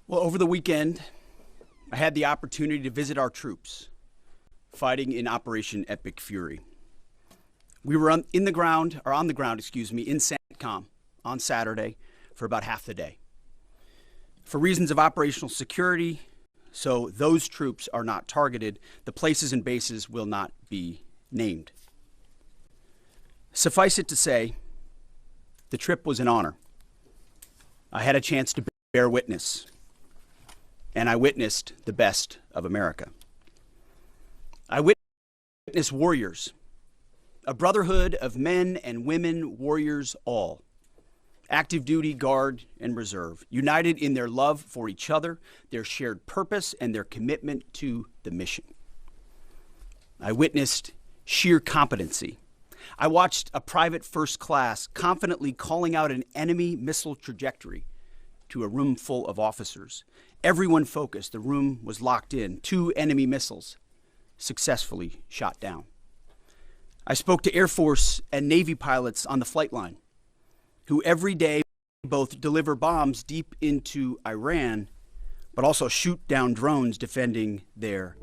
Well, over the weekend, I had the opportunity to visit our troops fighting in Operation Epic Fury. We were on the ground, in CENTCOM on Saturday for about half the day. For reasons of operational security, so those troops are not targeted, the places and bases will not be named. Suffice it to say, the trip was an honor. I had a chance to bear witness, and I witnessed the best of America. I witnessed warriors, a brotherhood of men and women warriors all, active duty, guard, and reserve, united in their love for each other, their shared purpose, and their commitment to the mission. I witnessed sheer competency. I watched a private first class confidently calling out an enemy missile trajectory to a room full of officers. Everyone focused. The room was locked in. 2 enemy missiles successfully shot down. I spoke to Air Force and Navy pilots on the flight line who every day both deliver bombs deep into Iran, but also shoot down drones defending their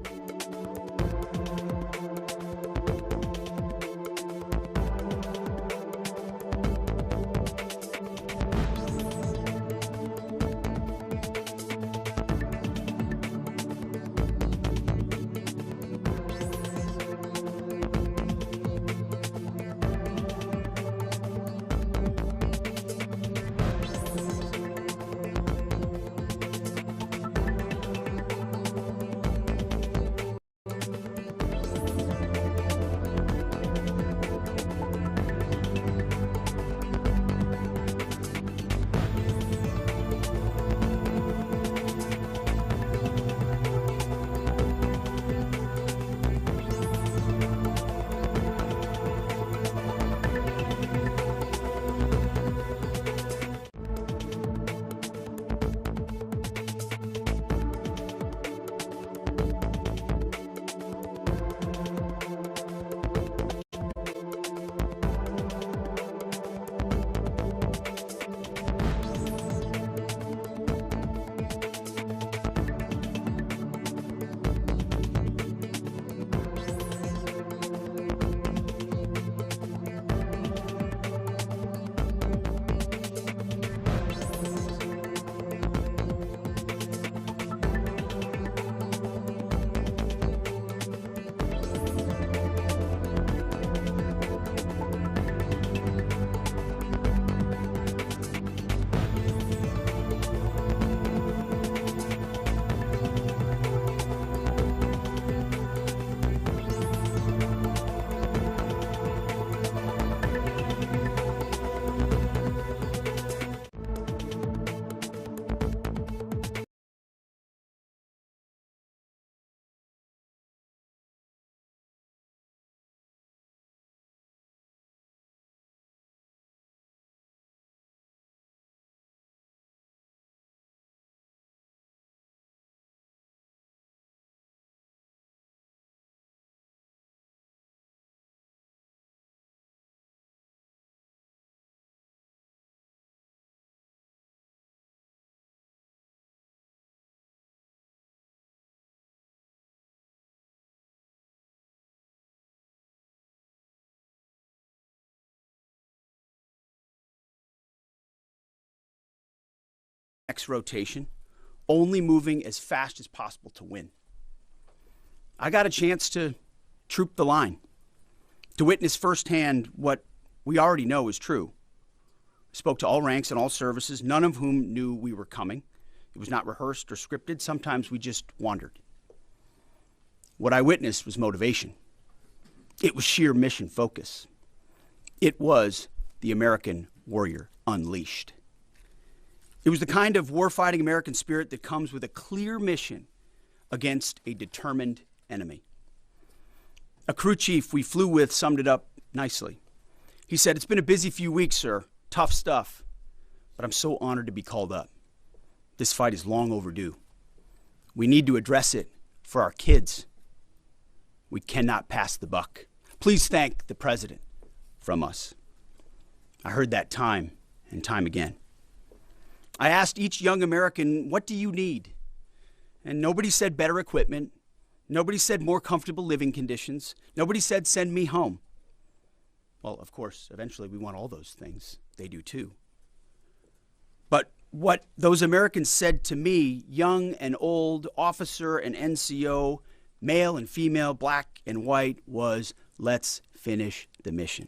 next rotation, only moving as fast as possible to win. I got a chance to troop the line, to witness firsthand what we already know is true. I spoke to all ranks and all services, none of whom knew we were coming. It was not rehearsed or scripted. Sometimes we just wandered. What I witnessed was motivation. It was sheer mission focus. It was the American warrior unleashed. It was the kind of warfighting American spirit that comes with a clear mission against a determined enemy. A crew chief we flew with summed it up nicely. He said, "It's been a busy few weeks, sir. Tough stuff. But I'm so honored to be called up. This fight is long overdue. We need to address it for our kids. We cannot pass the buck. Please thank the president from us." I heard that time and time again. I asked each young American, what do you need? And nobody said better equipment. Nobody said more comfortable living conditions. Nobody said send me home. Well, of course, eventually we want all those things. They do too. But what those Americans said to me, young and old, officer and NCO, male and female, black and white, was let's finish the mission.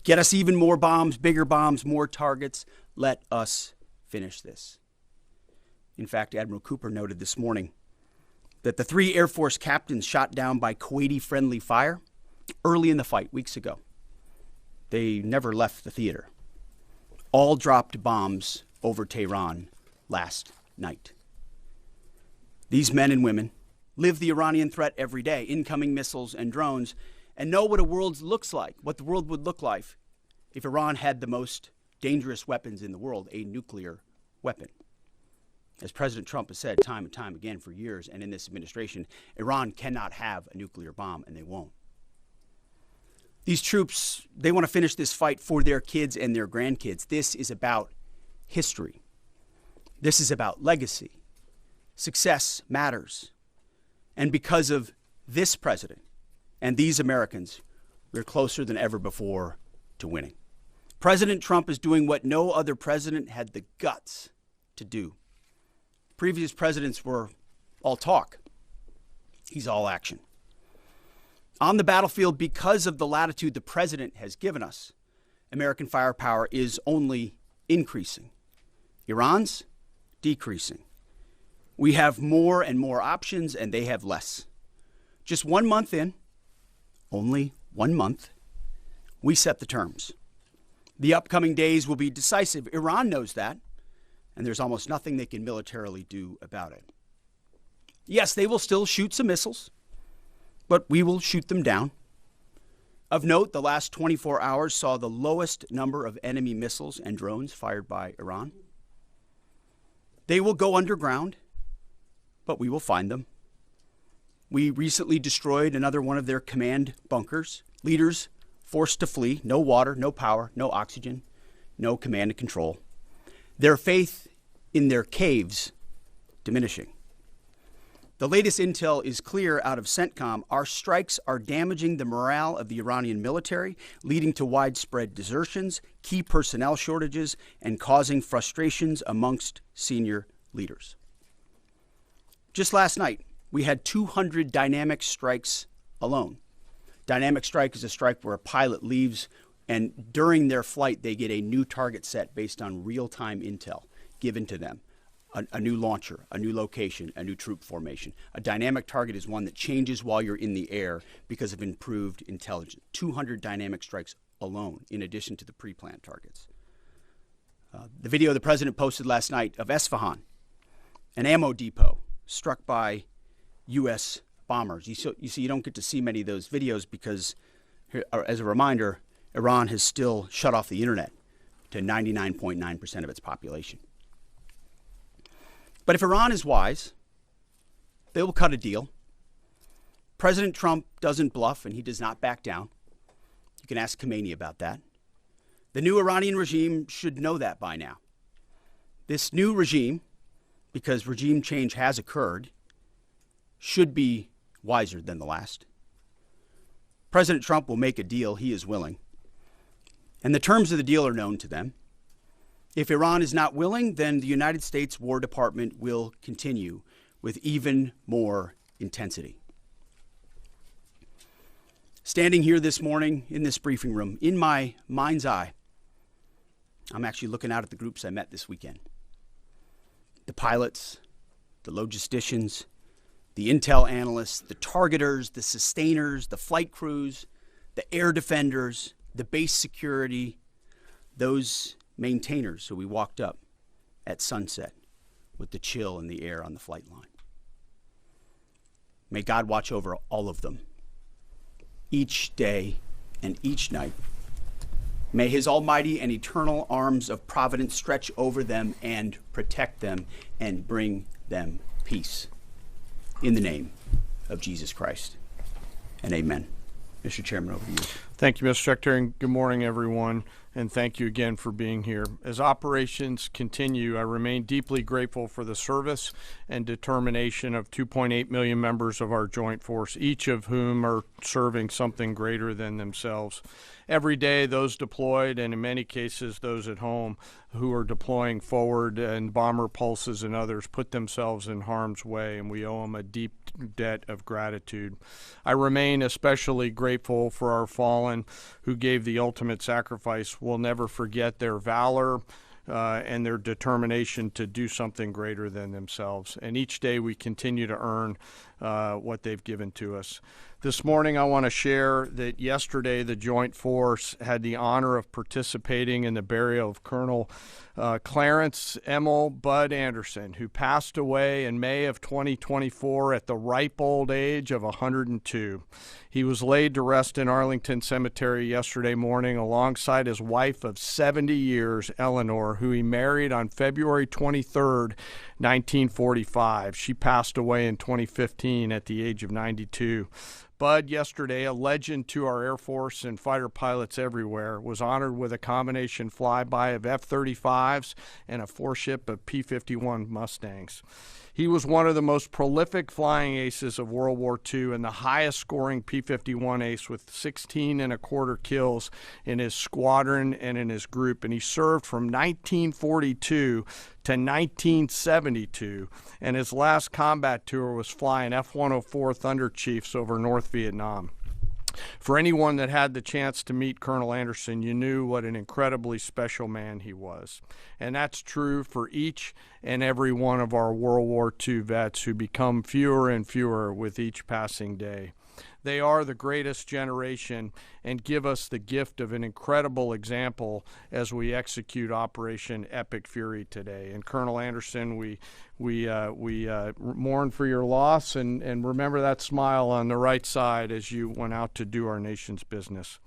Get us even more bombs, bigger bombs, more targets. Let us finish this. In fact, Admiral Cooper noted this morning that the 3 Air Force captains shot down by Kuwaiti-friendly fire early in the fight, weeks ago. They never left the theater. All dropped bombs over Tehran last night. These men and women live the Iranian threat every day, incoming missiles and drones, and know what a world looks like, what the world would look like if Iran had the most dangerous weapons in the world, a nuclear weapon. As President Trump has said time and time again for years, and in this administration, Iran cannot have a nuclear bomb, and they won't. These troops, they want to finish this fight for their kids and their grandkids. This is about history. This is about legacy. Success matters. And because of this president and these Americans, we're closer than ever before to winning. President Trump is doing what no other president had the guts to do. Previous presidents were all talk. He's all action. On the battlefield, because of the latitude the president has given us, American firepower is only increasing. Iran's decreasing. We have more and more options, and they have less. Just 1 month in, only 1 month, we set the terms. The upcoming days will be decisive. Iran knows that, and there's almost nothing they can militarily do about it. Yes, they will still shoot some missiles, but we will shoot them down. Of note, the last 24 hours saw the lowest number of enemy missiles and drones fired by Iran. They will go underground, but we will find them. We recently destroyed another one of their command bunkers. Leaders forced to flee. No water, no power, no oxygen, no command and control. Their faith in their caves diminishing. The latest intel is clear out of CENTCOM. Our strikes are damaging the morale of the Iranian military, leading to widespread desertions, key personnel shortages, and causing frustrations amongst senior leaders. Just last night, we had 200 dynamic strikes alone. Dynamic strike is a strike where a pilot leaves, and during their flight, they get a new target set based on real-time intel given to them. A new launcher, a new location, a new troop formation. A dynamic target is one that changes while you're in the air because of improved intelligence. 200 dynamic strikes alone, in addition to the pre-planned targets. The video the president posted last night of Esfahan, an ammo depot struck by U.S. bombers. You see, you don't get to see many of those videos because, as a reminder, Iran has still shut off the internet to 99.9% of its population. But if Iran is wise, they will cut a deal. President Trump doesn't bluff, and he does not back down. You can ask Khomeini about that. The new Iranian regime should know that by now. This new regime, because regime change has occurred, should be wiser than the last. President Trump will make a deal. He is willing. And the terms of the deal are known to them. If Iran is not willing, then the United States War Department will continue with even more intensity. Standing here this morning in this briefing room, in my mind's eye, I'm actually looking out at the groups I met this weekend. The pilots, the logisticians, the intel analysts, the targeters, the sustainers, the flight crews, the air defenders, the base security, those maintainers who we walked up at sunset with the chill in the air on the flight line. May God watch over all of them each day and each night. May his almighty and eternal arms of providence stretch over them and protect them and bring them peace. In the name of Jesus Christ. And amen. Mr. Chairman, over to you. Thank you, Mr. Secretary, and good morning, everyone, and thank you again for being here. As operations continue, I remain deeply grateful for the service and determination of 2.8 million members of our joint force, each of whom are serving something greater than themselves. Every day, those deployed, and in many cases, those at home who are deploying forward, and bomber pulses and others, put themselves in harm's way, and we owe them a deep debt of gratitude. I remain especially grateful for our fallen who gave the ultimate sacrifice. We'll never forget their valor and their determination to do something greater than themselves. And each day we continue to earn what they've given to us. This morning I want to share that yesterday the Joint Force had the honor of participating in the burial of Colonel Clarence Emil Bud Anderson, who passed away in May of 2024 at the ripe old age of 102. He was laid to rest in Arlington Cemetery yesterday morning alongside his wife of 70 years, Eleanor, who he married on February 23rd, 1945. She passed away in 2015 at the age of 92. Bud, yesterday, a legend to our Air Force and fighter pilots everywhere, was honored with a combination flyby of F-35s and a four-ship of P-51 Mustangs. He was one of the most prolific flying aces of World War II and the highest-scoring P-51 ace with 16 and a quarter kills in his squadron and in his group. And he served from 1942 to 1972, and his last combat tour was flying F-104 Thunder Chiefs over North Vietnam. For anyone that had the chance to meet Colonel Anderson, you knew what an incredibly special man he was. And that's true for each and every one of our World War II vets who become fewer and fewer with each passing day. They are the greatest generation and give us the gift of an incredible example as we execute Operation Epic Fury today. And Colonel Anderson, we mourn for your loss and remember that smile on the right side as you went out to do our nation's business.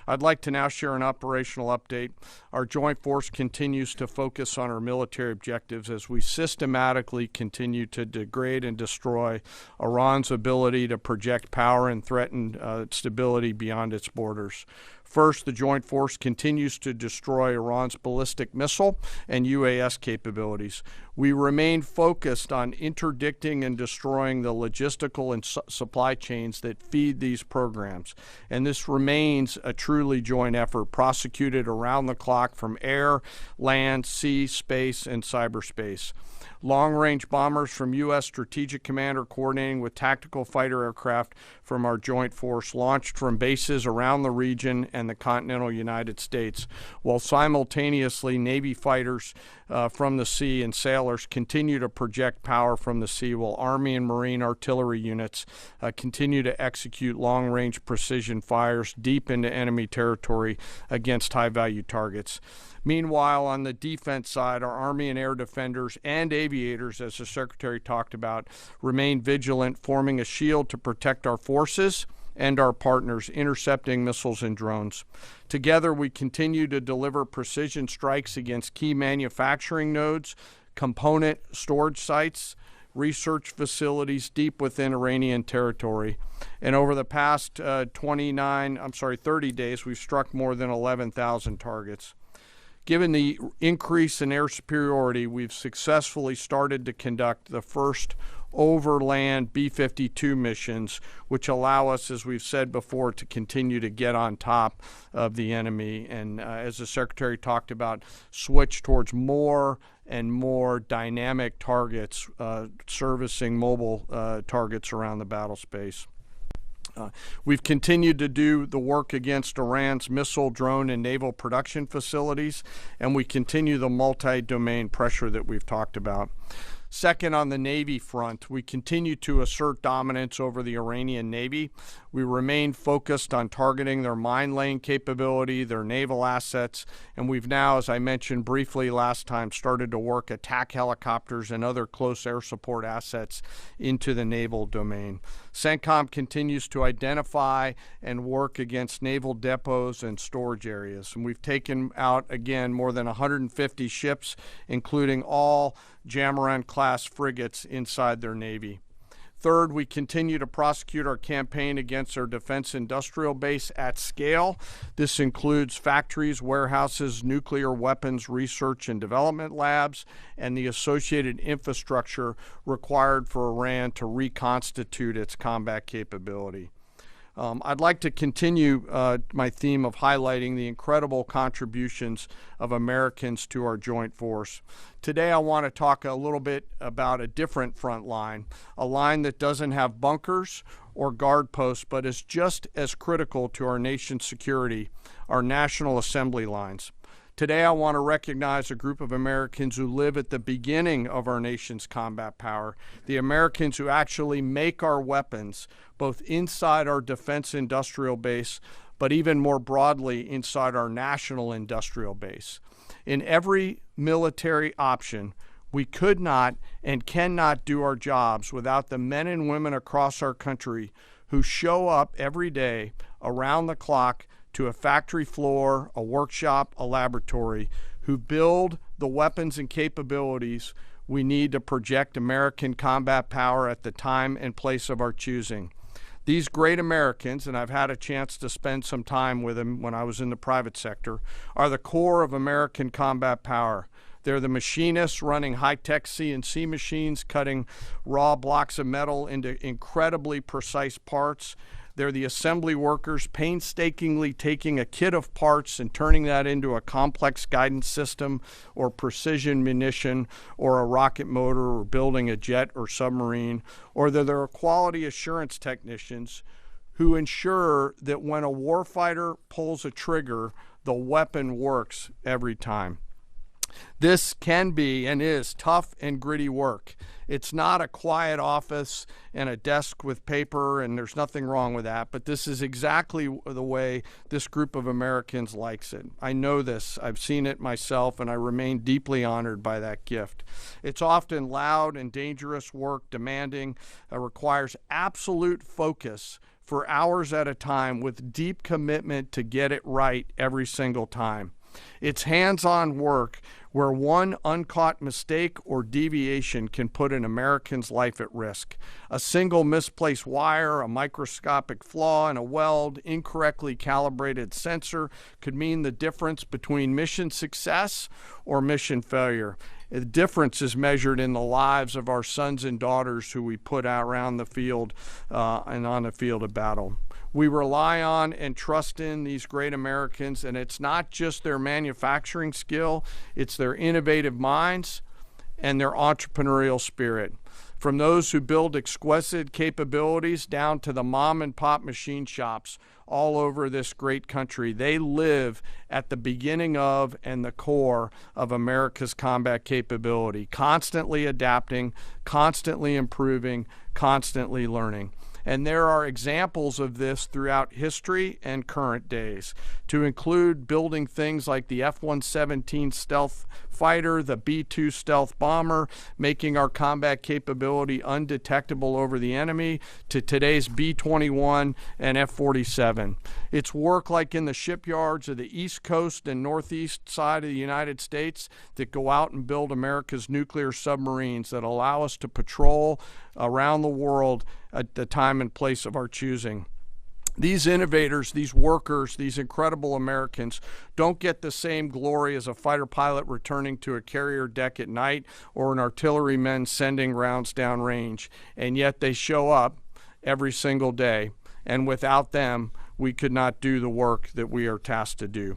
I'd like to now share an operational update. Our Joint Force continues to focus on our military objectives as we systematically continue to degrade and destroy Iran's ability to project power and threaten stability beyond its borders. First, the Joint Force continues to destroy Iran's ballistic missile and UAS capabilities. We remain focused on interdicting and destroying the logistical and supply chains that feed these programs. And this remains a truly joint effort prosecuted around the clock from air, land, sea, space, and cyberspace. Long-range bombers from U.S. Strategic Command are coordinating with tactical fighter aircraft from our Joint Force launched from bases around the region and the continental United States, while simultaneously Navy fighters from the sea and sailors continue to project power from the sea, while Army and Marine artillery units continue to execute long-range precision fires deep into enemy territory against high-value targets. Meanwhile, on the defense side, our Army and air defenders and aviators, as the Secretary talked about, remain vigilant, forming a shield to protect our forces and our partners, intercepting missiles and drones. Together, we continue to deliver precision strikes against key manufacturing nodes, component storage sites, research facilities deep within Iranian territory. And over the past 30 days, we've struck more than 11,000 targets. Given the increase in air superiority, we've successfully started to conduct the first overland B-52 missions, which allow us, as we've said before, to continue to get on top of the enemy. And as the Secretary talked about, switch towards more and more dynamic targets, servicing mobile targets around the battle space. We've continued to do the work against Iran's missile, drone, and naval production facilities, and we continue the multi-domain pressure that we've talked about. Second, on the Navy front, we continue to assert dominance over the Iranian Navy. We remain focused on targeting their mine-laying capability, their naval assets, and we've now, as I mentioned briefly last time, started to work attack helicopters and other close air support assets into the naval domain. CENTCOM continues to identify and work against naval depots and storage areas, and we've taken out, again, more than 150 ships, including all Jamaran-class frigates inside their Navy. Third, we continue to prosecute our campaign against our defense industrial base at scale. This includes factories, warehouses, nuclear weapons research and development labs, and the associated infrastructure required for Iran to reconstitute its combat capability. I'd like to continue my theme of highlighting the incredible contributions of Americans to our joint force. Today I want to talk a little bit about a different front line, a line that doesn't have bunkers or guard posts, but is just as critical to our nation's security, our National Assembly lines. Today I want to recognize a group of Americans who live at the beginning of our nation's combat power, the Americans who actually make our weapons, both inside our defense industrial base, but even more broadly inside our national industrial base. In every military option, we could not and cannot do our jobs without the men and women across our country who show up every day around the clock to a factory floor, a workshop, a laboratory, who build the weapons and capabilities we need to project American combat power at the time and place of our choosing. These great Americans, and I've had a chance to spend some time with them when I was in the private sector, are the core of American combat power. They're the machinists running high-tech CNC machines, cutting raw blocks of metal into incredibly precise parts. They're the assembly workers painstakingly taking a kit of parts and turning that into a complex guidance system or precision munition or a rocket motor or building a jet or submarine. Or they're the quality assurance technicians who ensure that when a warfighter pulls a trigger, the weapon works every time. This can be and is tough and gritty work. It's not a quiet office and a desk with paper, and there's nothing wrong with that, but this is exactly the way this group of Americans likes it. I know this. I've seen it myself, and I remain deeply honored by that gift. It's often loud and dangerous work, demanding, requires absolute focus for hours at a time with deep commitment to get it right every single time. It's hands-on work where one uncaught mistake or deviation can put an American's life at risk. A single misplaced wire, a microscopic flaw in a weld, incorrectly calibrated sensor could mean the difference between mission success or mission failure. The difference is measured in the lives of our sons and daughters who we put out around the field and on the field of battle. We rely on and trust in these great Americans, and it's not just their manufacturing skill, it's their innovative minds and their entrepreneurial spirit. From those who build exquisite capabilities down to the mom and pop machine shops all over this great country, they live at the beginning of and the core of America's combat capability, constantly adapting, constantly improving, constantly learning. And there are examples of this throughout history and current days, to include building things like the F-117 stealth fighter, the B-2 stealth bomber, making our combat capability undetectable over the enemy, to today's B-21 and F-47. It's work like in the shipyards of the East Coast and Northeast side of the United States that go out and build America's nuclear submarines that allow us to patrol around the world at the time and place of our choosing. These innovators, these workers, these incredible Americans don't get the same glory as a fighter pilot returning to a carrier deck at night or an artilleryman sending rounds downrange, and yet they show up every single day, and without them, we could not do the work that we are tasked to do.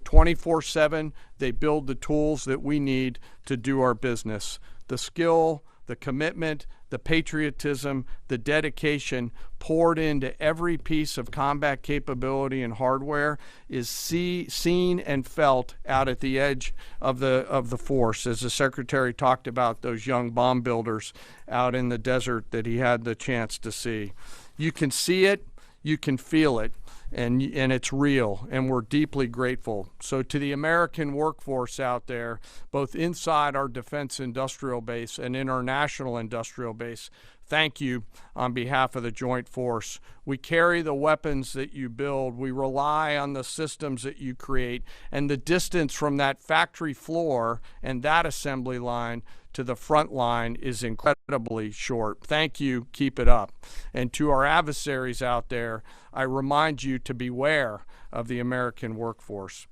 24/7, they build the tools that we need to do our business. The skill, the commitment, the patriotism, the dedication poured into every piece of combat capability and hardware is seen and felt out at the edge of the force, as the Secretary talked about those young bomb builders out in the desert that he had the chance to see. You can see it, you can feel it, and it's real, and we're deeply grateful. So to the American workforce out there, both inside our defense industrial base and in our national industrial base, thank you on behalf of the Joint Force. We carry the weapons that you build. We rely on the systems that you create, and the distance from that factory floor and that assembly line to the front line is incredibly short. Thank you. Keep it up. And to our adversaries out there, I remind you to beware of the American workforce.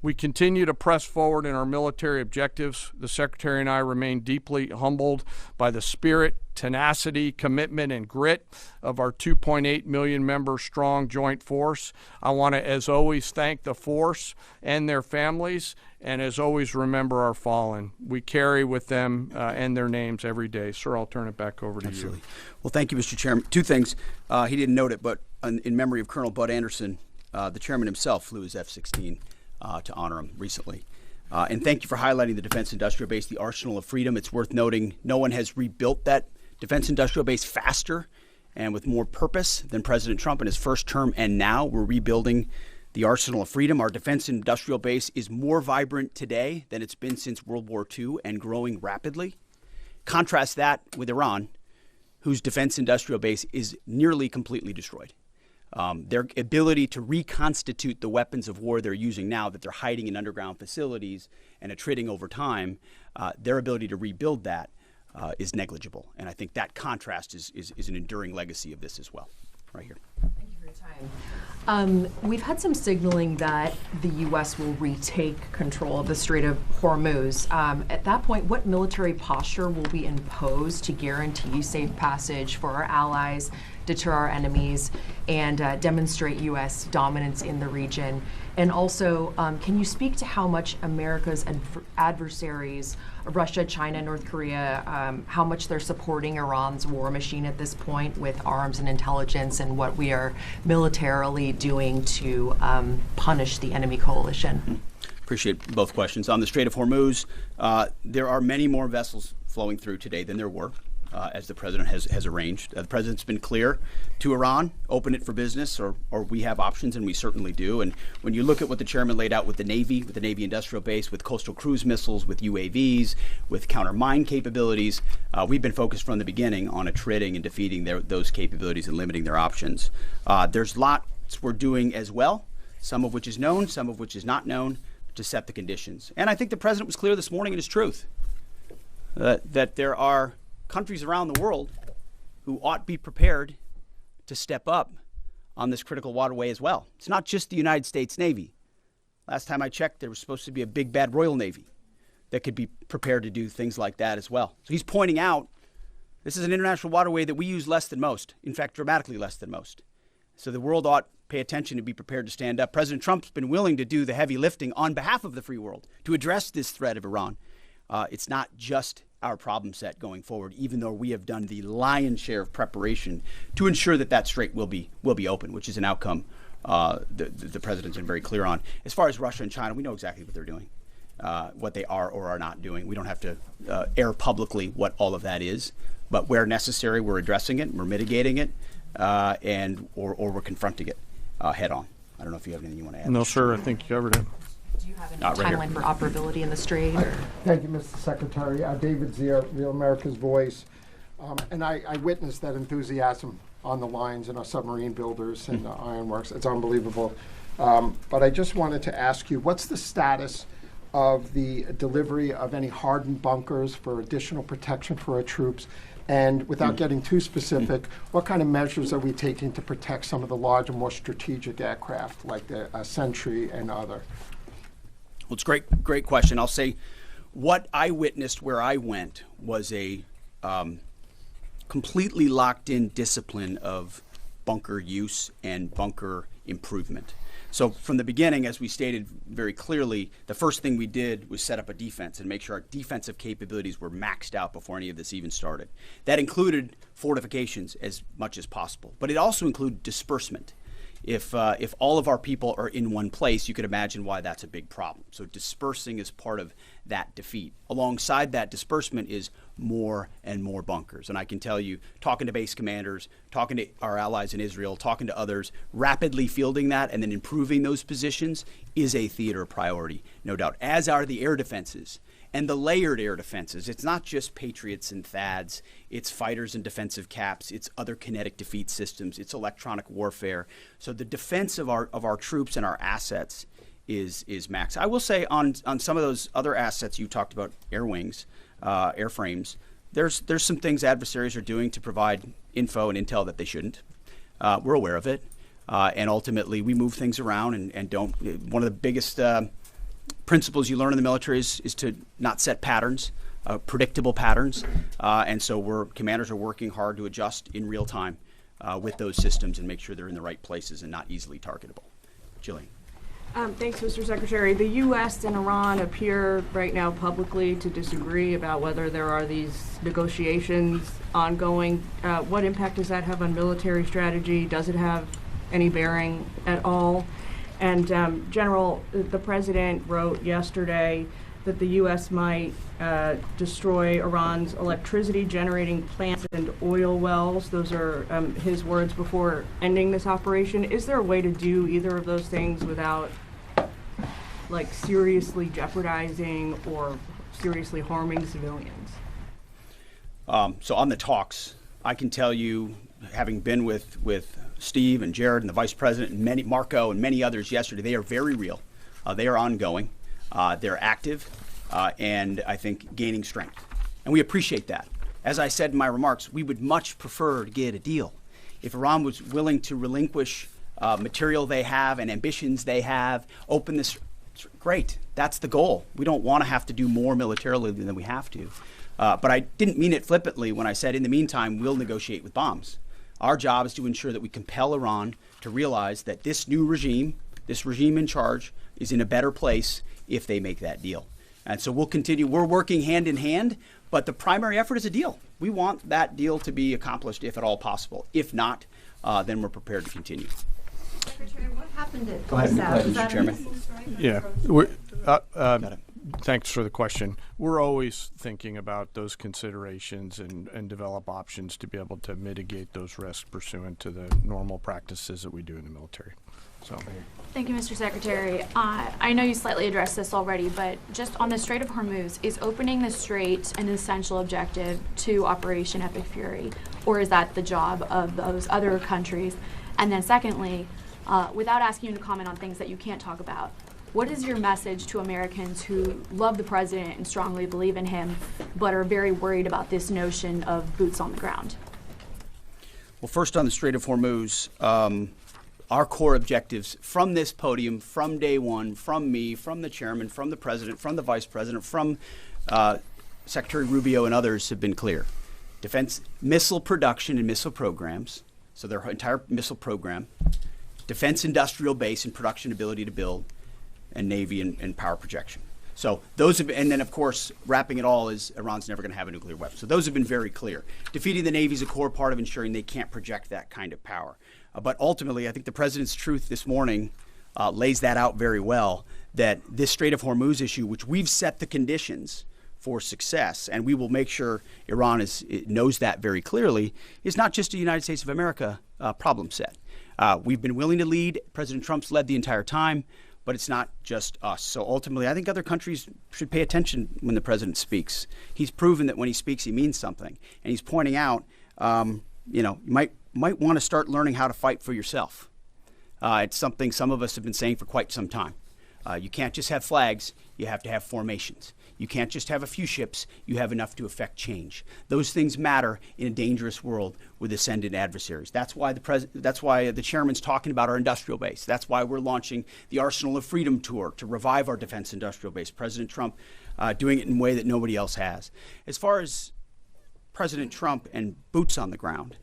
We continue to press forward in our military objectives. The Secretary and I remain deeply humbled by the spirit, tenacity, commitment, and grit of our 2.8 million member strong joint force. I want to, as always, thank the force and their families, and as always, remember our fallen. We carry with them and their names every day. Sir, I'll turn it back over to Absolutely. you. Well, thank you, Mr. Chairman. Two things. He didn't note it, but in memory of Colonel Bud Anderson, the chairman himself flew his F-16 to honor him recently. And thank you for highlighting the defense industrial base, the arsenal of freedom. It's worth noting no one has rebuilt that defense industrial base faster and with more purpose than President Trump in his first term. And now we're rebuilding the arsenal of freedom. Our defense industrial base is more vibrant today than it's been since World War II and growing rapidly. Contrast that with Iran, whose defense industrial base is nearly completely destroyed. Their ability to reconstitute the weapons of war they're using now that they're hiding in underground facilities and attriting over time, their ability to rebuild that is negligible. And I think that contrast is an enduring legacy of this as well, right here. Thank you for your time. We've had some signaling that the U.S. will retake control of the Strait of Hormuz. At that point, what military posture will be imposed to guarantee safe passage for our allies, deter our enemies, and demonstrate U.S. dominance in the region? And also, can you speak to how much America's adversaries, Russia, China, North Korea, how much they're supporting Iran's war machine at this point with arms and intelligence, and what we are militarily doing to punish the enemy coalition? Appreciate both questions. On the Strait of Hormuz, there are many more vessels flowing through today than there were. As the president has arranged. The president's been clear to Iran, open it for business, or we have options, and we certainly do. And when you look at what the chairman laid out with the Navy industrial base, with coastal cruise missiles, with UAVs, with counter mine capabilities, we've been focused from the beginning on attriting and defeating those capabilities and limiting their options. There's lots we're doing as well, some of which is known, some of which is not known, to set the conditions. And I think the president was clear this morning in his truth that there are countries around the world who ought to be prepared to step up on this critical waterway as well. It's not just the United States Navy. Last time I checked, there was supposed to be a big bad Royal Navy that could be prepared to do things like that as well. So he's pointing out this is an international waterway that we use less than most, in fact, dramatically less than most. So the world ought to pay attention and be prepared to stand up. President Trump's been willing to do the heavy lifting on behalf of the free world to address this threat of Iran. It's not just our problem set going forward, even though we have done the lion's share of preparation to ensure that strait will be open, which is an outcome the president's been very clear on. As far as Russia and China, we know exactly what they're doing, what they are or are not doing. We don't have to air publicly what all of that is, but where necessary, we're addressing it, we're mitigating it, or we're confronting it head on. I don't know if you have anything you want to add. No, sir, I think you covered it. Do you have any timeline for operability in the strait? Thank you, Mr. Secretary. David Zier, Real America's Voice. And I witnessed that enthusiasm on the lines and our submarine builders and ironworks. It's unbelievable. But I just wanted to ask you, what's the status of the delivery of any hardened bunkers for additional protection for our troops? And without getting too specific, what kind of measures are we taking to protect some of the larger, more strategic aircraft like the Sentry and other? Well, it's a great question. I'll say what I witnessed where I went was a completely locked in discipline of bunker use and bunker improvement. So from the beginning, as we stated very clearly, the first thing we did was set up a defense and make sure our defensive capabilities were maxed out before any of this even started. That included fortifications as much as possible, but it also included disbursement. If all of our people are in one place, you could imagine why that's a big problem. So dispersing is part of that defeat. Alongside that disbursement is more and more bunkers. And I can tell you, talking to base commanders, talking to our allies in Israel, talking to others, rapidly fielding that and then improving those positions is a theater priority, no doubt, as are the air defenses. And the layered air defenses, it's not just Patriots and THAADs, it's fighters and defensive caps, it's other kinetic defeat systems, it's electronic warfare. So the defense of our troops and our assets is max. I will say on some of those other assets you talked about, air wings, airframes. There's some things adversaries are doing to provide info and intel that they shouldn't. We're aware of it. And ultimately, we move things around and don't. One of the biggest principles you learn in the military is to not set patterns, predictable patterns. And so commanders are working hard to adjust in real time with those systems and make sure they're in the right places and not easily targetable. Jillian. Thanks, Mr. Secretary. The U.S. and Iran appear right now publicly to disagree about whether there are these negotiations ongoing. What impact does that have on military strategy? Does it have any bearing at all? And General, the President wrote yesterday that the U.S. might destroy Iran's electricity generating plants and oil wells. Those are his words before ending this operation. Is there a way to do either of those things without seriously jeopardizing or seriously harming civilians? So on the talks, I can tell you, having been with Steve and Jared and the Vice President and Marco and many others yesterday, they are very real. They are ongoing. They're active and I think gaining strength. And we appreciate that. As I said in my remarks, we would much prefer to get a deal. If Iran was willing to relinquish material they have and ambitions they have, open this, great. That's the goal. We don't want to have to do more militarily than we have to. But I didn't mean it flippantly when I said, in the meantime, we'll negotiate with bombs. Our job is to ensure that we compel Iran to realize that this new regime, this regime in charge, is in a better place if they make that deal. And so we'll continue. We're working hand in hand, but the primary effort is a deal. We want that deal to be accomplished if at all possible. If not, then we're prepared to continue. Secretary, what happened at Go ahead, Mr. Chairman. Yeah. Thanks for the question. We're always thinking about those considerations and develop options to be able to mitigate those risks pursuant to the normal practices that we do in the military. So. Thank you, Mr. Secretary. I know you slightly addressed this already, but just on the Strait of Hormuz, is opening the strait an essential objective to Operation Epic Fury, or is that the job of those other countries? And then secondly, without asking you to comment on things that you can't talk about, what is your message to Americans who love the president and strongly believe in him, but are very worried about this notion of boots on the ground? Well, first on the Strait of Hormuz, our core objectives from this podium, from day one, from me, from the chairman, from the president, from the vice president, from Secretary Rubio and others have been clear. Defense missile production and missile programs, so their entire missile program, defense industrial base and production ability to build, and Navy and power projection. So those have been, and then of course, wrapping it all is Iran's never going to have a nuclear weapon. So those have been very clear. Defeating the Navy is a core part of ensuring they can't project that kind of power. But ultimately, I think the president's truth this morning lays that out very well, that this Strait of Hormuz issue, which we've set the conditions for success, and we will make sure Iran knows that very clearly, is not just a United States of America problem set. We've been willing to lead. President Trump's led the entire time. But it's not just us. So ultimately, I think other countries should pay attention when the president speaks. He's proven that when he speaks, he means something. And he's pointing out, you might want to start learning how to fight for yourself. It's something some of us have been saying for quite some time. You can't just have flags. You have to have formations. You can't just have a few ships. You have enough to affect change. Those things matter in a dangerous world with ascendant adversaries. That's why the chairman's talking about our industrial base. That's why we're launching the Arsenal of Freedom tour to revive our defense industrial base. President Trump doing it in a way that nobody else has. As far as President Trump and boots on the ground,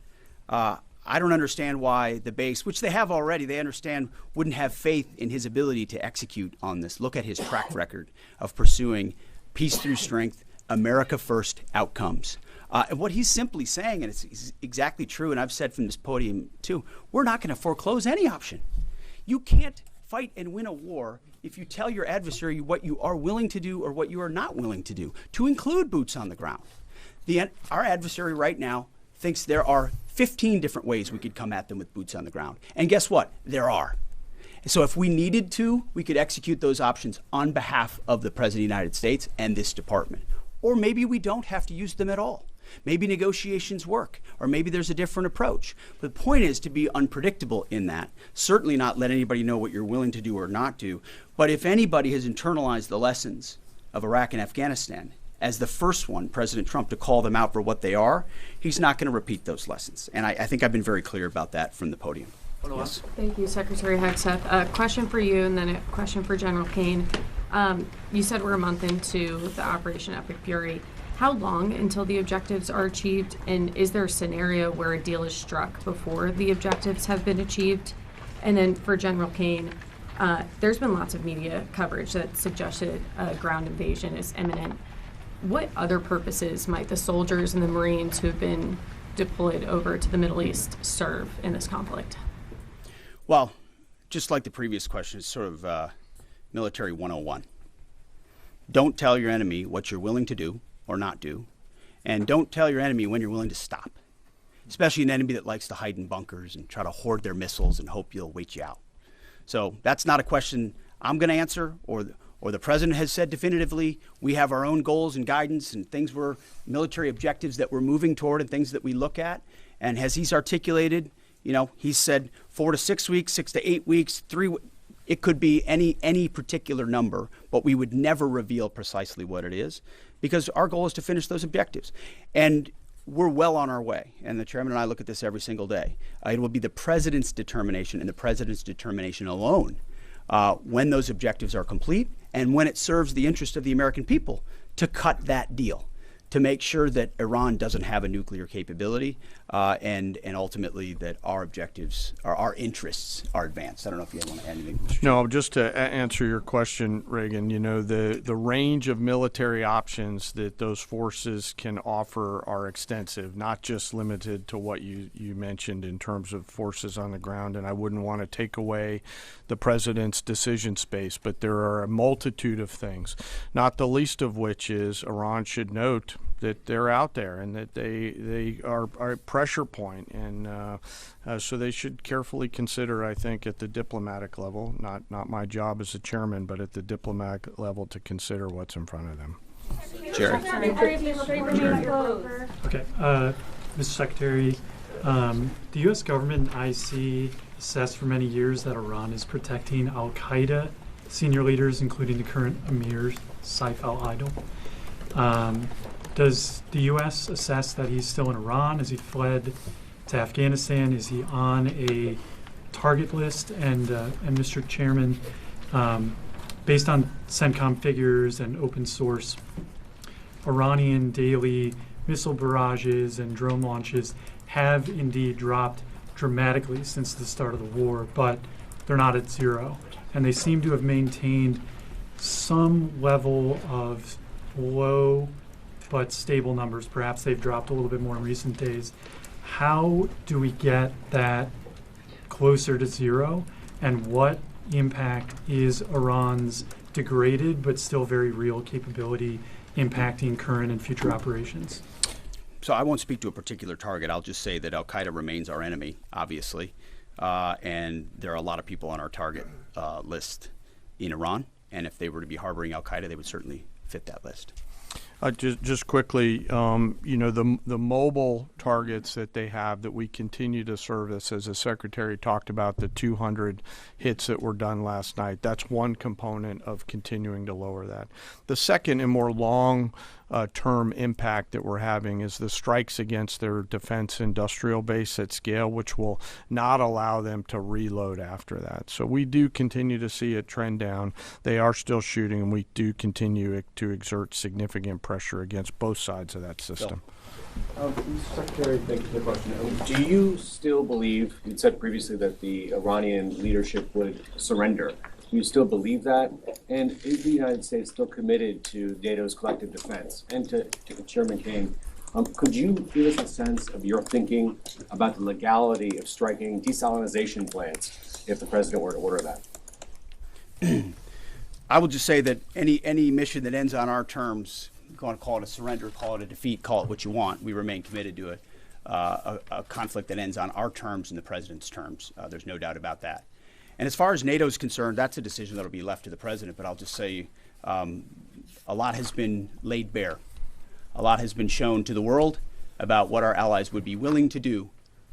I don't understand why the base, which they have already, they understand, wouldn't have faith in his ability to execute on this. Look at his track record of pursuing peace through strength, America first outcomes. And what he's simply saying, and it's exactly true, and I've said from this podium too, we're not going to foreclose any option. You can't fight and win a war if you tell your adversary what you are willing to do or what you are not willing to do, to include boots on the ground. Our adversary right now thinks there are 15 different ways we could come at them with boots on the ground. And guess what? There are. So if we needed to, we could execute those options on behalf of the President of the United States and this department. Or maybe we don't have to use them at all. Maybe negotiations work, or maybe there's a different approach. But the point is to be unpredictable in that. Certainly not let anybody know what you're willing to do or not do. But if anybody has internalized the lessons of Iraq and Afghanistan, as the first one, President Trump, to call them out for what they are, he's not going to repeat those lessons. And I think I've been very clear about that from the podium. Yes. Thank you, Secretary Hegseth. A question for you and then a question for General Kane. You said we're a month into the Operation Epic Fury. How long until the objectives are achieved? And is there a scenario where a deal is struck before the objectives have been achieved? And then for General Kane, there's been lots of media coverage that suggested a ground invasion is imminent. What other purposes might the soldiers and the Marines who have been deployed over to the Middle East serve in this conflict? Well, just like the previous question, it's sort of military 101. Don't tell your enemy what you're willing to do or not do, and don't tell your enemy when you're willing to stop, especially an enemy that likes to hide in bunkers and try to hoard their missiles and hope you'll wait you out. So that's not a question I'm going to answer, or the president has said definitively. We have our own goals and guidance and things military objectives that we're moving toward and things that we look at. And as he's articulated, he's said 4 to 6 weeks, 6 to 8 weeks, 3. It could be any particular number, but we would never reveal precisely what it is, because our goal is to finish those objectives. And we're well on our way. And the chairman and I look at this every single day. It will be the president's determination and the president's determination alone when those objectives are complete and when it serves the interest of the American people to cut that deal, to make sure that Iran doesn't have a nuclear capability, and ultimately that our objectives, our interests are advanced. I don't know if you want to add anything. No, just to answer your question, Reagan, the range of military options that those forces can offer are extensive, not just limited to what you mentioned in terms of forces on the ground. And I wouldn't want to take away the president's decision space, but there are a multitude of things, not the least of which is Iran should note that they're out there and that they are a pressure point, and so they should carefully consider, I think, at the diplomatic level, not my job as a chairman, but at the diplomatic level, to consider what's in front of them. Jerry. Okay, Mr. Secretary, the U.S. government and IC assessed for many years that Iran is protecting Al-Qaeda senior leaders, including the current Emir Saif al-Idil. Does the U.S. assess that he's still in Iran? Has he fled to Afghanistan? Is he on a target list? And Mr. Chairman, based on CENTCOM figures and open source, Iranian daily missile barrages and drone launches have indeed dropped dramatically since the start of the war, but they're not at zero. And they seem to have maintained some level of low but stable numbers. Perhaps they've dropped a little bit more in recent days. How do we get that closer to zero? And what impact is Iran's degraded but still very real capability impacting current and future operations? So I won't speak to a particular target. I'll just say that Al-Qaeda remains our enemy, obviously. And there are a lot of people on our target list in Iran. And if they were to be harboring Al-Qaeda, they would certainly fit that list. Just quickly, the mobile targets that they have that we continue to service, as the Secretary talked about, the 200 hits that were done last night, that's one component of continuing to lower that. The second and more long-term impact that we're having is the strikes against their defense industrial base at scale, which will not allow them to reload after that. So we do continue to see a trend down. They are still shooting, and we do continue to exert significant pressure against both sides of that system. Mr. Secretary, thank you for the question. Do you still believe, you said previously that the Iranian leadership would surrender. Do you still believe that? And is the United States still committed to NATO's collective defense? And to Chairman Kane, could you give us a sense of your thinking about the legality of striking desalinization plants if the president were to order that? I will just say that any mission that ends on our terms, you want to call it a surrender, call it a defeat, call it what you want, we remain committed to a conflict that ends on our terms and the president's terms. There's no doubt about that. And as far as NATO is concerned, that's a decision that will be left to the president. But I'll just say a lot has been laid bare. A lot has been shown to the world about what our allies would be willing to do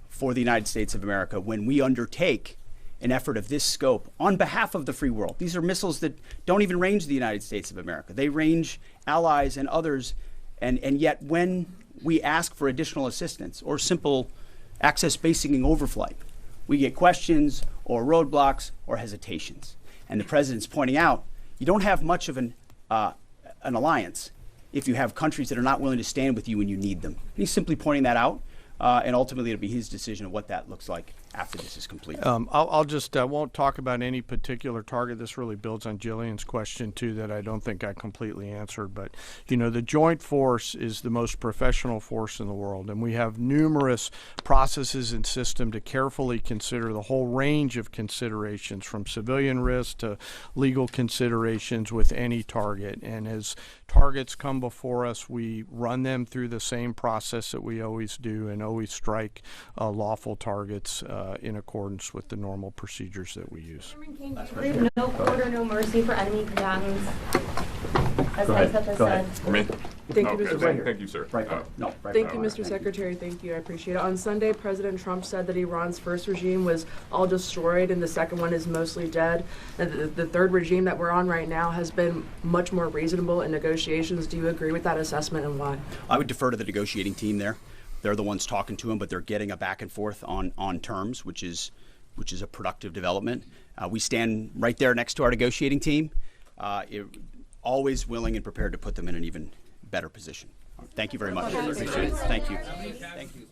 for the United States of America when we undertake an effort of this scope on behalf of the free world. These are missiles that don't even range the United States of America. They range allies and others, and yet when we ask for additional assistance or simple access basing overflight, we get questions or roadblocks or hesitations. And the president's pointing out, you don't have much of an alliance if you have countries that are not willing to stand with you when you need them. And he's simply pointing that out, and ultimately it'll be his decision of what that looks like after this is complete. I'll just won't talk about any particular target. This really builds on Jillian's question too, that I don't think I completely answered. But the joint force is the most professional force in the world, and we have numerous processes and systems to carefully consider the whole range of considerations, from civilian risk to legal considerations with any target. And as targets come before us, we run them through the same process that we always do, and always strike lawful targets in accordance with the normal procedures that we use. No quarter, no mercy for enemy combatants, as Hegseth has said. For me? Thank you, Okay, Mr. Secretary. thank you, sir. Thank you, Mr. Secretary. Thank you. I appreciate it. On Sunday, President Trump said that Iran's first regime was all destroyed and the second one is mostly dead. And the third regime that we're on right now has been much more reasonable in negotiations. Do you agree with that assessment, and why? I would defer to the negotiating team there. They're the ones talking to him, but they're getting a back and forth on terms, which is a productive development. We stand right there next to our negotiating team, always willing and prepared to put them in an even better position. Thank you very much. Appreciate it. Thank you. Thank you.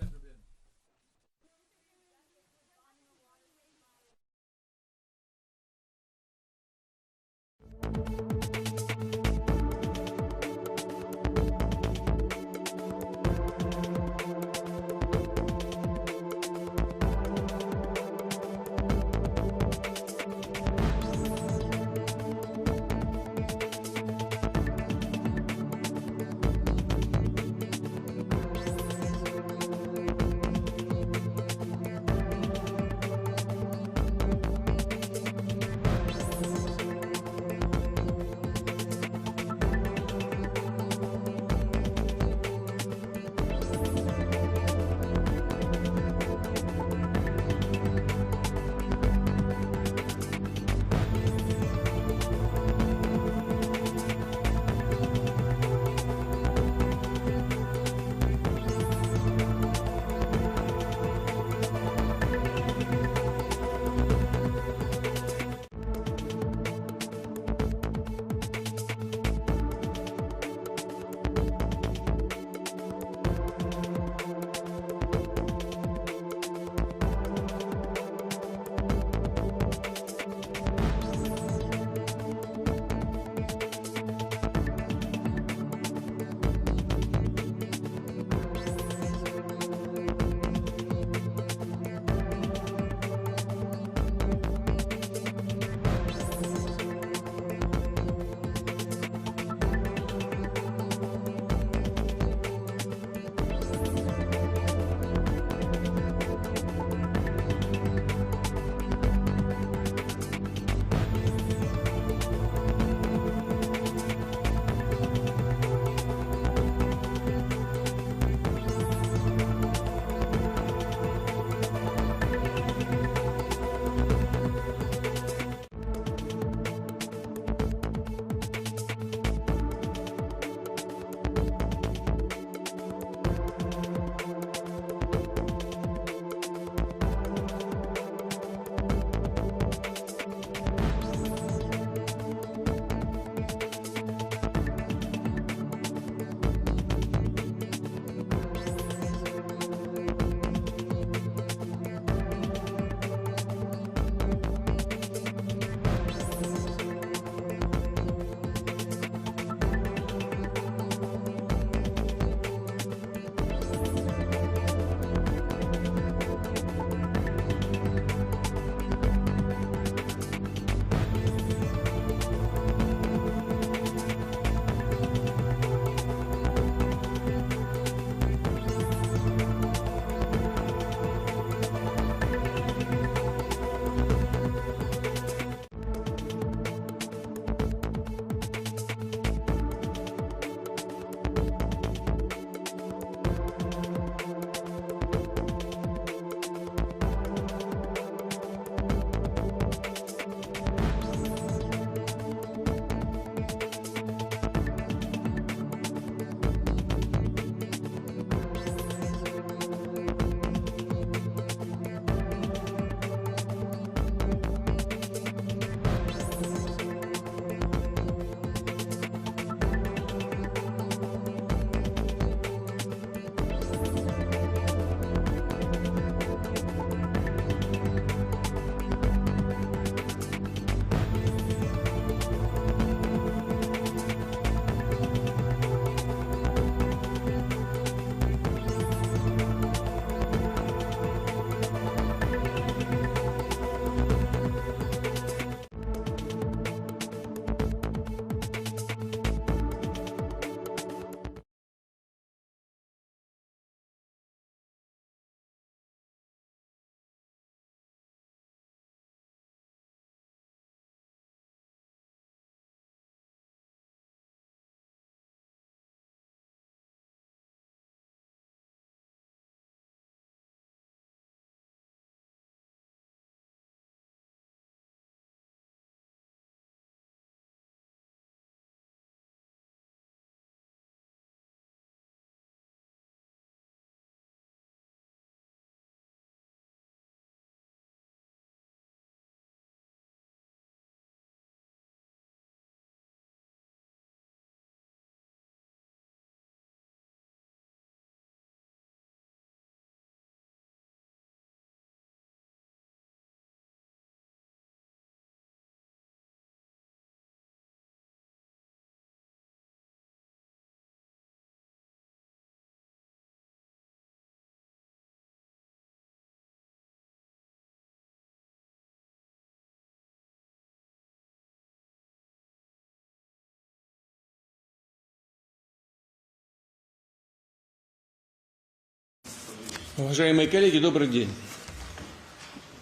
Уважаемые коллеги, добрый день.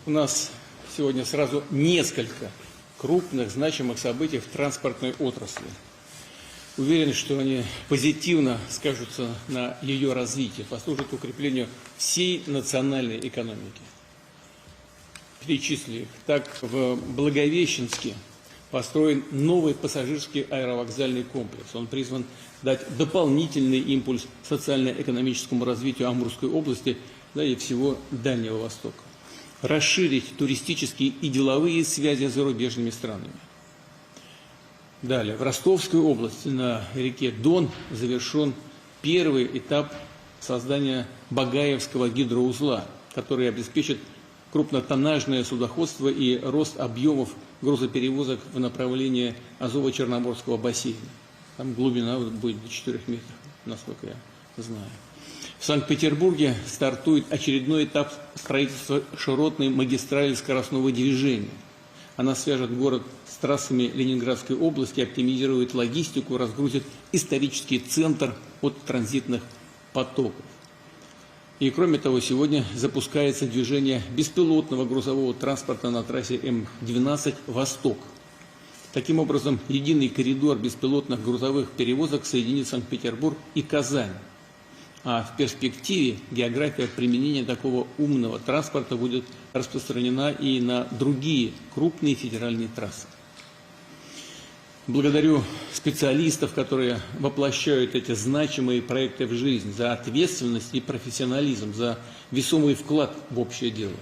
У нас сегодня сразу несколько крупных, значимых событий в транспортной отрасли. Уверен, что они позитивно скажутся на ее развитии, послужат укреплению всей национальной экономики. Перечислю их. Так, в Благовещенске построен новый пассажирский аэровокзальный комплекс. Он призван дать дополнительный импульс социально-экономическому развитию Амурской области, да и всего Дальнего Востока. Расширить туристические и деловые связи с зарубежными странами. Далее, в Ростовской области на реке Дон завершен первый этап создания Багаевского гидроузла, который обеспечит крупнотоннажное судоходство и рост объемов грузоперевозок в направлении Азово-Черноморского бассейна. Там глубина будет до 4 метров, насколько я знаю. В Санкт-Петербурге стартует очередной этап строительства широтной магистрали скоростного движения. Она свяжет город с трассами Ленинградской области, оптимизирует логистику, разгрузит исторический центр от транзитных потоков. И кроме того, сегодня запускается движение беспилотного грузового транспорта на трассе М12 «Восток». Таким образом, единый коридор беспилотных грузовых перевозок соединит Санкт-Петербург и Казань. А в перспективе география применения такого умного транспорта будет распространена и на другие крупные федеральные трассы. Благодарю специалистов, которые воплощают эти значимые проекты в жизнь, за ответственность и профессионализм, за весомый вклад в общее дело.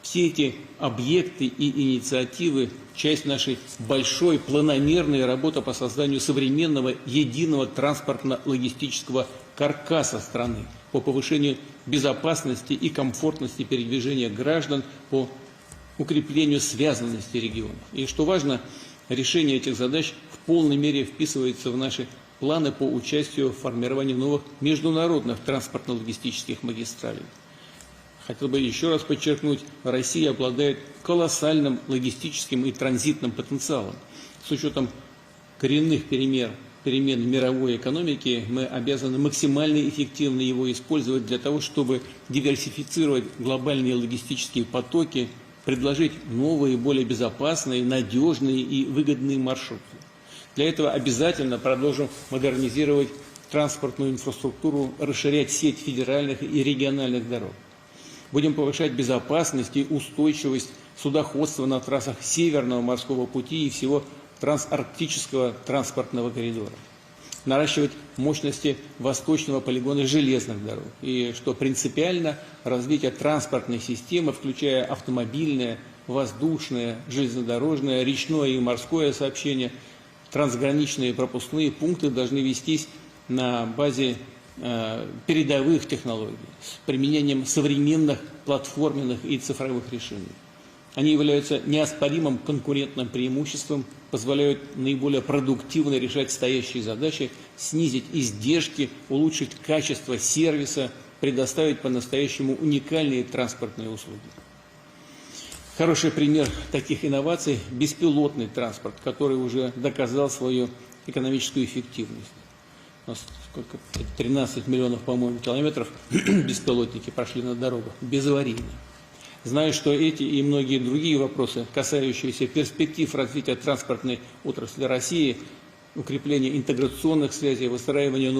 Все эти объекты и инициативы – часть нашей большой планомерной работы по созданию современного единого транспортно-логистического каркаса страны, по повышению безопасности и комфортности передвижения граждан, по укреплению связанности регионов. И, что важно, решение этих задач в полной мере вписывается в наши планы по участию в формировании новых международных транспортно-логистических магистралей. Хотел бы еще раз подчеркнуть, Россия обладает колоссальным логистическим и транзитным потенциалом. С учетом коренных перемен в мировой экономике мы обязаны максимально эффективно его использовать для того, чтобы диверсифицировать глобальные логистические потоки, предложить новые, более безопасные, надежные и выгодные маршруты. Для этого обязательно продолжим модернизировать транспортную инфраструктуру, расширять сеть федеральных и региональных дорог. Будем повышать безопасность и устойчивость судоходства на трассах Северного морского пути и всего трансарктического транспортного коридора. Наращивать мощности восточного полигона железных дорог. И, что принципиально, развитие транспортной системы, включая автомобильное, воздушное, железнодорожное, речное и морское сообщение, трансграничные пропускные пункты должны вестись на базе передовых технологий, с применением современных платформенных и цифровых решений. Они являются неоспоримым конкурентным преимуществом, позволяют наиболее продуктивно решать стоящие задачи, снизить издержки, улучшить качество сервиса, предоставить по-настоящему уникальные транспортные услуги. Хороший пример таких инноваций – беспилотный транспорт, который уже доказал свою экономическую эффективность. У нас сколько? 13 миллионов, по-моему, километров беспилотники прошли на дорогах безаварийно. Знаю, что эти и многие другие вопросы, касающиеся перспектив развития транспортной отрасли России, укрепления интеграционных связей, выстраивания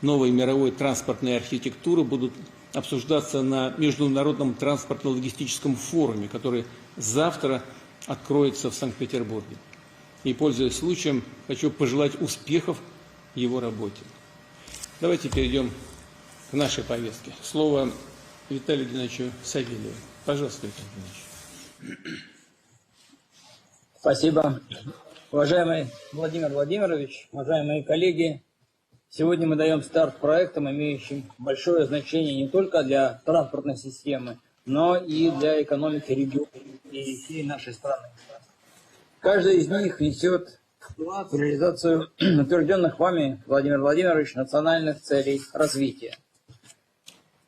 новой мировой транспортной архитектуры, будут обсуждаться на Международном транспортно-логистическом форуме, который завтра откроется в Санкт-Петербурге. И, пользуясь случаем, хочу пожелать успехов его работе. Давайте перейдем к нашей повестке. Слово Виталию Геннадьевичу Савельеву. Пожалуйста, Виталий Геннадьевич. Спасибо. Уважаемый Владимир Владимирович, уважаемые коллеги, сегодня мы даем старт проектам, имеющим большое значение не только для транспортной системы, но и для экономики региона и всей нашей страны. Каждый из них несет вклад в реализацию утвержденных вами, Владимир Владимирович, национальных целей развития.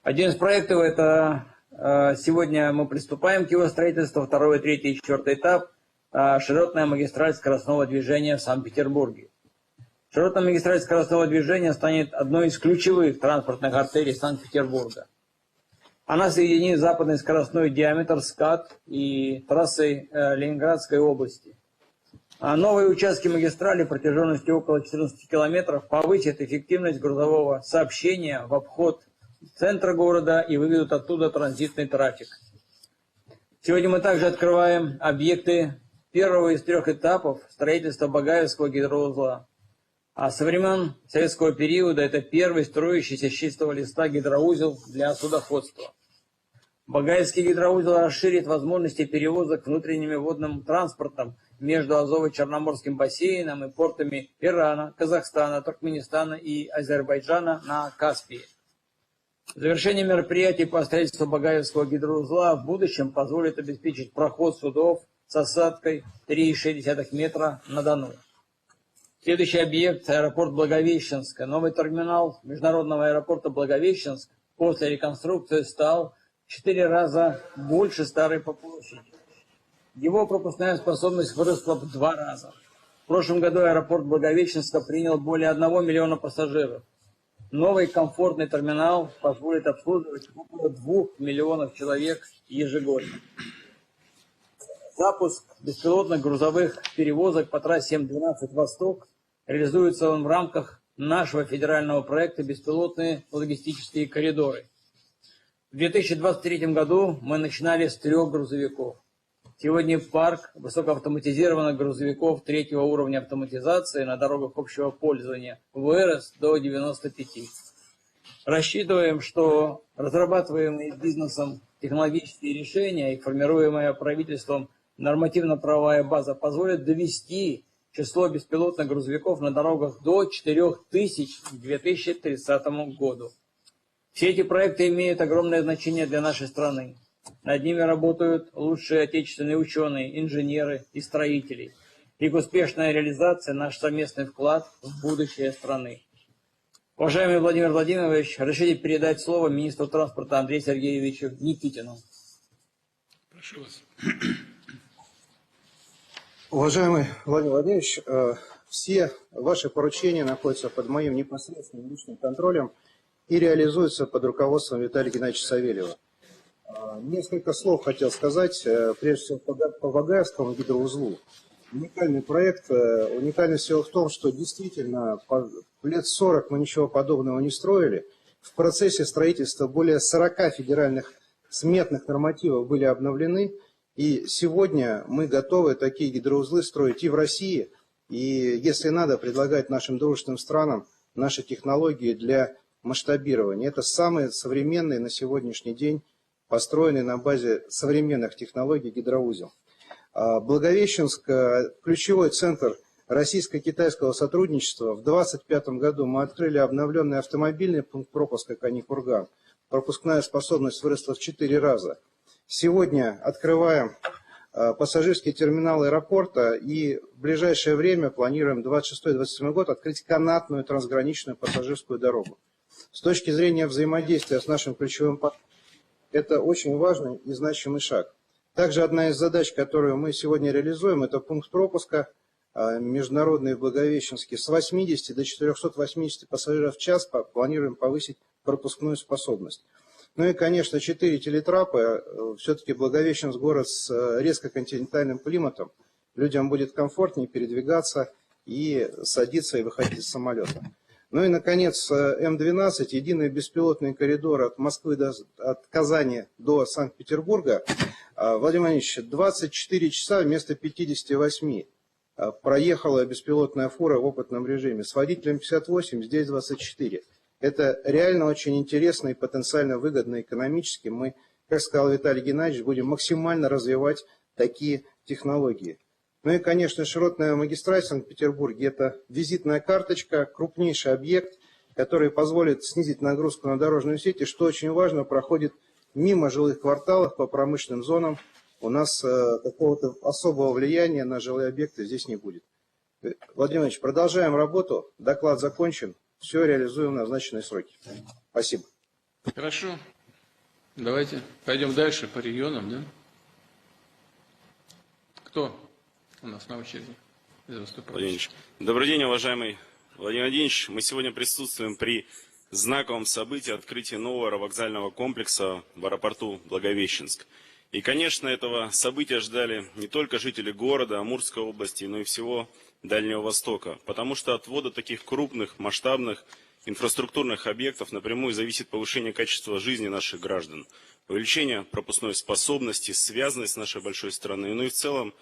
Один из проектов – это сегодня мы приступаем к его строительству, второй, третий и четвертый этап – широтная магистраль скоростного движения в Санкт-Петербурге. Широтная магистраль скоростного движения станет одной из ключевых транспортных артерий Санкт-Петербурга. Она соединит западный скоростной диаметр СКАТ и трассой Ленинградской области. А новые участки магистрали протяженностью около 14 километров повысят эффективность грузового сообщения в обход центра города и выведут оттуда транзитный трафик. Сегодня мы также открываем объекты первого из 3 этапов строительства Багаевского гидроузла. А со времен советского периода это первый строящийся с чистого листа гидроузел для судоходства. Багаевский гидроузел расширит возможности перевозок внутренним водным транспортом между Азово-Черноморским бассейном и портами Ирана, Казахстана, Туркменистана и Азербайджана на Каспии. Завершение мероприятий по строительству Багаевского гидроузла в будущем позволит обеспечить проход судов с осадкой 3,6 метра на Дону. Следующий объект – аэропорт Благовещенска. Новый терминал международного аэропорта Благовещенск после реконструкции стал в 4 раза больше старой по площади. Его пропускная способность выросла в 2 раза. В прошлом году аэропорт Благовещенска принял более 1 миллиона пассажиров. Новый комфортный терминал позволит обслуживать около 2 миллионов человек ежегодно. Запуск беспилотных грузовых перевозок по трассе М12 «Восток» реализуется в рамках нашего федерального проекта «Беспилотные логистические коридоры». В 2023 году мы начинали с 3 грузовиков. Сегодня парк высокоавтоматизированных грузовиков 3-го уровня автоматизации на дорогах общего пользования вырос до 95. Рассчитываем, что разрабатываемые бизнесом технологические решения и формируемая правительством нормативно-правовая база позволят довести число беспилотных грузовиков на дорогах до 4000 к 2030 году. Все эти проекты имеют огромное значение для нашей страны. Над ними работают лучшие отечественные ученые, инженеры и строители. Их успешная реализация – наш совместный вклад в будущее страны. Уважаемый Владимир Владимирович, разрешите передать слово министру транспорта Андрею Сергеевичу Никитину. Прошу вас. Уважаемый Владимир Владимирович, все ваши поручения находятся под моим непосредственным личным контролем и реализуются под руководством Виталия Геннадьевича Савельева. Несколько слов хотел сказать, прежде всего, по Багаевскому гидроузлу. Уникальный проект. Уникальность всего в том, что действительно лет 40 мы ничего подобного не строили. В процессе строительства более 40 федеральных сметных нормативов были обновлены. И сегодня мы готовы такие гидроузлы строить и в России, и, если надо, предлагать нашим дружественным странам наши технологии для масштабирования. Это самые современные на сегодняшний день, построенный на базе современных технологий гидроузел. Благовещенск – ключевой центр российско-китайского сотрудничества. В 2025 году мы открыли обновленный автомобильный пункт пропуска Кани-Курган. Пропускная способность выросла в 4 раза. Сегодня открываем пассажирский терминал аэропорта и в ближайшее время планируем 26-27 год открыть канатную трансграничную пассажирскую дорогу. С точки зрения взаимодействия с нашим ключевым партнером, это очень важный и значимый шаг. Также одна из задач, которую мы сегодня реализуем, это пункт пропуска международный в Благовещенске. С 80 до 480 пассажиров в час планируем повысить пропускную способность. Ну и, конечно, 4 телетрапа. Все-таки Благовещенск город с резко континентальным климатом. Людям будет комфортнее передвигаться и садиться и выходить из самолета. Ну и, наконец, М12, единый беспилотный коридор от Москвы от Казани до Санкт-Петербурга. Владимир Владимирович, 24 часа вместо 58 проехала беспилотная фура в опытном режиме. С водителем 58, здесь 24. Это реально очень интересно и потенциально выгодно экономически. Мы, как сказал Виталий Геннадьевич, будем максимально развивать такие технологии. Ну и, конечно, широтная магистраль в Санкт-Петербурге – это визитная карточка, крупнейший объект, который позволит снизить нагрузку на дорожную сеть. И, что очень важно, проходит мимо жилых кварталов по промышленным зонам. У нас какого-то особого влияния на жилые объекты здесь не будет. Владимир Ильич, продолжаем работу. Доклад закончен. Все реализуем в назначенные сроки. Спасибо. Хорошо. Давайте пойдем дальше по регионам, да? Кто у нас на очереди из выступающих? Добрый день, уважаемый Владимир Владимирович. Мы сегодня присутствуем при знаковом событии открытия нового аэровокзального комплекса в аэропорту Благовещенск. И, конечно, этого события ждали не только жители города, Амурской области, но и всего Дальнего Востока, потому что от ввода таких крупных, масштабных инфраструктурных объектов напрямую зависит повышение качества жизни наших граждан, увеличение пропускной способности, связанность нашей большой страны, ну и в целом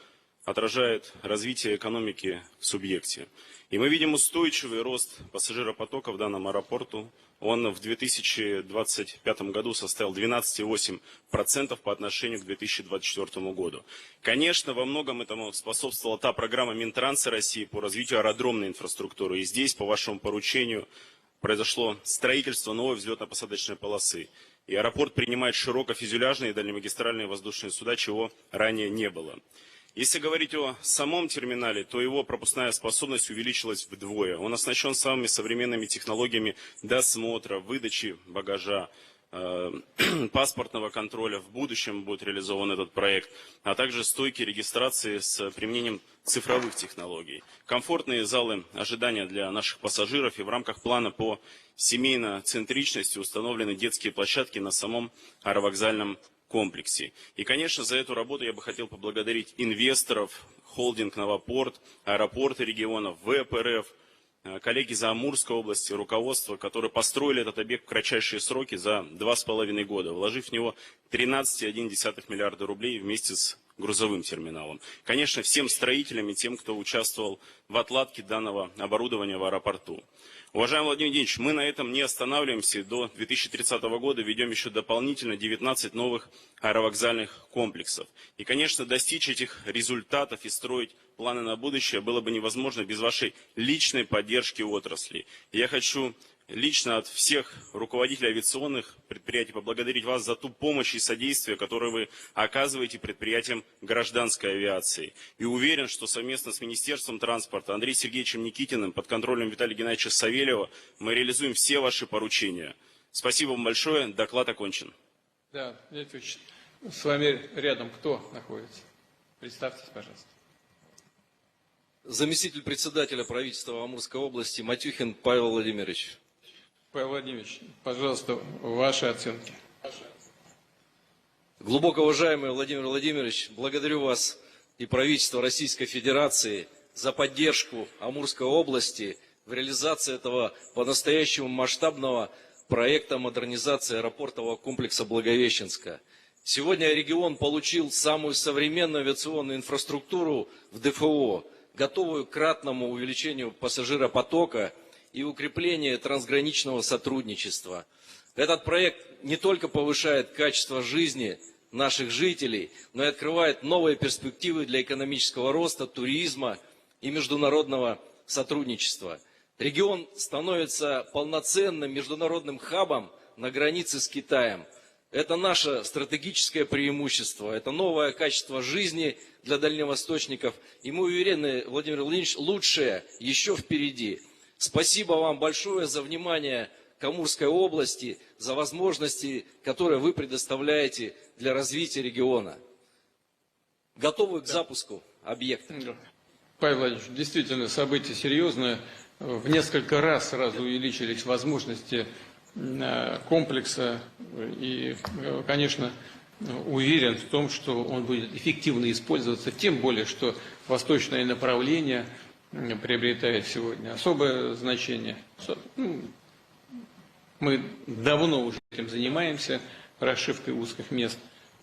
отражает развитие экономики в субъекте. И мы видим устойчивый рост пассажиропотока в данном аэропорту. Он в 2025 году составил 12,8% по отношению к 2024 году. Конечно, во многом этому способствовала та программа Минтранса России по развитию аэродромной инфраструктуры. И здесь, по вашему поручению, произошло строительство новой взлетно-посадочной полосы. И аэропорт принимает широкофюзеляжные и дальнемагистральные воздушные суда, чего ранее не было. Если говорить о самом терминале, то его пропускная способность увеличилась вдвое. Он оснащен самыми современными технологиями досмотра, выдачи багажа, паспортного контроля. В будущем будет реализован этот проект, а также стойки регистрации с применением цифровых технологий. Комфортные залы ожидания для наших пассажиров, и в рамках плана по семейно-центричности установлены детские площадки на самом аэровокзальном комплексе. И, конечно, за эту работу я бы хотел поблагодарить инвесторов, холдинг «Новопорт», аэропорты регионов, ВПРФ, коллеги из Амурской области, руководство, которые построили этот объект в кратчайшие сроки за 2,5 года, вложив в него 13,1 миллиарда рублей вместе с грузовым терминалом. Конечно, всем строителям и тем, кто участвовал в отладке данного оборудования в аэропорту. Уважаемый Владимир Владимирович, мы на этом не останавливаемся. До 2030 года ведем еще дополнительно 19 новых аэровокзальных комплексов. И, конечно, достичь этих результатов и строить планы на будущее было бы невозможно без вашей личной поддержки отрасли. Я хочу лично от всех руководителей авиационных предприятий поблагодарить вас за ту помощь и содействие, которое вы оказываете предприятиям гражданской авиации. И уверен, что совместно с Министерством транспорта, Андреем Сергеевичем Никитиным, под контролем Виталия Геннадьевича Савельева, мы реализуем все ваши поручения. Спасибо вам большое. Доклад окончен. Да, Леонид Ильич, с вами рядом кто находится? Представьтесь, пожалуйста. Заместитель председателя правительства Амурской области Матюхин Павел Владимирович. Павел Владимирович, пожалуйста, ваши оценки. Глубоко уважаемый Владимир Владимирович, благодарю вас и правительство Российской Федерации за поддержку Амурской области в реализации этого по-настоящему масштабного проекта модернизации аэропортового комплекса Благовещенска. Сегодня регион получил самую современную авиационную инфраструктуру в ДФО, готовую к кратному увеличению пассажиропотока и укреплению трансграничного сотрудничества. Этот проект не только повышает качество жизни наших жителей, но и открывает новые перспективы для экономического роста, туризма и международного сотрудничества. Регион становится полноценным международным хабом на границе с Китаем. Это наше стратегическое преимущество, это новое качество жизни для дальневосточников. И мы уверены, Владимир Владимирович, лучшее еще впереди. Спасибо вам большое за внимание к Амурской области, за возможности, которые вы предоставляете для развития региона. Готовы к запуску объекта. Павел Владимирович, действительно событие серьезное. В несколько раз сразу увеличились возможности комплекса. И, конечно, уверен в том, что он будет эффективно использоваться, тем более, что восточное направление приобретает сегодня особое значение. Мы давно уже этим занимаемся, расшивкой узких мест,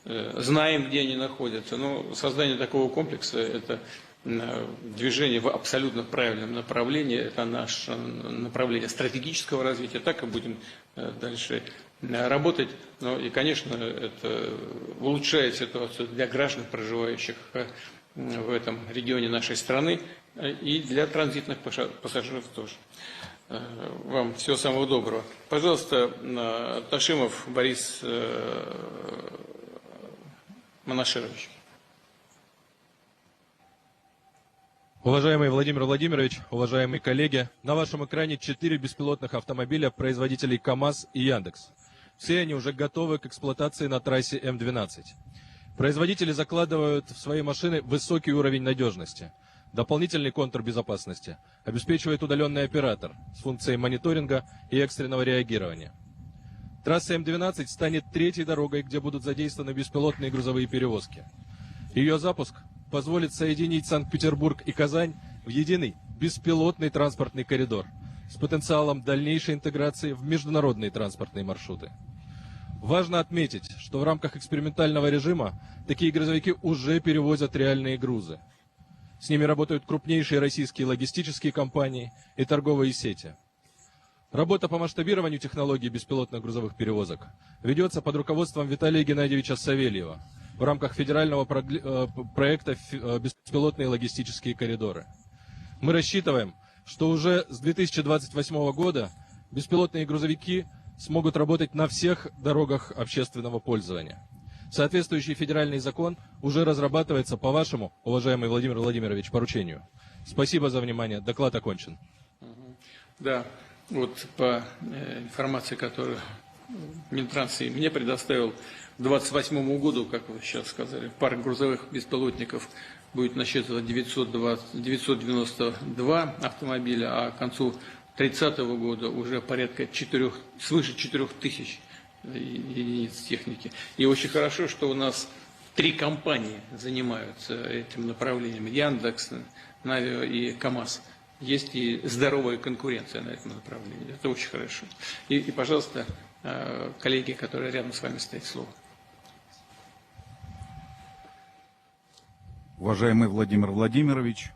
знаем, где они находятся, но создание такого комплекса – это движение в абсолютно правильном направлении, это наше направление стратегического развития, так и будем дальше работать. Ну и, конечно, это улучшает ситуацию для граждан, проживающих в этом регионе нашей страны, и для транзитных пассажиров тоже. Вам всего самого доброго. Пожалуйста, Ташимов Борис Монаширович. Уважаемый Владимир Владимирович, уважаемые коллеги, на вашем экране 4 беспилотных автомобиля производителей КАМАЗ и Яндекс. Все они уже готовы к эксплуатации на трассе М12. Производители закладывают в свои машины высокий уровень надежности. Дополнительный контур безопасности обеспечивает удаленный оператор с функцией мониторинга и экстренного реагирования. Трасса М12 станет третьей дорогой, где будут задействованы беспилотные грузовые перевозки. Ее запуск позволит соединить Санкт-Петербург и Казань в единый беспилотный транспортный коридор с потенциалом дальнейшей интеграции в международные транспортные маршруты. Важно отметить, что в рамках экспериментального режима такие грузовики уже перевозят реальные грузы. С ними работают крупнейшие российские логистические компании и торговые сети. Работа по масштабированию технологий беспилотных грузовых перевозок ведется под руководством Виталия Геннадьевича Савельева в рамках федерального проекта «Беспилотные логистические коридоры». Мы рассчитываем, что уже с 2028 года беспилотные грузовики смогут работать на всех дорогах общественного пользования. Соответствующий федеральный закон уже разрабатывается по вашему, уважаемый Владимир Владимирович, поручению. Спасибо за внимание. Доклад окончен. Да, вот по информации, которую Минтранс мне предоставил, к 2028 году, как вы сейчас сказали, парк грузовых беспилотников будет насчитывать 992 автомобиля, а к концу 2030 года уже порядка свыше 4000 единиц техники. И очень хорошо, что у нас 3 компании занимаются этим направлением: Яндекс, Навио и КамАЗ. Есть и здоровая конкуренция на этом направлении. Это очень хорошо. И пожалуйста, коллеги, которые рядом с вами стоят, слово. Уважаемый Владимир Владимирович,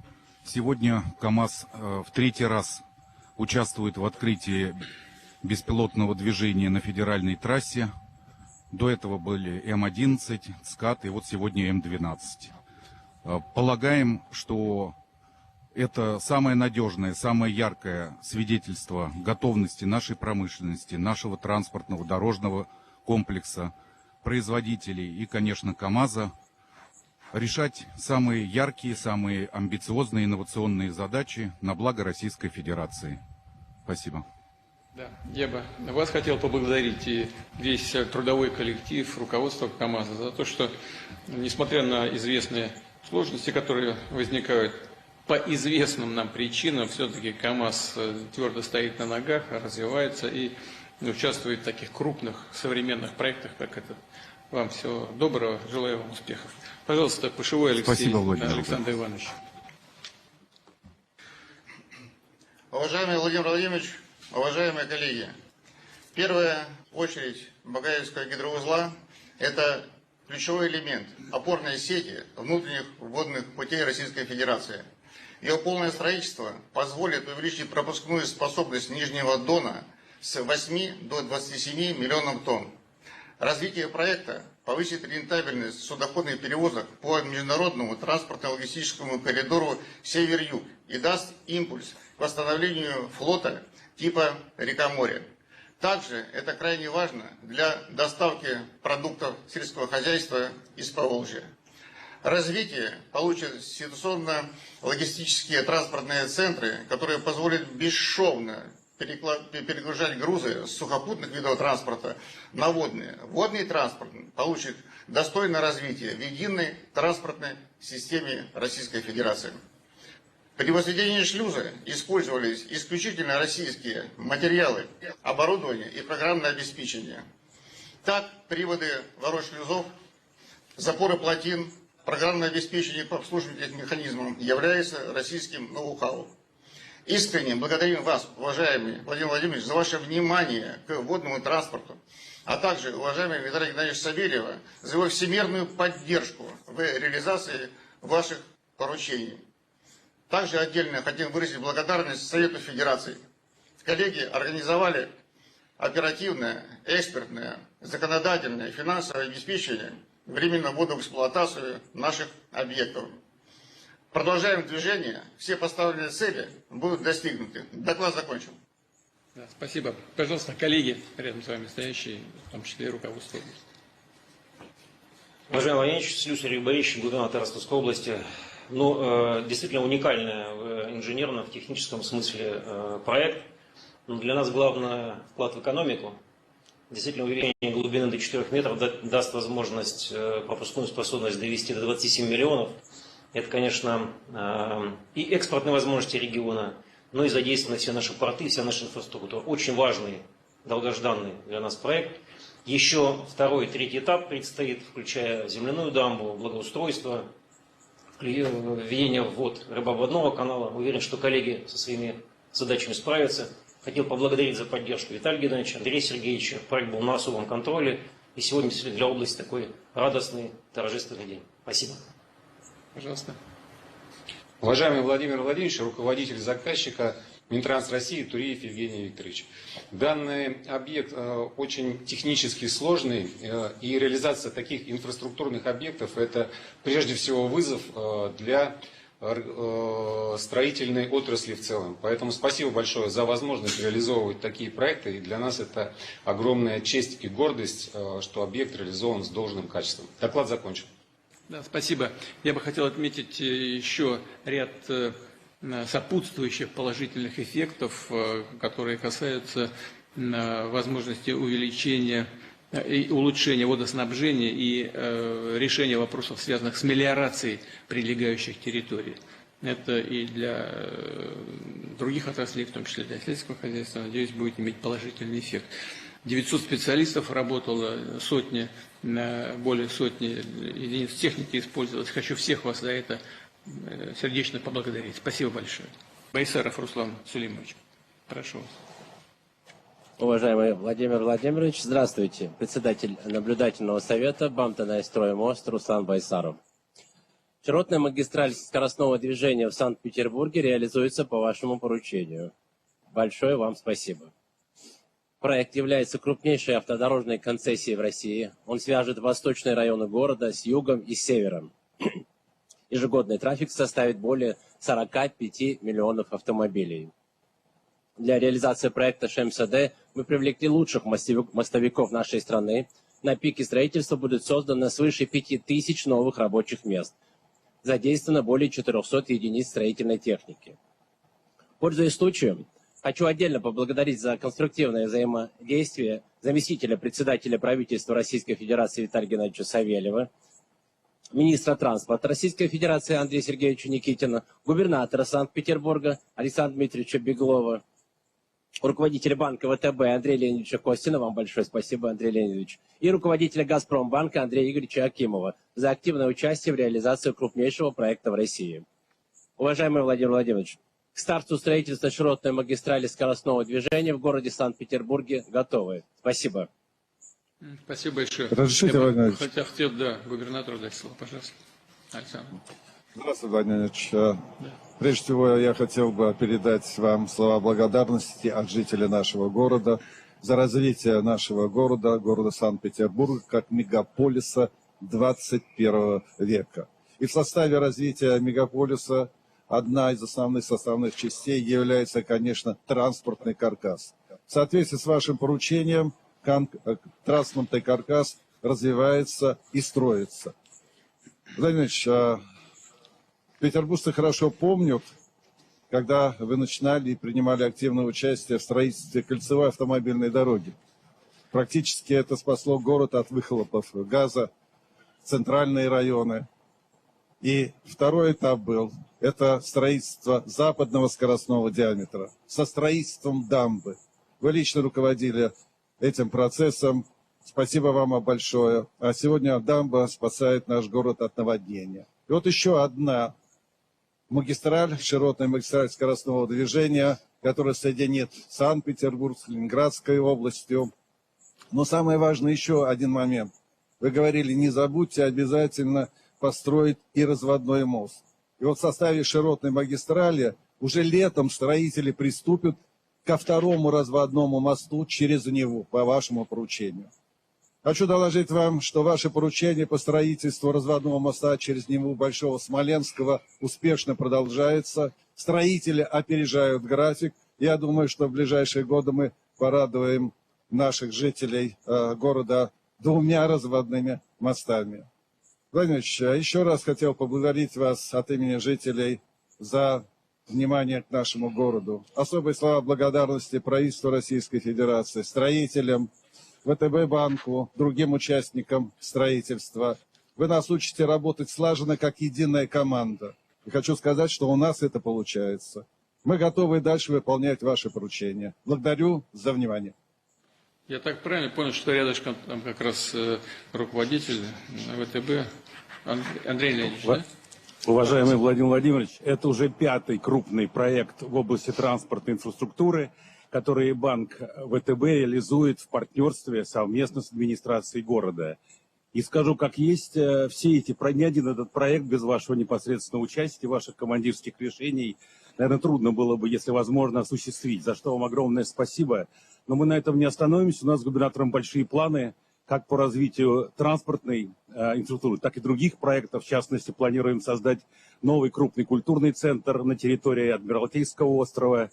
сегодня КамАЗ в 3-й раз участвует в открытии беспилотного движения на федеральной трассе. До этого были М11, ЦКАД и вот сегодня М12. Полагаем, что это самое надежное, самое яркое свидетельство готовности нашей промышленности, нашего транспортного дорожного комплекса, производителей и, конечно, КамАЗа решать самые яркие, самые амбициозные инновационные задачи на благо Российской Федерации. Спасибо. Да, я бы вас хотел поблагодарить и весь трудовой коллектив, руководство КамАЗа за то, что, несмотря на известные сложности, которые возникают по известным нам причинам, все-таки КамАЗ твердо стоит на ногах, развивается и участвует в таких крупных современных проектах, как этот. Вам всего доброго, желаю вам успехов. Пожалуйста, Пышевой Алексей Александр Иванович. Уважаемый Владимир Владимирович, уважаемые коллеги, в первую очередь Багаевского гидроузла – это ключевой элемент опорной сети внутренних водных путей Российской Федерации. Ее полное строительство позволит увеличить пропускную способность Нижнего Дона с 8 до 27 миллионов тонн. Развитие проекта повысит рентабельность судоходных перевозок по международному транспортно-логистическому коридору Север-Юг и даст импульс к восстановлению флота типа река-море. Также это крайне важно для доставки продуктов сельского хозяйства из Поволжья. Развитие получит ситуационно-логистические транспортные центры, которые позволят бесшовно перегружать грузы с сухопутных видов транспорта на водные. Водный транспорт получит достойное развитие в единой транспортной системе Российской Федерации. При возведении шлюза использовались исключительно российские материалы, оборудование и программное обеспечение. Так, приводы ворот шлюзов, запоры плотин, программное обеспечение по обслуживанию этих механизмов является российским ноу-хау. Искренне благодарим вас, уважаемый Владимир Владимирович, за ваше внимание к водному транспорту, а также уважаемый Виталий Геннадьевич Савельева за его всемирную поддержку в реализации ваших поручений. Также отдельно хотим выразить благодарность Совету Федерации. Коллеги организовали оперативное, экспертное, законодательное, финансовое обеспечение временно ввода в эксплуатацию наших объектов. Продолжаем движение, все поставленные цели будут достигнуты. Доклад закончен. Да, спасибо. Пожалуйста, коллеги, рядом с вами стоящие, в том числе и руководство. Уважаемый Владимирович, Слюсарь Борисович, губернатор Ростовской области. Действительно уникальный в инженерном, в техническом смысле проект. Но для нас главное вклад в экономику. Действительно, увеличение глубины до 4 метров даст возможность пропускную способность довести до 27 миллионов. Это, конечно, и экспортные возможности региона, но и задействованы все наши порты, вся наша инфраструктура. Очень важный, долгожданный для нас проект. Еще второй и третий этап предстоит, включая земляную дамбу, благоустройство, введение в ввод рыбообводного канала. Уверен, что коллеги со своими задачами справятся. Хотел поблагодарить за поддержку Виталия Геннадьевича, Андрея Сергеевича. Проект был на особом контроле. И сегодня действительно для области такой радостный, торжественный день. Спасибо. Пожалуйста. Уважаемый Владимир Владимирович, руководитель заказчика Минтранс России Туреев Евгений Викторович. Данный объект очень технически сложный, и реализация таких инфраструктурных объектов – это прежде всего вызов для строительной отрасли в целом. Поэтому спасибо большое за возможность реализовывать такие проекты. И для нас это огромная честь и гордость, что объект реализован с должным качеством. Доклад закончен. Да, спасибо. Я бы хотел отметить еще ряд сопутствующих положительных эффектов, которые касаются возможности увеличения и улучшения водоснабжения и решения вопросов, связанных с мелиорацией прилегающих территорий. Это и для других отраслей, в том числе для сельского хозяйства, надеюсь, будет иметь положительный эффект. 900 специалистов работало, более сотни единиц техники использовалось. Хочу всех вас за это сердечно поблагодарить. Спасибо большое. Байсаров Руслан Сулеймович. Прошу вас. Уважаемый Владимир Владимирович, здравствуйте. Председатель наблюдательного совета Бамтонай-Строймост Руслан Байсаров. Широтная магистраль скоростного движения в Санкт-Петербурге реализуется по вашему поручению. Большое вам спасибо. Проект является крупнейшей автодорожной концессией в России. Он свяжет восточные районы города с югом и севером. Ежегодный трафик составит более 45 миллионов автомобилей. Для реализации проекта ШМСД мы привлекли лучших мостовиков нашей страны. На пике строительства будет создано свыше 5000 новых рабочих мест. Задействовано более 400 единиц строительной техники. Пользуясь случаем, хочу отдельно поблагодарить за конструктивное взаимодействие заместителя председателя правительства Российской Федерации Виталия Геннадьевича Савельева, министра транспорта Российской Федерации Андрея Сергеевича Никитина, губернатора Санкт-Петербурга Александра Дмитриевича Беглова, руководителя банка ВТБ Андрея Леонидовича Костина, вам большое спасибо, Андрей Леонидович, и руководителя Газпромбанка Андрея Игоревича Акимова за активное участие в реализации крупнейшего проекта в России. Уважаемый Владимир Владимирович, к старту строительства широтной магистрали скоростного движения в городе Санкт-Петербурге готовы. Спасибо. Спасибо большое. Разрешите, Владимир Ильич? Хотел, да, губернатору дать слово, пожалуйста. Александр. Здравствуйте, Владимир Ильич. Прежде всего, я хотел бы передать вам слова благодарности от жителей нашего города за развитие нашего города, города Санкт-Петербурга, как мегаполиса 21 века. И в составе развития мегаполиса одна из основных составных частей является, конечно, транспортный каркас. В соответствии с вашим поручением, транспортный каркас развивается и строится. Владимир Ильич, петербуржцы хорошо помнят, когда вы начинали и принимали активное участие в строительстве кольцевой автомобильной дороги. Практически это спасло город от выхлопов газа, центральные районы. И второй этап был – это строительство западного скоростного диаметра со строительством дамбы. Вы лично руководили этим процессом. Спасибо вам большое. А сегодня дамба спасает наш город от наводнения. И вот еще одна магистраль, широтная магистраль скоростного движения, которая соединит Санкт-Петербург с Ленинградской областью. Но самое важное еще один момент. Вы говорили, не забудьте обязательно построить и разводной мост. И вот в составе широтной магистрали уже летом строители приступят ко второму разводному мосту через Неву по вашему поручению. Хочу доложить вам, что ваше поручение по строительству разводного моста через Неву Большого Смоленского успешно продолжается. Строители опережают график. Я думаю, что в ближайшие годы мы порадуем наших жителей города 2 разводными мостами. Владимир Ильич, еще раз хотел поблагодарить вас от имени жителей за внимание к нашему городу. Особые слова благодарности правительству Российской Федерации, строителям, ВТБ банку, другим участникам строительства. Вы нас учите работать слаженно, как единая команда. И хочу сказать, что у нас это получается. Мы готовы дальше выполнять ваши поручения. Благодарю за внимание. Я так правильно понял, что рядышком там как раз руководитель ВТБ Андрей Леонидович, да? Уважаемый Владимир Владимирович, это уже 5-й крупный проект в области транспортной инфраструктуры, который банк ВТБ реализует в партнерстве совместно с администрацией города. И скажу как есть, все эти, ни один этот проект без вашего непосредственного участия, ваших командирских решений, наверное, трудно было бы, если возможно, осуществить, за что вам огромное спасибо. Но мы на этом не остановимся, у нас с губернатором большие планы, как по развитию транспортной инфраструктуры, так и других проектов. В частности, планируем создать новый крупный культурный центр на территории Адмиралтейского острова,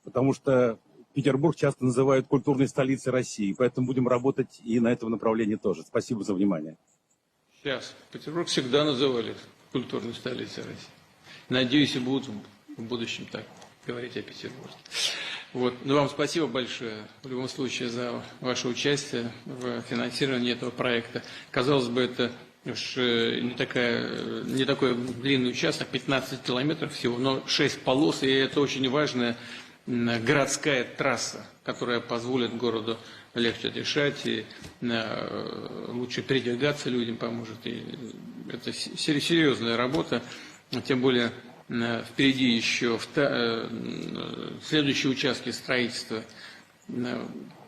потому что Петербург часто называют культурной столицей России, поэтому будем работать и на этом направлении тоже. Спасибо за внимание. Сейчас. Петербург всегда называли культурной столицей России. Надеюсь, и будут в будущем так говорить о Петербурге. Вот. Ну, вам спасибо большое, в любом случае, за ваше участие в финансировании этого проекта. Казалось бы, это уж не такой длинный участок, 15 километров всего, но 6 полос, и это очень важная городская трасса, которая позволит городу легче решать и лучше передвигаться людям поможет. И это серьезная работа, тем более впереди еще следующие участки строительства.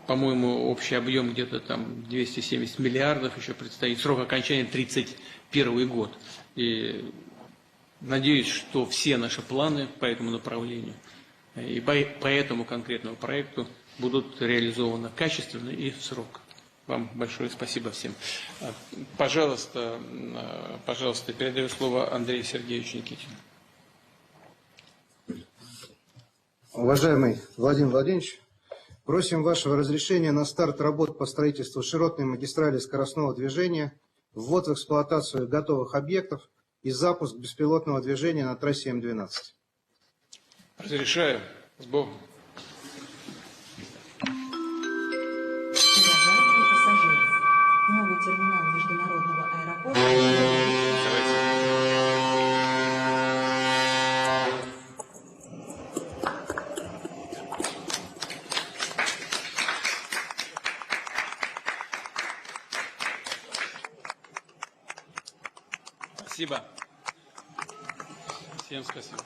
По-моему, общий объем где-то там 270 миллиардов еще предстоит. Срок окончания 31 год. И надеюсь, что все наши планы по этому направлению и по этому конкретному проекту будут реализованы качественно и в срок. Вам большое спасибо всем. Пожалуйста, передаю слово Андрею Сергеевичу Никитину. Уважаемый Владимир Владимирович, просим вашего разрешения на старт работ по строительству широтной магистрали скоростного движения, ввод в эксплуатацию готовых объектов и запуск беспилотного движения на трассе М12. Разрешаю. С Богом. Уважаемые пассажиры, новый терминал международного аэропорта. Спасибо. Всем спасибо.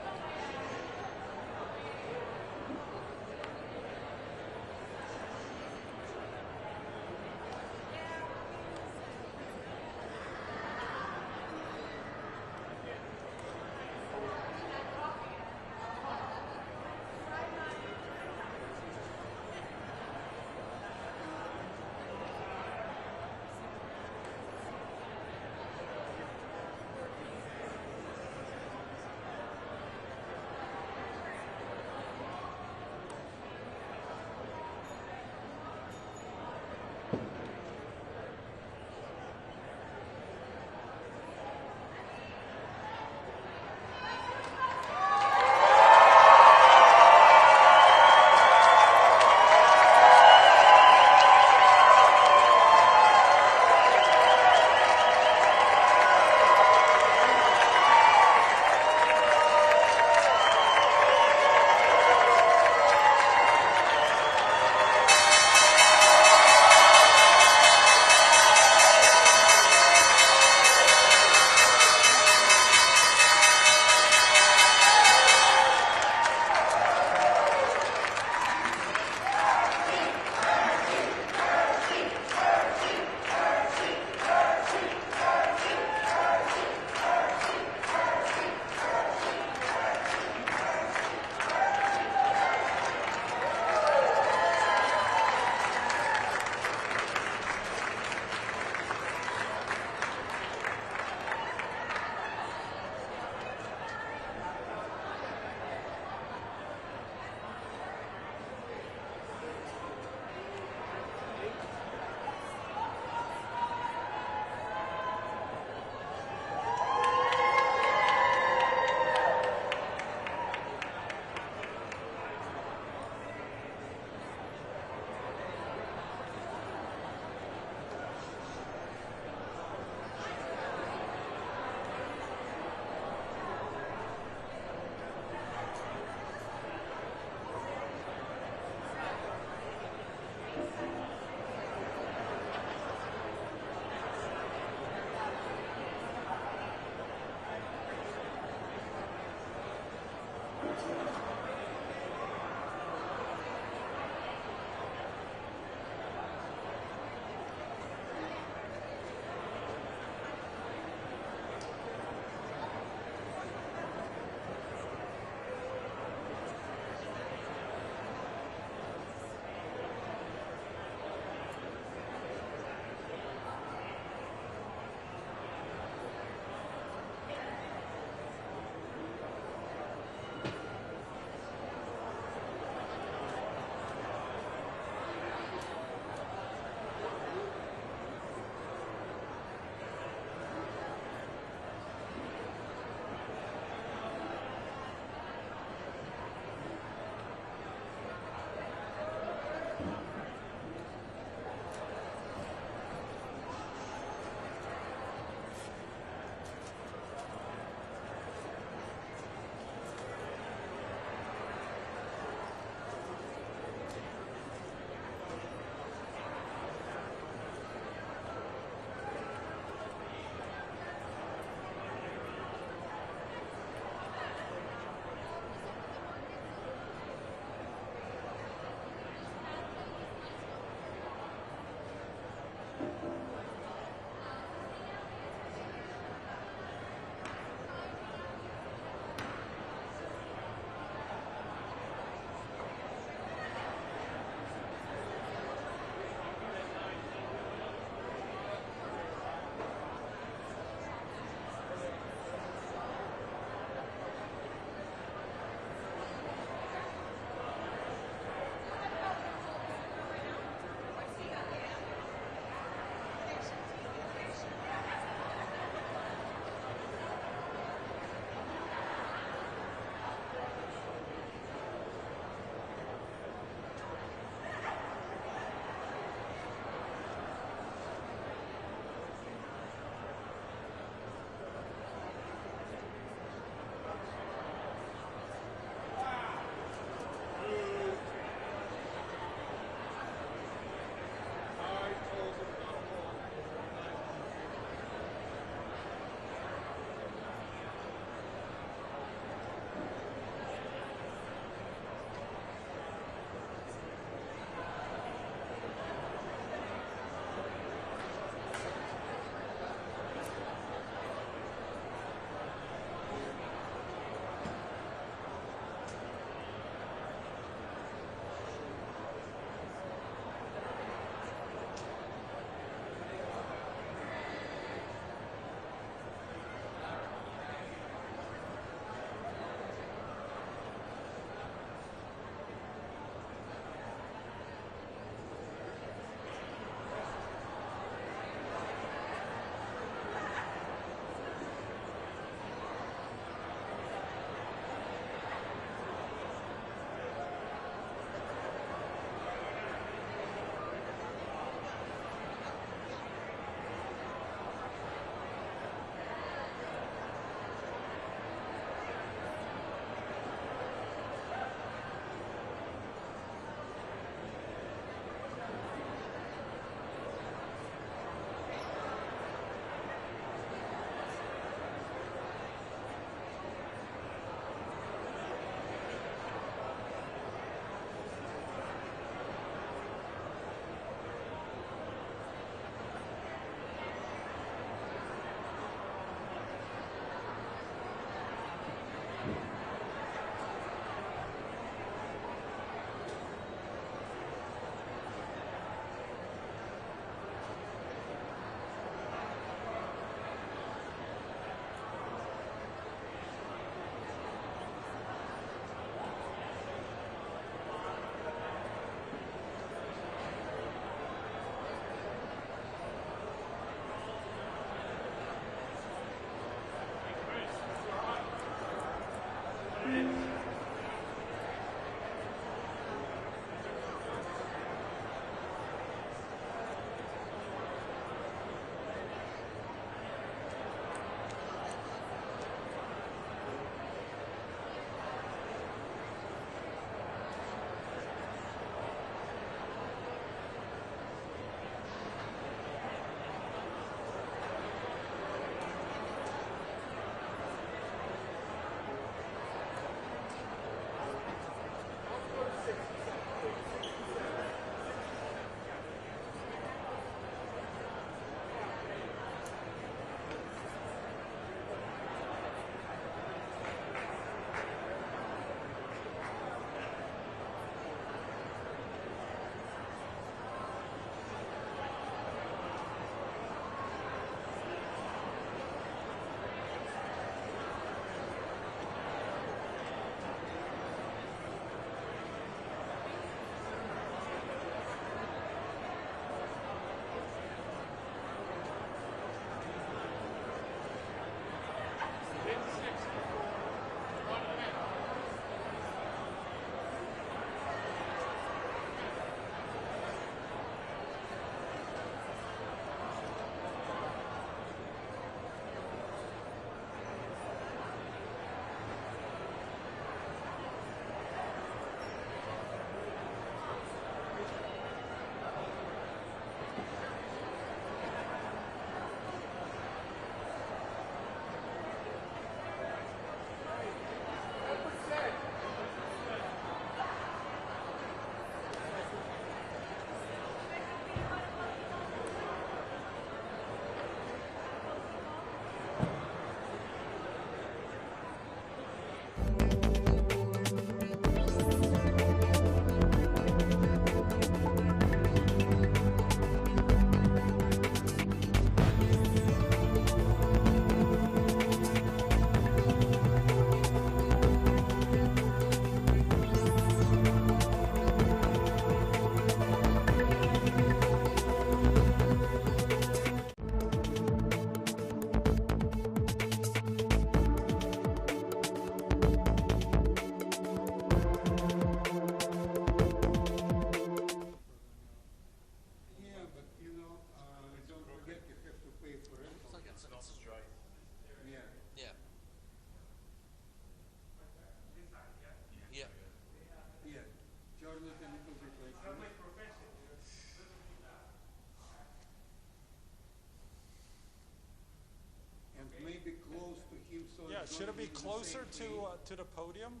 Should it be closer to the podium?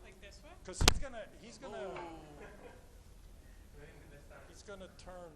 Like this way? Because he's gonna turn.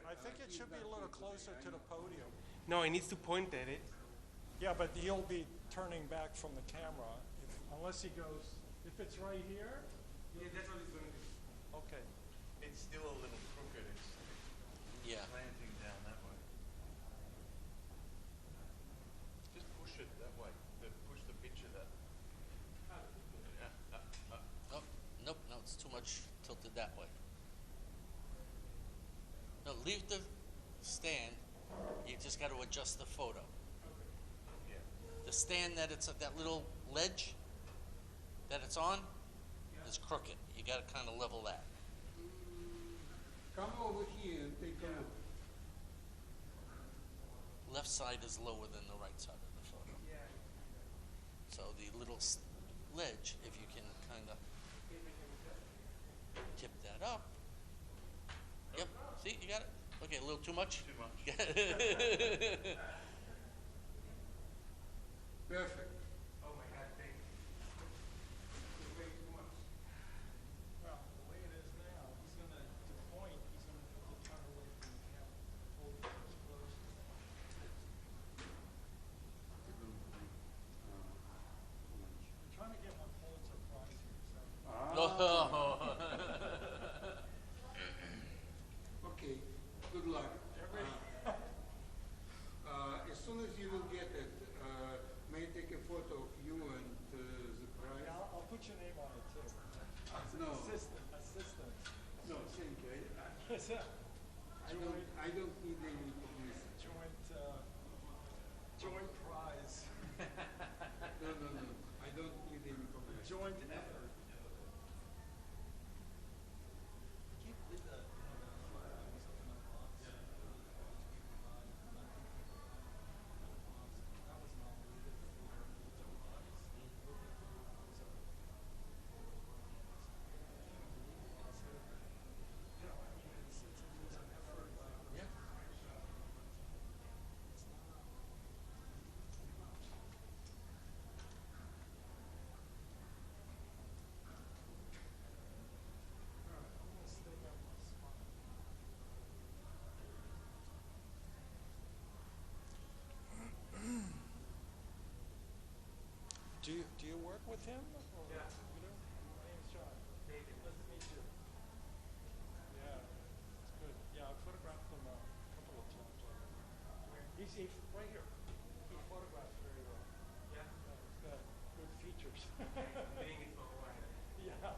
I think it should be a little closer to the podium. No, he needs to point at it. Yeah, but he'll be turning back from the camera unless he goes. If it's right here. Yeah, that's what he's going to do. Okay. It's still a little crooked. It's slanting down that way. Just push it that way. Push the picture that way. Oh, nope, no, it's too much tilted that way. No, leave the stand. You just got to adjust the photo. The stand that it's that little ledge that it's on is crooked. You got to kind of level that. Come over here and take a look. Left side is lower than the right side of the photo. So the little ledge, if you can kind of tip that up. Yep. See, you got it. Okay, a little too much. Too much. Perfect. Oh my God, thank you. It's way too much. Well, the way it is now, he's going to point. He's going to turn away from the camera. Hold it close. I'm trying to get my Pulitzer Prize here. Okay, good luck. As soon as you will get it, may I take a photo of you and the prize? Yeah, I'll put your name on it too. No. Assistant. No, thank you. I don't need any publicity. Joint prize. No. I don't need any publicity. Joint effort. Do you work with him? Or Yeah. You do? My name's John. David. Nice to meet you. Yeah, it's good. Yeah, I photographed him a couple of times already. He's right here. He photographs very well. Yeah. He's got good features. Being it for a while. Yeah.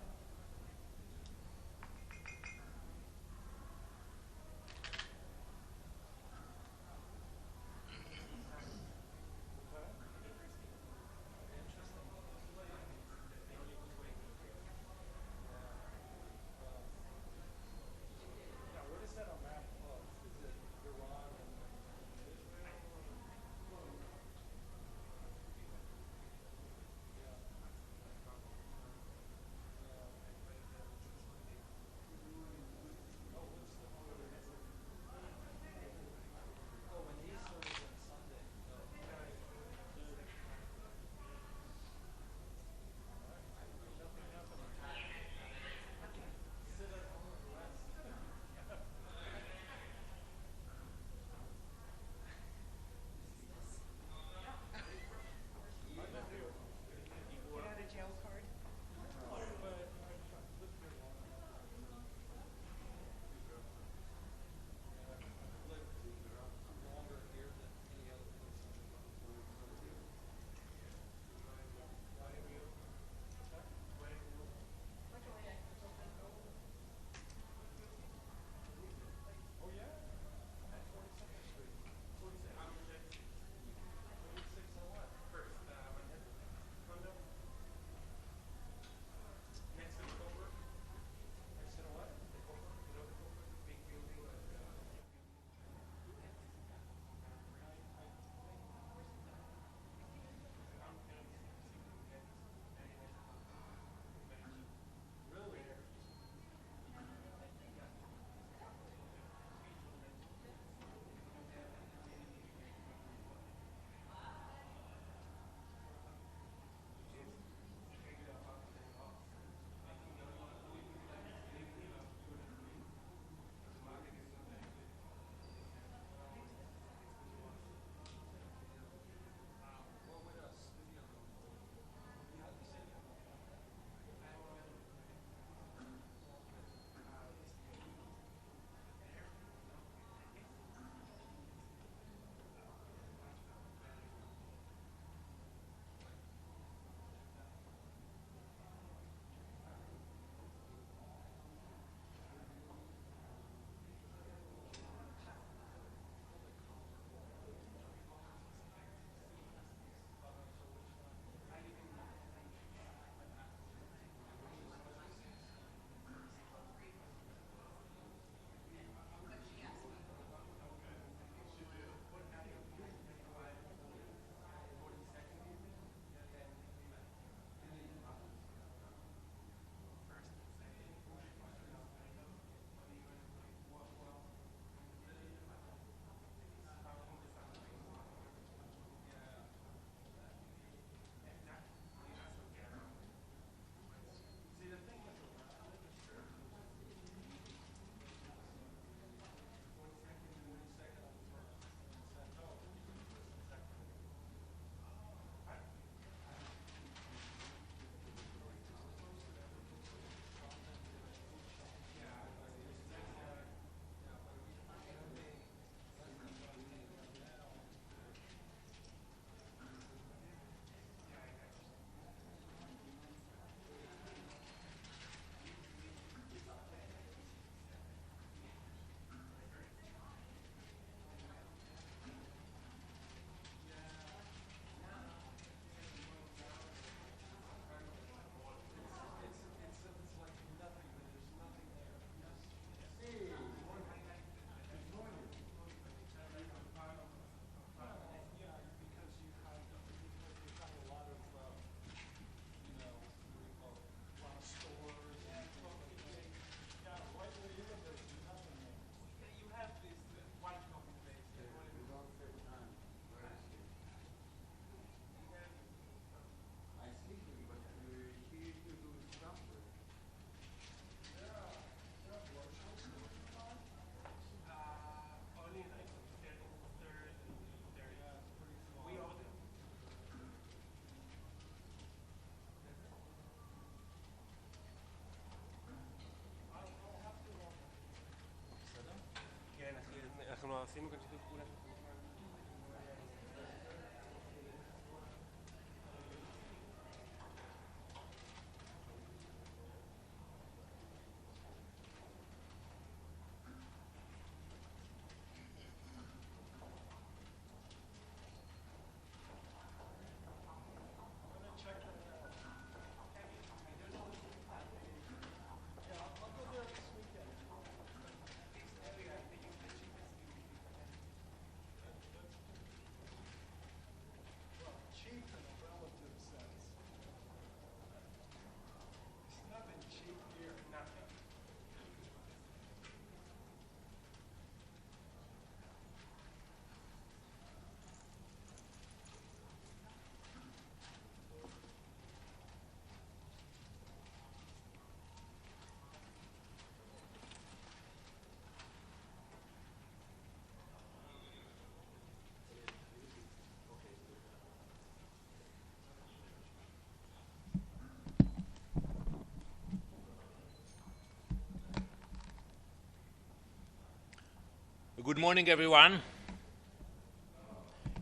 Good morning, everyone.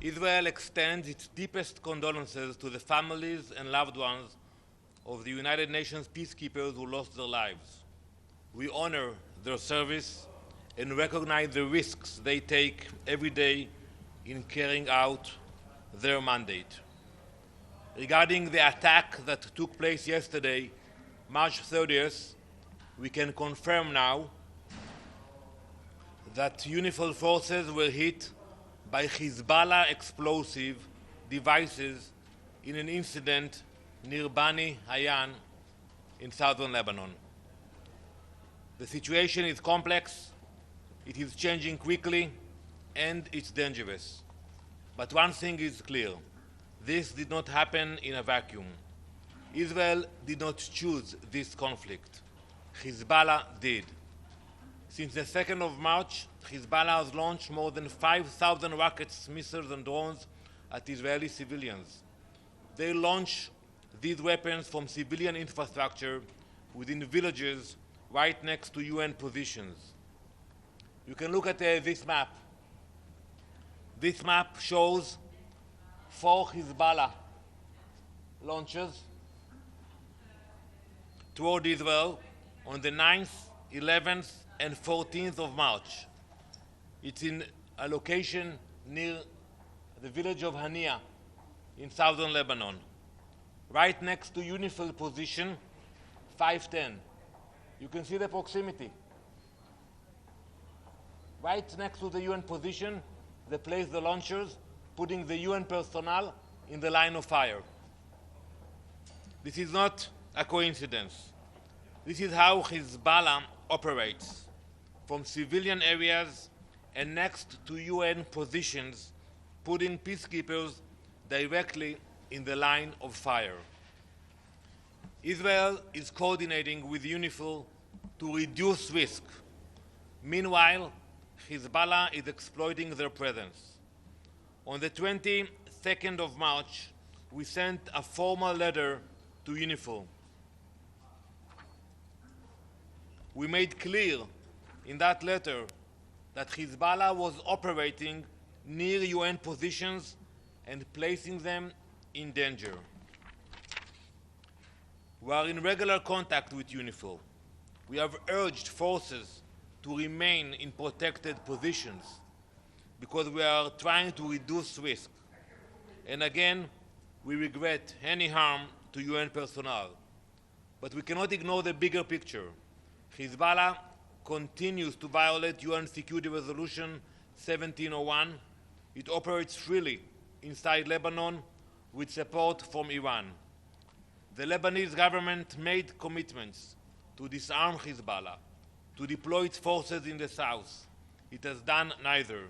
Israel extends its deepest condolences to the families and loved ones of the United Nations peacekeepers who lost their lives. We honor their service and recognize the risks they take every day in carrying out their mandate. Regarding the attack that took place yesterday, March 30th, we can confirm now that UNIFIL forces were hit by Hezbollah explosive devices in an incident near Bani Hayan in southern Lebanon. The situation is complex, it is changing quickly, and it's dangerous. But one thing is clear, this did not happen in a vacuum. Israel did not choose this conflict. Hezbollah did. Since the 2nd of March, Hezbollah has launched more than 5,000 rockets, missiles, and drones at Israeli civilians. They launch these weapons from civilian infrastructure within villages right next to UN positions. You can look at this map. This map shows 4 Hezbollah launches toward Israel on the 9th, 11th, and 14th of March. It's in a location near the village of Hania in southern Lebanon, right next to UNIFIL position 510. You can see the proximity. Right next to the UN position, they place the launchers, putting the UN personnel in the line of fire. This is not a coincidence. This is how Hezbollah operates, from civilian areas and next to UN positions, putting peacekeepers directly in the line of fire. Israel is coordinating with UNIFIL to reduce risk. Meanwhile, Hezbollah is exploiting their presence. On the 22nd of March, we sent a formal letter to UNIFIL. We made clear in that letter that Hezbollah was operating near UN positions and placing them in danger. We are in regular contact with UNIFIL. We have urged forces to remain in protected positions because we are trying to reduce risk. And again, we regret any harm to UN personnel. But we cannot ignore the bigger picture. Hezbollah continues to violate UN Security Resolution 1701. It operates freely inside Lebanon with support from Iran. The Lebanese government made commitments to disarm Hezbollah, to deploy its forces in the south. It has done neither.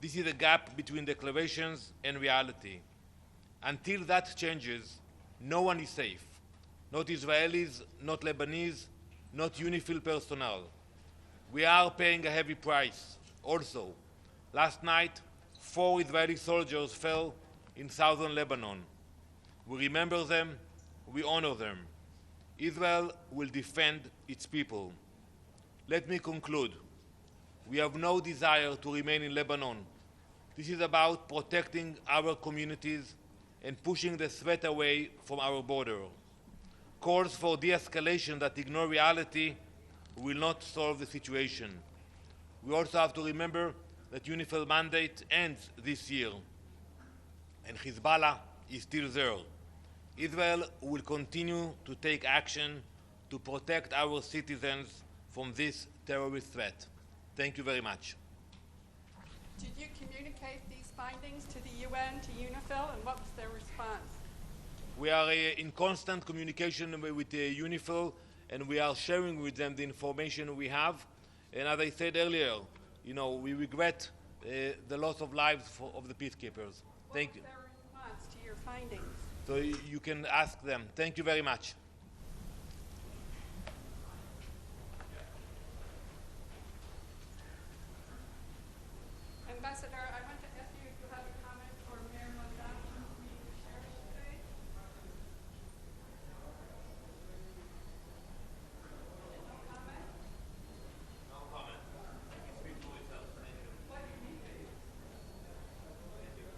This is a gap between declarations and reality. Until that changes, no one is safe. Not Israelis, not Lebanese, not UNIFIL personnel. We are paying a heavy price. Also, last night, 4 Israeli soldiers fell in southern Lebanon. We remember them, we honor them. Israel will defend its people. Let me conclude. We have no desire to remain in Lebanon. This is about protecting our communities and pushing the threat away from our border. Calls for de-escalation that ignore reality will not solve the situation. We also have to remember that UNIFIL mandate ends this year, and Hezbollah is still there. Israel will continue to take action to protect our citizens from this terrorist threat. Thank you very much. Did you communicate these findings to the UN, to UNIFIL, and what was their response? We are in constant communication with UNIFIL, and we are sharing with them the information we have. And as I said earlier, we regret the loss of lives of the peacekeepers. Thank you. What was their response to your findings? So you can ask them. Thank you very much. Ambassador, I want to ask you if you have a comment for Mayor Mondale who we shared today. No comment? No comment. Speak for yourself. Thank you. What do you mean? Thank you.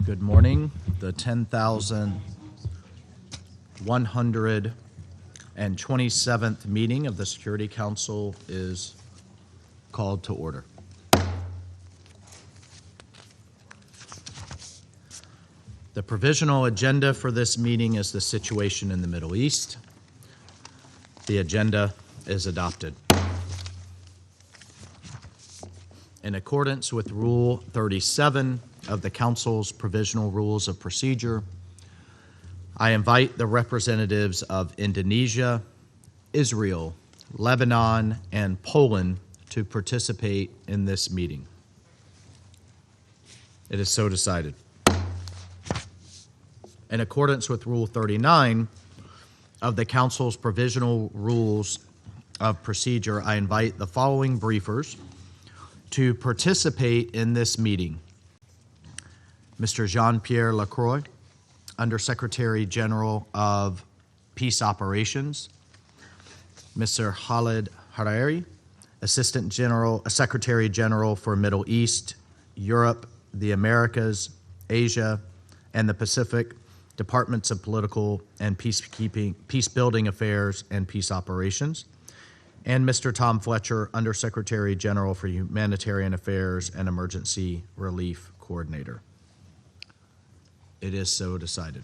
Good morning. The 10,127th meeting of the Security Council is called to order. The provisional agenda for this meeting is the situation in the Middle East. The agenda is adopted. In accordance with Rule 37 of the Council's Provisional Rules of Procedure, I invite the representatives of Indonesia, Israel, Lebanon, and Poland to participate in this meeting. It is so decided. In accordance with Rule 39 of the Council's Provisional Rules of Procedure, I invite the following briefers to participate in this meeting: Mr. Jean-Pierre Lacroix, Undersecretary General of Peace Operations; Mr. Khalid Hariri, Assistant Secretary General for Middle East, Europe, the Americas, Asia, and the Pacific, Departments of Political and Peacekeeping, Peacebuilding Affairs and Peace Operations; and Mr. Tom Fletcher, Undersecretary General for Humanitarian Affairs and Emergency Relief Coordinator. It is so decided.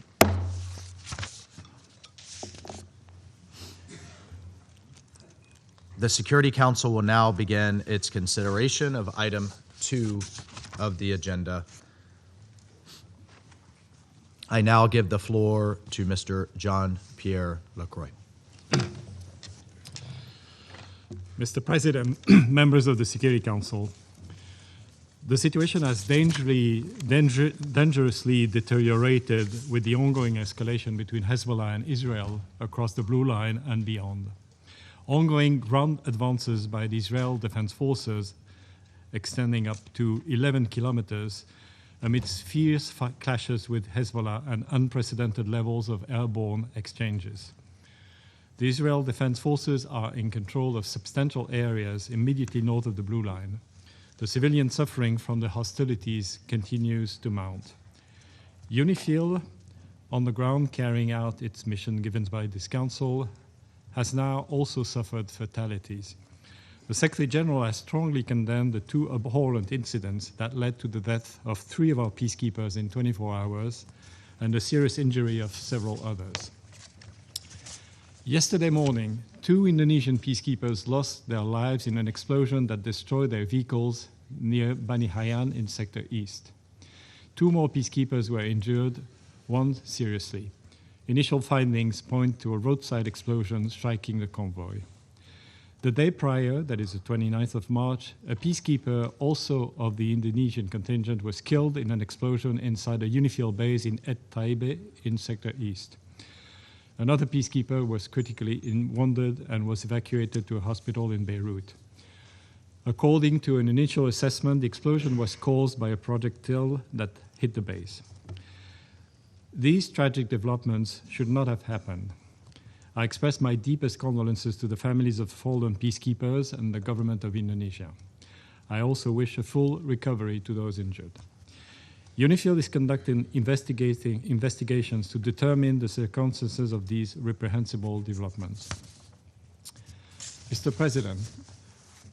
The Security Council will now begin its consideration of item 2 of the agenda. I now give the floor to Mr. Jean-Pierre Lacroix. Mr. President, members of the Security Council, the situation has dangerously deteriorated with the ongoing escalation between Hezbollah and Israel across the Blue Line and beyond. Ongoing ground advances by the Israel Defense Forces extending up to 11 kilometers amidst fierce clashes with Hezbollah and unprecedented levels of airborne exchanges. The Israel Defense Forces are in control of substantial areas immediately north of the Blue Line. The civilian suffering from the hostilities continues to mount. UNIFIL, on the ground carrying out its mission given by this council, has now also suffered fatalities. The Secretary General has strongly condemned the 2 abhorrent incidents that led to the death of 3 of our peacekeepers in 24 hours and the serious injury of several others. Yesterday morning, 2 Indonesian peacekeepers lost their lives in an explosion that destroyed their vehicles near Bani Hayan in Sector East. 2 more peacekeepers were injured, 1 seriously. Initial findings point to a roadside explosion striking the convoy. The day prior, that is the 29th of March, a peacekeeper, also of the Indonesian contingent, was killed in an explosion inside a UNIFIL base in Et Taibe in Sector East. Another peacekeeper was critically wounded and was evacuated to a hospital in Beirut. According to an initial assessment, the explosion was caused by a projectile that hit the base. These tragic developments should not have happened. I express my deepest condolences to the families of fallen peacekeepers and the government of Indonesia. I also wish a full recovery to those injured. UNIFIL is conducting investigations to determine the circumstances of these reprehensible developments. Mr. President,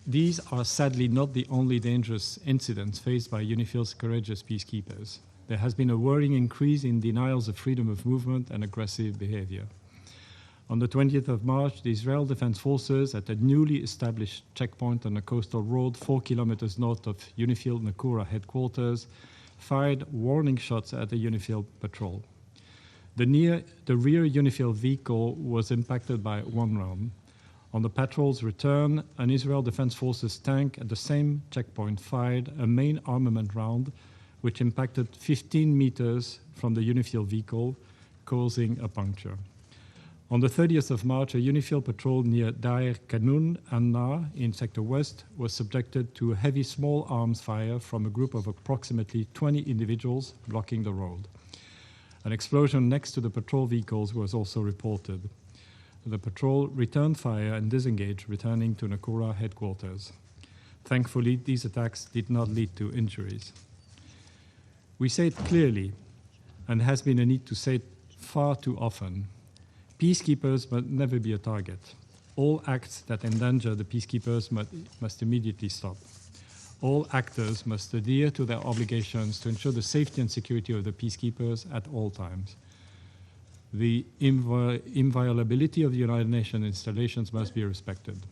these are sadly not the only dangerous incidents faced by UNIFIL's courageous peacekeepers. There has been a worrying increase in denials of freedom of movement and aggressive behavior. On the 20th of March, the Israel Defense Forces at a newly established checkpoint on a coastal road 4 kilometers north of UNIFIL Nakura headquarters fired warning shots at the UNIFIL patrol. The rear UNIFIL vehicle was impacted by one round. On the patrol's return, an Israel Defense Forces tank at the same checkpoint fired a main armament round which impacted 15 meters from the UNIFIL vehicle, causing a puncture. On the 30th of March, a UNIFIL patrol near Dair Kanun Anna in Sector West was subjected to a heavy small arms fire from a group of approximately 20 individuals blocking the road. An explosion next to the patrol vehicles was also reported. The patrol returned fire and disengaged, returning to Nakura headquarters. Thankfully, these attacks did not lead to injuries. We say it clearly, and there has been a need to say it far too often. Peacekeepers must never be a target. All acts that endanger the peacekeepers must immediately stop. All actors must adhere to their obligations to ensure the safety and security of the peacekeepers at all times. The inviolability of the United Nations installations must be respected.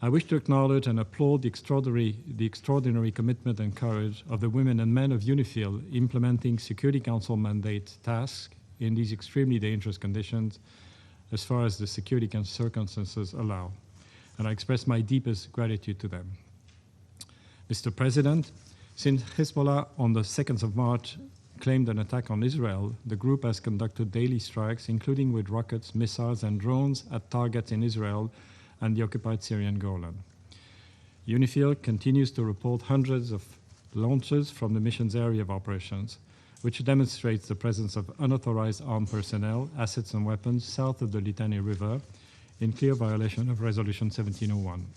I wish to acknowledge and applaud the extraordinary commitment and courage of the women and men of UNIFIL implementing Security Council mandate tasks in these extremely dangerous conditions as far as the security circumstances allow. And I express my deepest gratitude to them. Mr. President, since Hezbollah on the 2nd of March claimed an attack on Israel, the group has conducted daily strikes, including with rockets, missiles, and drones at targets in Israel and the occupied Syrian Golan. UNIFIL continues to report hundreds of launches from the mission's area of operations, which demonstrates the presence of unauthorized armed personnel, assets, and weapons south of the Litani River, in clear violation of Resolution 1701.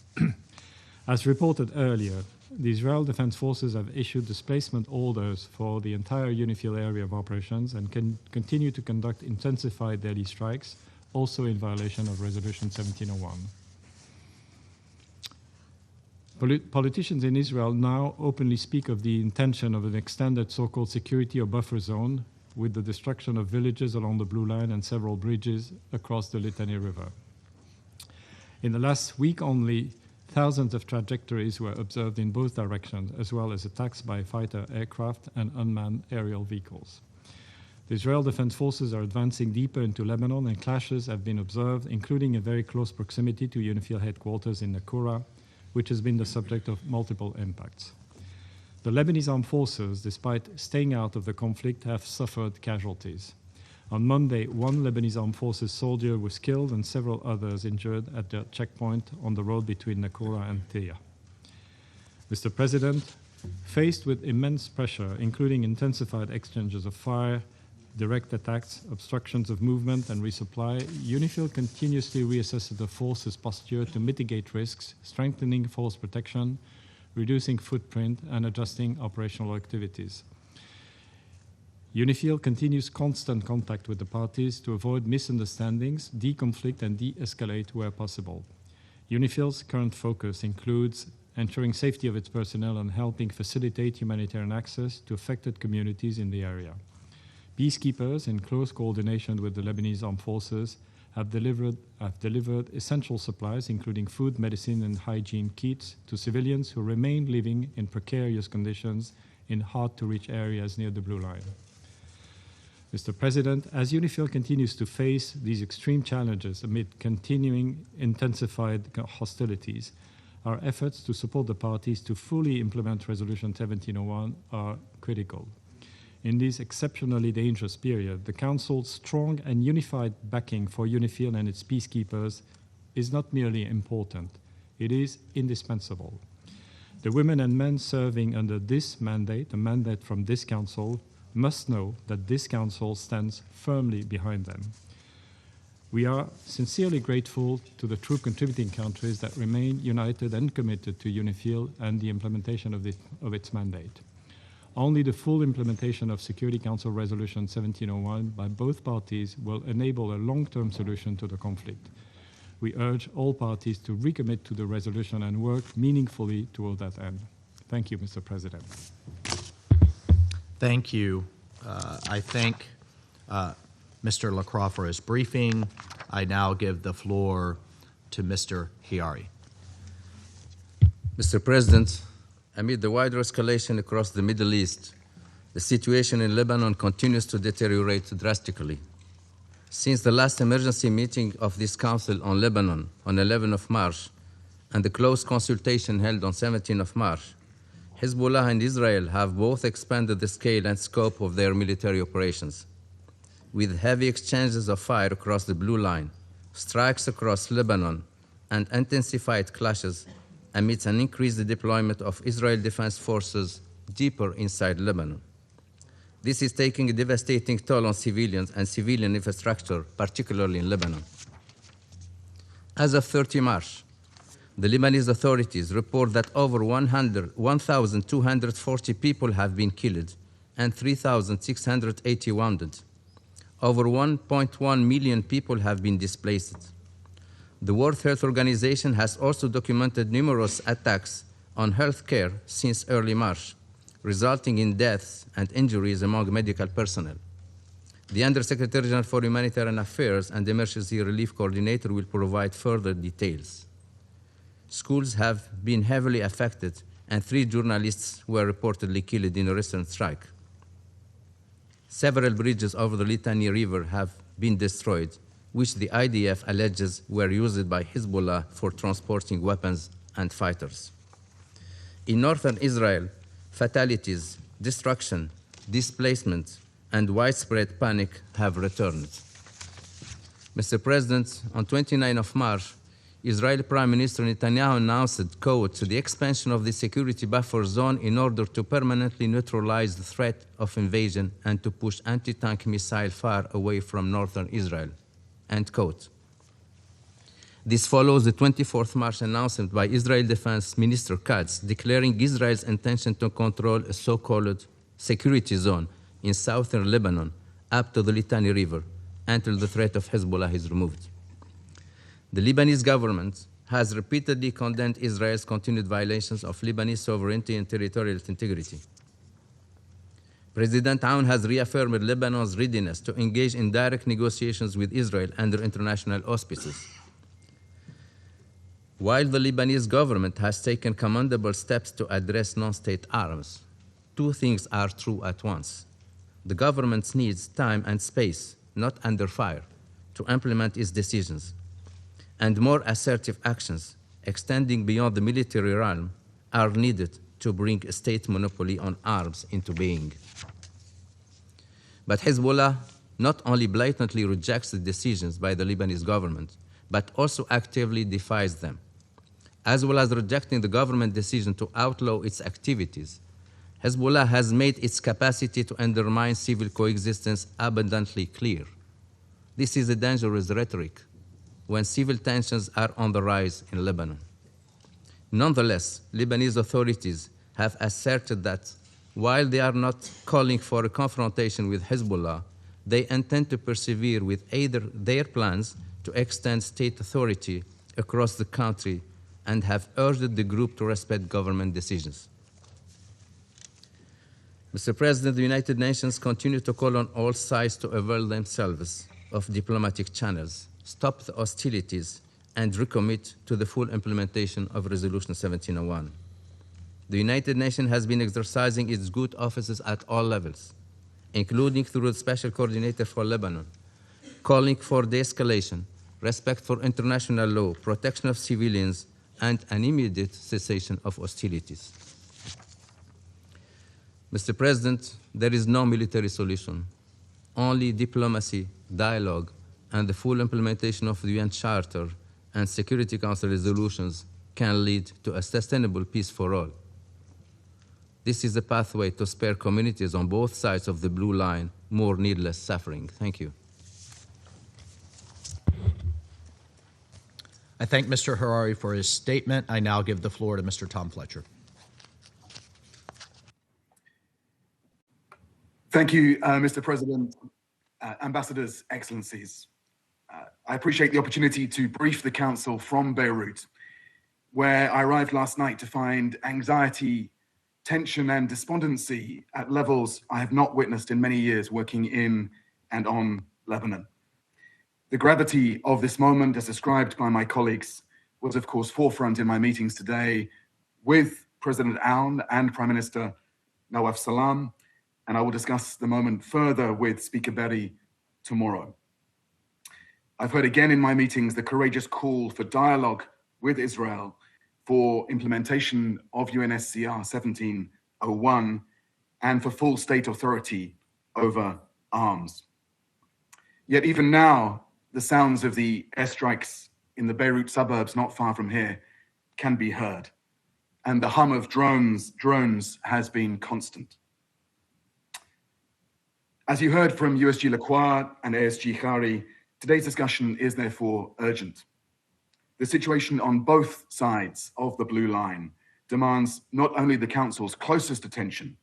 As reported earlier, the Israel Defense Forces have issued displacement orders for the entire UNIFIL area of operations and can continue to conduct intensified daily strikes, also in violation of Resolution 1701. Politicians in Israel now openly speak of the intention of an extended so-called security or buffer zone with the destruction of villages along the Blue Line and several bridges across the Litani River. In the last week only, thousands of trajectories were observed in both directions, as well as attacks by fighter aircraft and unmanned aerial vehicles. The Israel Defense Forces are advancing deeper into Lebanon, and clashes have been observed, including in very close proximity to UNIFIL headquarters in Nakura, which has been the subject of multiple impacts. The Lebanese armed forces, despite staying out of the conflict, have suffered casualties. On Monday, one Lebanese armed forces soldier was killed and several others injured at the checkpoint on the road between Nakura and Teya. Mr. President, faced with immense pressure, including intensified exchanges of fire, direct attacks, obstructions of movement, and resupply, UNIFIL continuously reassesses the force's posture to mitigate risks, strengthening force protection, reducing footprint, and adjusting operational activities. UNIFIL continues constant contact with the parties to avoid misunderstandings, deconflict, and de-escalate where possible. UNIFIL's current focus includes ensuring safety of its personnel and helping facilitate humanitarian access to affected communities in the area. Peacekeepers, in close coordination with the Lebanese armed forces, have delivered essential supplies, including food, medicine, and hygiene kits, to civilians who remain living in precarious conditions in hard-to-reach areas near the Blue Line. Mr. President, as UNIFIL continues to face these extreme challenges amid continuing intensified hostilities, our efforts to support the parties to fully implement Resolution 1701 are critical. In this exceptionally dangerous period, the Council's strong and unified backing for UNIFIL and its peacekeepers is not merely important, it is indispensable. The women and men serving under this mandate, a mandate from this Council, must know that this Council stands firmly behind them. We are sincerely grateful to the troop contributing countries that remain united and committed to UNIFIL and the implementation of its mandate. Only the full implementation of Security Council Resolution 1701 by both parties will enable a long-term solution to the conflict. We urge all parties to recommit to the resolution and work meaningfully toward that end. Thank you, Mr. President. Thank you. I thank Mr. Lacroix for his briefing. I now give the floor to Mr. Hiari. Mr. President, amid the wider escalation across the Middle East, the situation in Lebanon continues to deteriorate drastically. Since the last emergency meeting of this Council on Lebanon on 11 of March and the close consultation held on 17 of March, Hezbollah and Israel have both expanded the scale and scope of their military operations. With heavy exchanges of fire across the Blue Line, strikes across Lebanon, and intensified clashes amidst an increased deployment of Israel Defense Forces deeper inside Lebanon. This is taking a devastating toll on civilians and civilian infrastructure, particularly in Lebanon. As of 30 March, the Lebanese authorities report that over 1,240 people have been killed and 3,680 wounded. Over 1.1 million people have been displaced. The World Health Organization has also documented numerous attacks on health care since early March, resulting in deaths and injuries among medical personnel. The Undersecretary General for Humanitarian Affairs and Emergency Relief Coordinator will provide further details. Schools have been heavily affected, and 3 journalists were reportedly killed in a recent strike. Several bridges over the Litani River have been destroyed, which the IDF alleges were used by Hezbollah for transporting weapons and fighters. In northern Israel, fatalities, destruction, displacement, and widespread panic have returned. Mr. President, on 29 of March, Israeli Prime Minister Netanyahu announced, quote, the expansion of the security buffer zone in order to permanently neutralize the threat of invasion and to push anti-tank missile fire away from northern Israel, end quote. This follows the 24th March announcement by Israel Defense Minister Katz declaring Israel's intention to control a so-called security zone in southern Lebanon up to the Litani River until the threat of Hezbollah is removed. The Lebanese government has repeatedly condemned Israel's continued violations of Lebanese sovereignty and territorial integrity. President Aoun has reaffirmed Lebanon's readiness to engage in direct negotiations with Israel under international auspices. While the Lebanese government has taken commendable steps to address non-state arms, 2 things are true at once. The government needs time and space, not under fire, to implement its decisions. And more assertive actions, extending beyond the military realm, are needed to bring a state monopoly on arms into being. But Hezbollah not only blatantly rejects the decisions by the Lebanese government, but also actively defies them. As well as rejecting the government decision to outlaw its activities, Hezbollah has made its capacity to undermine civil coexistence abundantly clear. This is a dangerous rhetoric when civil tensions are on the rise in Lebanon. Nonetheless, Lebanese authorities have asserted that while they are not calling for a confrontation with Hezbollah, they intend to persevere with either their plans to extend state authority across the country and have urged the group to respect government decisions. Mr. President, the United Nations continue to call on all sides to avail themselves of diplomatic channels, stop the hostilities, and recommit to the full implementation of Resolution 1701. The United Nations has been exercising its good offices at all levels, including through the Special Coordinator for Lebanon, calling for de-escalation, respect for international law, protection of civilians, and an immediate cessation of hostilities. Mr. President, there is no military solution. Only diplomacy, dialogue, and the full implementation of the UN Charter and Security Council resolutions can lead to a sustainable peace for all. This is a pathway to spare communities on both sides of the blue line more needless suffering. Thank you. I thank Mr. Harari for his statement. I now give the floor to Mr. Tom Fletcher. Thank you, Mr. President, Ambassadors, Excellencies. I appreciate the opportunity to brief the Council from Beirut, where I arrived last night to find anxiety, tension, and despondency at levels I have not witnessed in many years working in and on Lebanon. The gravity of this moment, as described by my colleagues, was of course forefront in my meetings today with President Aoun and Prime Minister Nawaf Salam, and I will discuss the moment further with Speaker Berry tomorrow. I've heard again in my meetings the courageous call for dialogue with Israel for implementation of UNSCR 1701 and for full state authority over arms. Yet even now, the sounds of the airstrikes in the Beirut suburbs not far from here can be heard, and the hum of drones has been constant. As you heard from USG Lacroix and ASG Khari, today's discussion is therefore urgent. The situation on both sides of the blue line demands not only the Council's closest attention,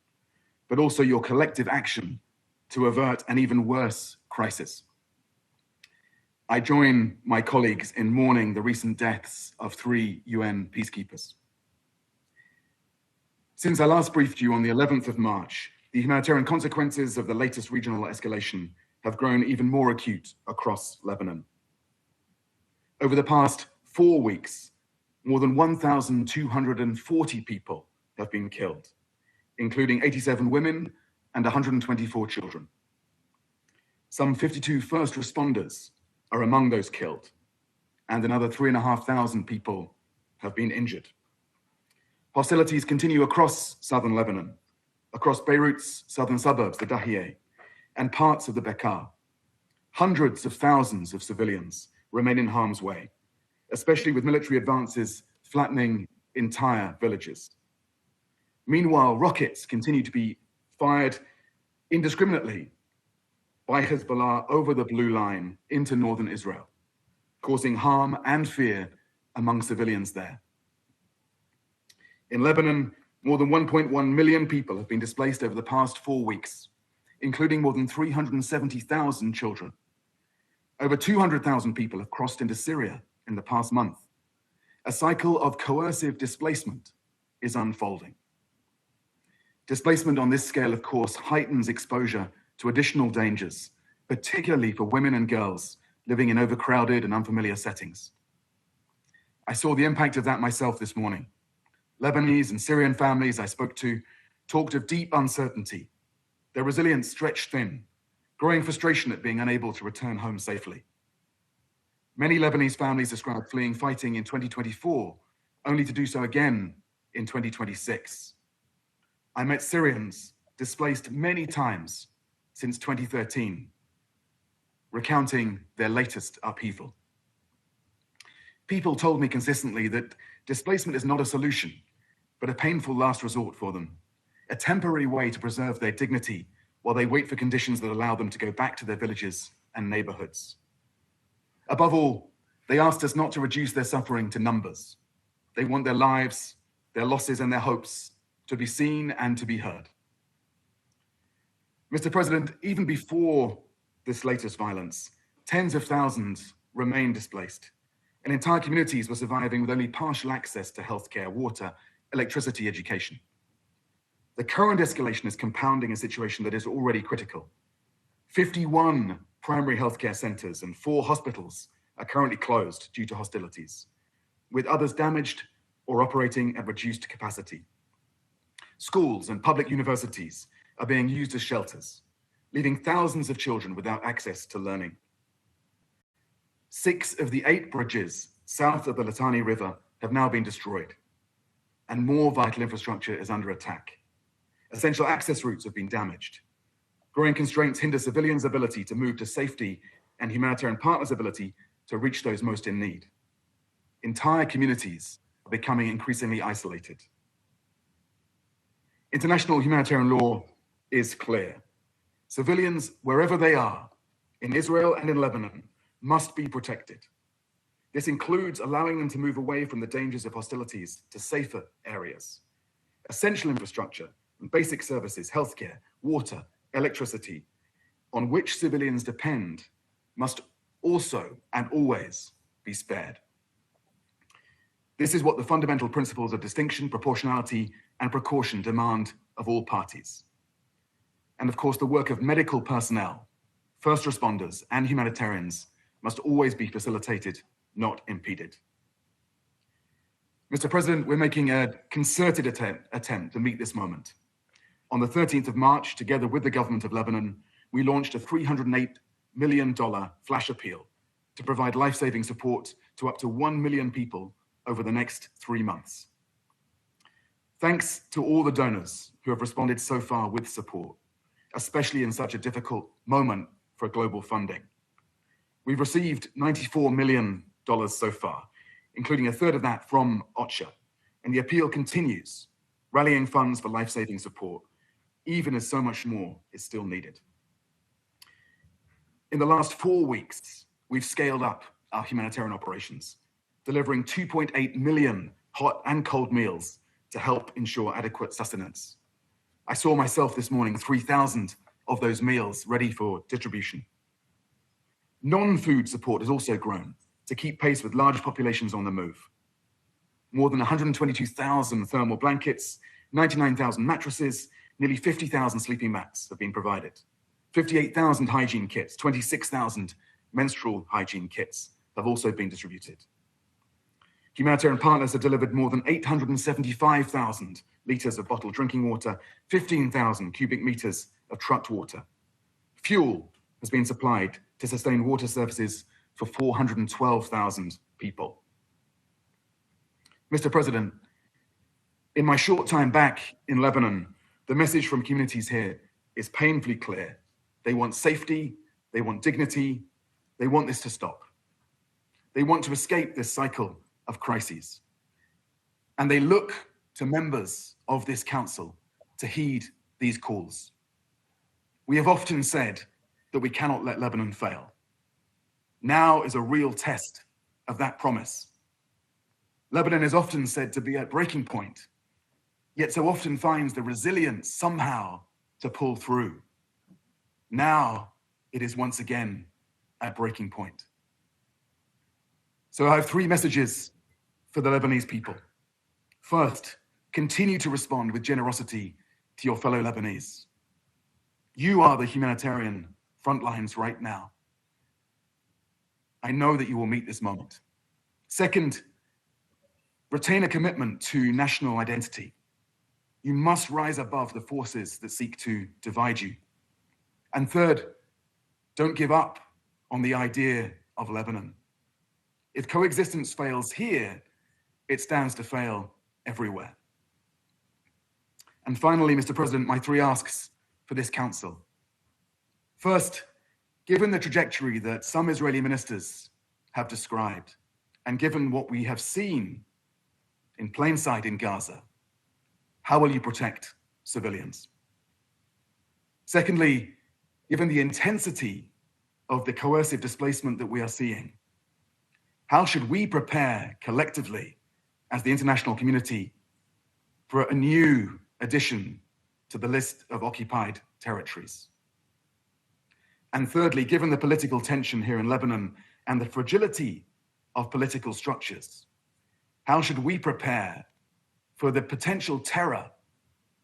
but also your collective action to avert an even worse crisis. I join my colleagues in mourning the recent deaths of 3 UN peacekeepers. Since I last briefed you on the 11th of March, the humanitarian consequences of the latest regional escalation have grown even more acute across Lebanon. Over the past 4 weeks, more than 1,240 people have been killed, including 87 women and 124 children. Some 52 first responders are among those killed, and another 3,500 people have been injured. Hostilities continue across southern Lebanon, across Beirut's southern suburbs, the Dahiyeh, and parts of the Bekaa. Hundreds of thousands of civilians remain in harm's way, especially with military advances flattening entire villages. Meanwhile, rockets continue to be fired indiscriminately by Hezbollah over the blue line into northern Israel, causing harm and fear among civilians there. In Lebanon, more than 1.1 million people have been displaced over the past 4 weeks, including more than 370,000 children. Over 200,000 people have crossed into Syria in the past month. A cycle of coercive displacement is unfolding. Displacement on this scale, of course, heightens exposure to additional dangers, particularly for women and girls living in overcrowded and unfamiliar settings. I saw the impact of that myself this morning. Lebanese and Syrian families I spoke to talked of deep uncertainty, their resilience stretched thin, growing frustration at being unable to return home safely. Many Lebanese families described fleeing fighting in 2024, only to do so again in 2026. I met Syrians displaced many times since 2013, recounting their latest upheaval. People told me consistently that displacement is not a solution, but a painful last resort for them, a temporary way to preserve their dignity while they wait for conditions that allow them to go back to their villages and neighborhoods. Above all, they asked us not to reduce their suffering to numbers. They want their lives, their losses, and their hopes to be seen and to be heard. Mr. President, even before this latest violence, tens of thousands remain displaced, and entire communities were surviving with only partial access to healthcare, water, electricity, education. The current escalation is compounding a situation that is already critical. 51 primary healthcare centers and 4 hospitals are currently closed due to hostilities, with others damaged or operating at reduced capacity. Schools and public universities are being used as shelters, leaving thousands of children without access to learning. 6 of the 8 bridges south of the Litani River have now been destroyed, and more vital infrastructure is under attack. Essential access routes have been damaged. Growing constraints hinder civilians' ability to move to safety and humanitarian partners' ability to reach those most in need. Entire communities are becoming increasingly isolated. International humanitarian law is clear. Civilians, wherever they are, in Israel and in Lebanon, must be protected. This includes allowing them to move away from the dangers of hostilities to safer areas. Essential infrastructure and basic services, healthcare, water, electricity, on which civilians depend, must also and always be spared. This is what the fundamental principles of distinction, proportionality, and precaution demand of all parties. And of course, the work of medical personnel, first responders, and humanitarians must always be facilitated, not impeded. Mr. President, we're making a concerted attempt to meet this moment. On the 13th of March, together with the government of Lebanon, we launched a $308 million flash appeal to provide life-saving support to up to 1 million people over the next 3 months. Thanks to all the donors who have responded so far with support, especially in such a difficult moment for global funding. We've received $94 million so far, including a third of that from OCHA, and the appeal continues, rallying funds for life-saving support, even as so much more is still needed. In the last 4 weeks, we've scaled up our humanitarian operations, delivering 2.8 million hot and cold meals to help ensure adequate sustenance. I saw myself this morning 3,000 of those meals ready for distribution. Non-food support has also grown to keep pace with large populations on the move. More than 122,000 thermal blankets, 99,000 mattresses, nearly 50,000 sleeping mats have been provided. 58,000 hygiene kits, 26,000 menstrual hygiene kits have also been distributed. Humanitarian partners have delivered more than 875,000 liters of bottled drinking water, 15,000 cubic meters of trucked water. Fuel has been supplied to sustain water services for 412,000 people. Mr. President, in my short time back in Lebanon, the message from communities here is painfully clear. They want safety, they want dignity, they want this to stop. They want to escape this cycle of crises. And they look to members of this council to heed these calls. We have often said that we cannot let Lebanon fail. Now is a real test of that promise. Lebanon is often said to be at breaking point, yet so often finds the resilience somehow to pull through. Now it is once again at breaking point. So I have 3 messages for the Lebanese people. First, continue to respond with generosity to your fellow Lebanese. You are the humanitarian front lines right now. I know that you will meet this moment. Second, retain a commitment to national identity. You must rise above the forces that seek to divide you. And third, don't give up on the idea of Lebanon. If coexistence fails here, it stands to fail everywhere. And finally, Mr. President, my 3 asks for this council. First, given the trajectory that some Israeli ministers have described, and given what we have seen in plain sight in Gaza, how will you protect civilians? Secondly, given the intensity of the coercive displacement that we are seeing, how should we prepare collectively as the international community for a new addition to the list of occupied territories? And thirdly, given the political tension here in Lebanon and the fragility of political structures, how should we prepare for the potential terror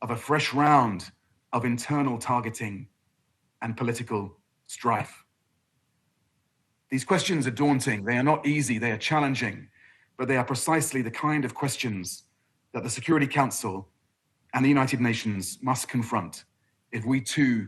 of a fresh round of internal targeting and political strife? These questions are daunting. They are not easy. They are challenging, but they are precisely the kind of questions that the Security Council and the United Nations must confront if we too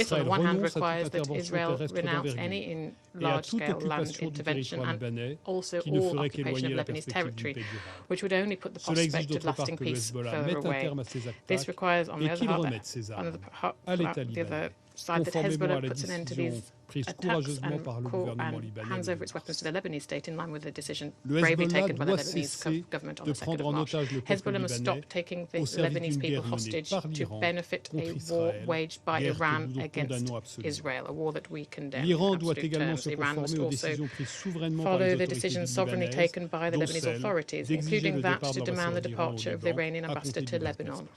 This, on the one hand, requires that Israel renounce any large-scale land intervention and also all occupation of Lebanese territory, which would only put the prospect of lasting peace further away. This requires, on the other side, that Hezbollah puts an end to these attacks and hands over its weapons to the Lebanese state in line with the decision bravely taken by the Lebanese government on the 2nd of March. Hezbollah must stop taking the Lebanese people hostage to benefit a war waged by Iran against Israel, a war that we condemn in absolute terms. Iran must also follow the decisions sovereignly taken by the Lebanese authorities, including that to demand the departure of the Iranian ambassador to Lebanon.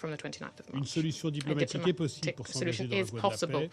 from the 29th of Une March. solution A diplomatique est possible pour diplomatic s'engager solution dans la is voie de la possible paix.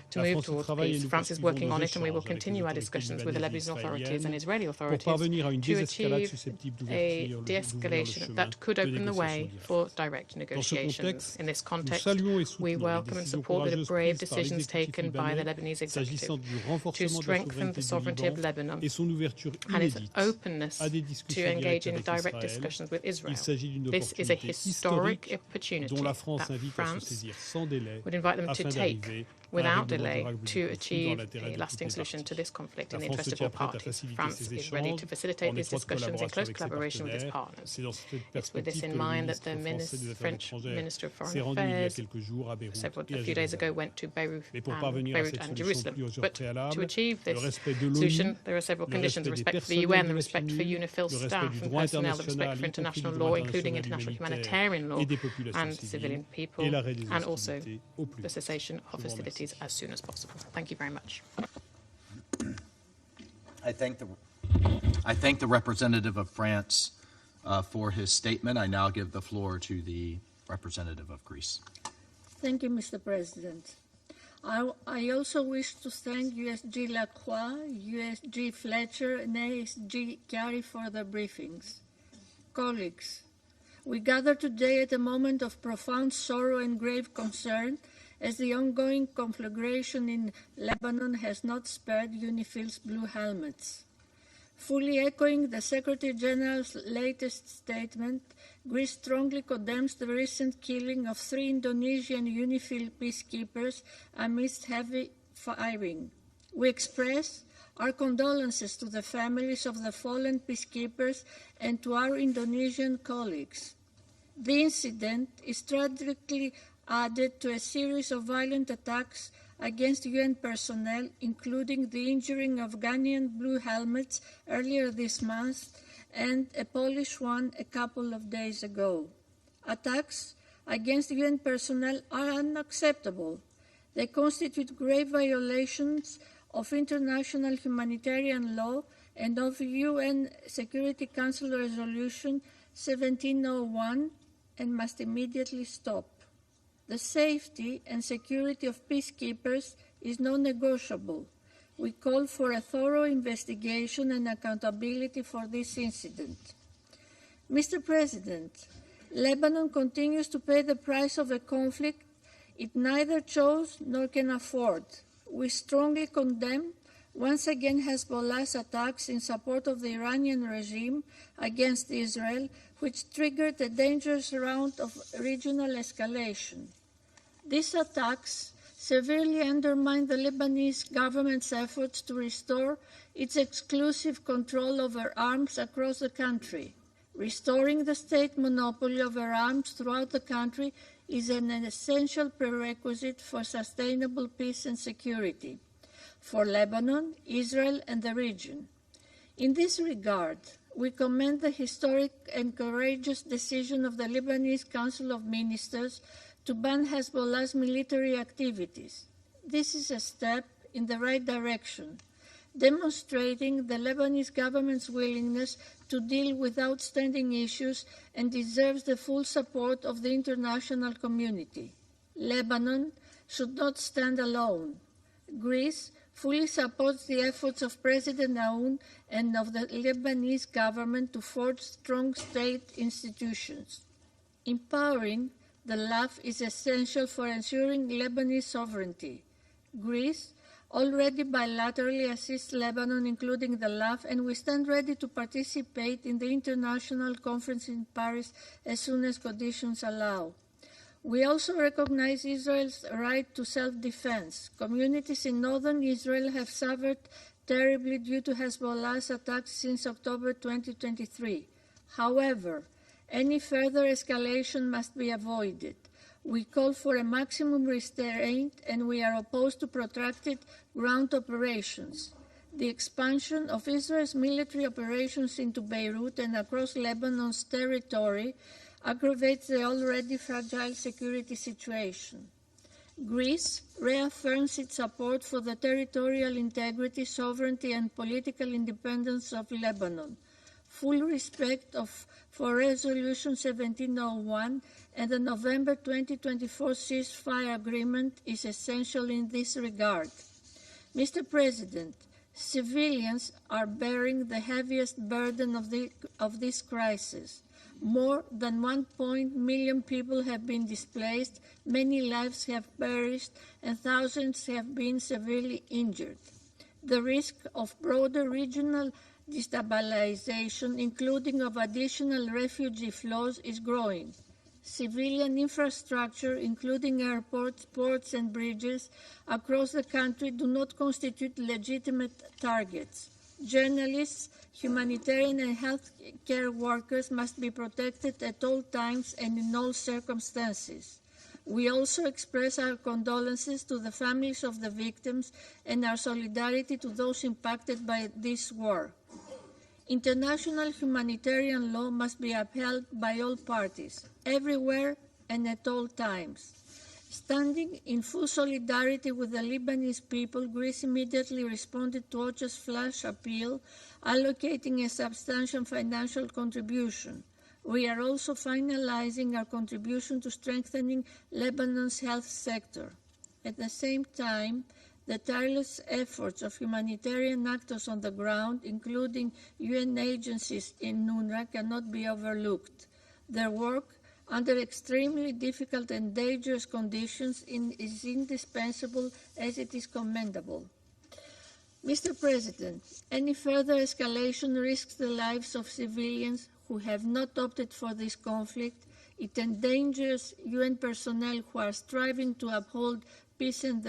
to La move France y towards travaille et peace. nous France is poursuivons working nos on it, and we will échanges avec les continue our autorités discussions with the libanaises et Lebanese authorities and israéliennes Israeli pour authorities parvenir à une to désescalade achieve susceptible a d'ouvrir le de-escalation chemin that could de open the négociations way directes. for direct Dans ce negotiations. contexte, In this nous context, saluons et we soutenons les welcome and décisions support the courageuses brave prises par decisions l'exécutif taken by the libanais Lebanese s'agissant executive du to renforcement de la strengthen the souveraineté sovereignty du of Liban Lebanon et son ouverture and its inédite openness à des to discussions engage directes in avec direct Israël. discussions with Israel. Il s'agit d'une This is a opportunité historic historique opportunity dont la France that invite à se France saisir sans délai would invite them to afin take d'arriver à un without règlement delay durable du to conflit dans achieve l'intérêt a de lasting toutes les solution to parties. this conflict La in the France interest se of tient all prête à parties. faciliter France ces is ready to échanges facilitate en these étroite discussions in collaboration close avec ses collaboration with its partenaires. partners. C'est dans cette It's with this perspective in que le mind that the ministre français des Affaires French étrangères Minister of s'est Foreign rendu il y a Affairs quelques jours à Beyrouth et a à few days ago Jérusalem. went to Beirut Mais pour parvenir à and cette solution Jerusalem. plus But to préalable, achieve le this respect de solution, l'ONU, there are several le conditions: respect des respect for the personnels UN, de the la respect for FINUL, UNIFIL le respect staff du and droit personnel, the respect international, for y compris international du law, droit including international humanitarian law et des populations and civiles, civilian people, et l'arrêt des and also hostilités au plus the vite. cessation of Je vous hostilities remercie. as soon as possible. Thank you very much. I thank the representative of France for his statement. I now give the floor to the representative of Greece. Thank you, Mr. President. I also wish to thank USG Lacroix, USG Fletcher, and ASG Carey for their briefings. Colleagues, we gather today at a moment of profound sorrow and grave concern as the ongoing conflagration in Lebanon has not spared UNIFIL's blue helmets. Fully echoing the Secretary General's latest statement, Greece strongly condemns the recent killing of 3 Indonesian UNIFIL peacekeepers amidst heavy firing. We express our condolences to the families of the fallen peacekeepers and to our Indonesian colleagues. The incident is tragically added to a series of violent attacks against UN personnel, including the injuring of Ghanaian blue helmets earlier this month and a Polish one a couple of days ago. Attacks against UN personnel are unacceptable. They constitute grave violations of international humanitarian law and of UN Security Council Resolution 1701 and must immediately stop. The safety and security of peacekeepers is non-negotiable. We call for a thorough investigation and accountability for this incident. Mr. President, Lebanon continues to pay the price of a conflict it neither chose nor can afford. We strongly condemn once again Hezbollah's attacks in support of the Iranian regime against Israel, which triggered a dangerous round of regional escalation. These attacks severely undermine the Lebanese government's efforts to restore its exclusive control over arms across the country. Restoring the state monopoly over arms throughout the country is an essential prerequisite for sustainable peace and security for Lebanon, Israel, and the region. In this regard, we commend the historic and courageous decision of the Lebanese Council of Ministers to ban Hezbollah's military activities. This is a step in the right direction, demonstrating the Lebanese government's willingness to deal with outstanding issues and deserves the full support of the international community. Lebanon should not stand alone. Greece fully supports the efforts of President Aoun and of the Lebanese government to forge strong state institutions. Empowering the LAF is essential for ensuring Lebanese sovereignty. Greece already bilaterally assists Lebanon, including the LAF, and we stand ready to participate in the international conference in Paris as soon as conditions allow. We also recognize Israel's right to self-defense. Communities in northern Israel have suffered terribly due to Hezbollah's attacks since October 2023. However, any further escalation must be avoided. We call for a maximum restraint, and we are opposed to protracted ground operations. The expansion of Israel's military operations into Beirut and across Lebanon's territory aggravates the already fragile security situation. Greece reaffirms its support for the territorial integrity, sovereignty, and political independence of Lebanon. full respect for Resolution 1701 and the November 2024 ceasefire agreement is essential in this regard. Mr. President, civilians are bearing the heaviest burden of this crisis. More than 1 million people have been displaced, many lives have perished, and thousands have been severely injured. The risk of broader regional destabilization, including of additional refugee flows, is growing. Civilian infrastructure, including airports, ports, and bridges across the country, do not constitute legitimate targets. Journalists, humanitarian and health care workers must be protected at all times and in all circumstances. We also express our condolences to the families of the victims and our solidarity to those impacted by this war. International humanitarian law must be upheld by all parties, everywhere and at all times. Standing in full solidarity with the Lebanese people, Greece immediately responded to OCHA's flash appeal, allocating a substantial financial contribution. We are also finalizing our contribution to strengthening Lebanon's health sector. At the same time, the tireless efforts of humanitarian actors on the ground, including UN agencies in UNRWA, cannot be overlooked. Their work under extremely difficult and dangerous conditions is indispensable as it is commendable. Mr. President, any further escalation risks the lives of civilians who have not opted for this conflict. It endangers UN personnel who are striving to uphold peace at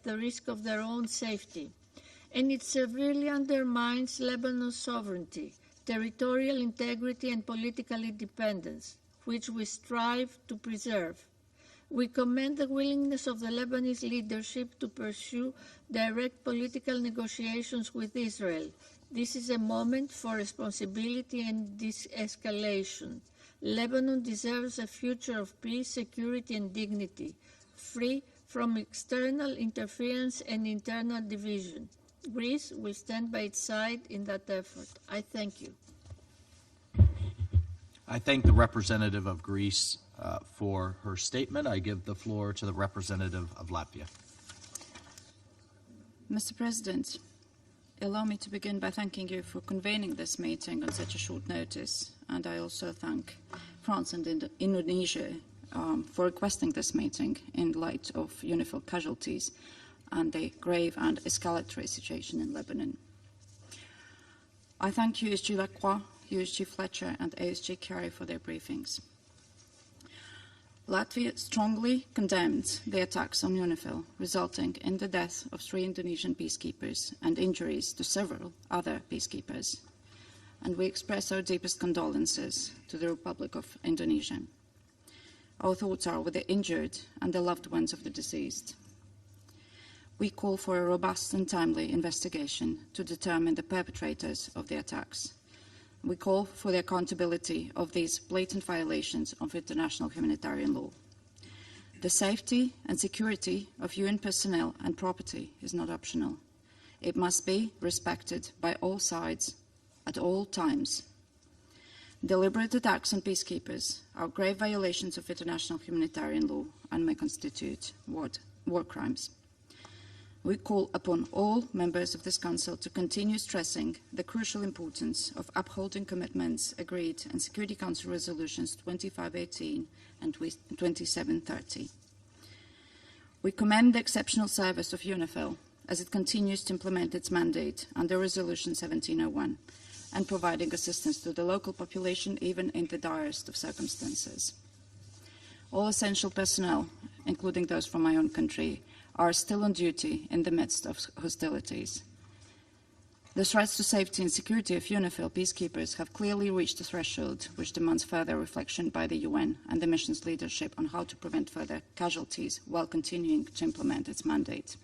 the risk of their own safety. And it severely undermines Lebanon's sovereignty, territorial integrity, and political independence, which we strive to preserve. We commend the willingness of the Lebanese leadership to pursue direct political negotiations with Israel. This is a moment for responsibility and de-escalation. Lebanon deserves a future of peace, security, and dignity, free from external interference and internal division. Greece will stand by its side in that effort. I thank you. I thank the representative of Greece for her statement. I give the floor to the representative of Latvia. Mr. President, allow me to begin by thanking you for convening this meeting on such a short notice, and I also thank France and Indonesia for requesting this meeting in light of UNIFIL casualties and the grave and escalatory situation in Lebanon. I thank USG Lacroix, USG Fletcher, and ASG Carey for their briefings. Latvia strongly condemned the attacks on UNIFIL, resulting in the death of 3 Indonesian peacekeepers and injuries to several other peacekeepers. And we express our deepest condolences to the Republic of Indonesia. Our thoughts are with the injured and the loved ones of the deceased. We call for a robust and timely investigation to determine the perpetrators of the attacks. We call for the accountability of these blatant violations of international humanitarian law. The safety and security of UN personnel and property is not optional. It must be respected by all sides at all times. Deliberate attacks on peacekeepers are grave violations of international humanitarian law and may constitute war crimes. We call upon all members of this Council to continue stressing the crucial importance of upholding commitments agreed in Security Council Resolutions 2518 and 2730. We commend the exceptional service of UNIFIL as it continues to implement its mandate under Resolution 1701 and providing assistance to the local population even in the direst of circumstances. All essential personnel, including those from my own country, are still on duty in the midst of hostilities. The threats to safety and security of UNIFIL peacekeepers have clearly reached a threshold which demands further reflection by the UN and the mission's leadership on how to prevent further casualties while continuing to implement its mandate.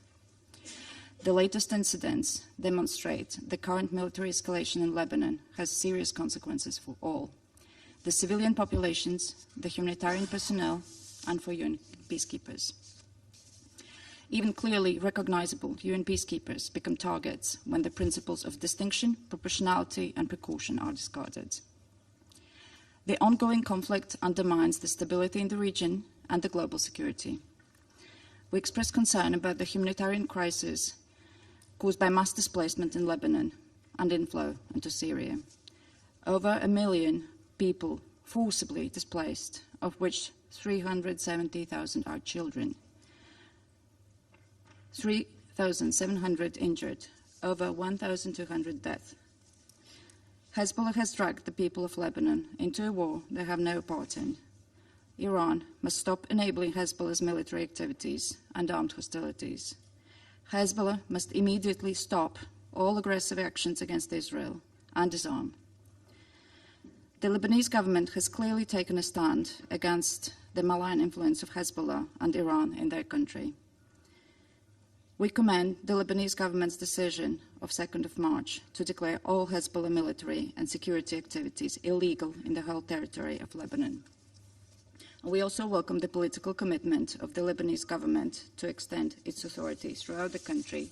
The latest incidents demonstrate the current military escalation in Lebanon has serious consequences for all: the civilian populations, the humanitarian personnel, and for UN peacekeepers. Even clearly recognizable UN peacekeepers become targets when the principles of distinction, proportionality, and precaution are discarded. The ongoing conflict undermines the stability in the region and the global security. We express concern about the humanitarian crisis caused by mass displacement in Lebanon and inflow into Syria. Over 1 million people forcibly displaced, of which 370,000 are children. 3,700 injured, over 1,200 deaths. Hezbollah has dragged the people of Lebanon into a war they have no part in. Iran must stop enabling Hezbollah's military activities and armed hostilities. Hezbollah must immediately stop all aggressive actions against Israel and disarm. The Lebanese government has clearly taken a stand against the malign influence of Hezbollah and Iran in their country. We commend the Lebanese government's decision of 2nd of March to declare all Hezbollah military and security activities illegal in the whole territory of Lebanon. We also welcome the political commitment of the Lebanese government to extend its authorities throughout the country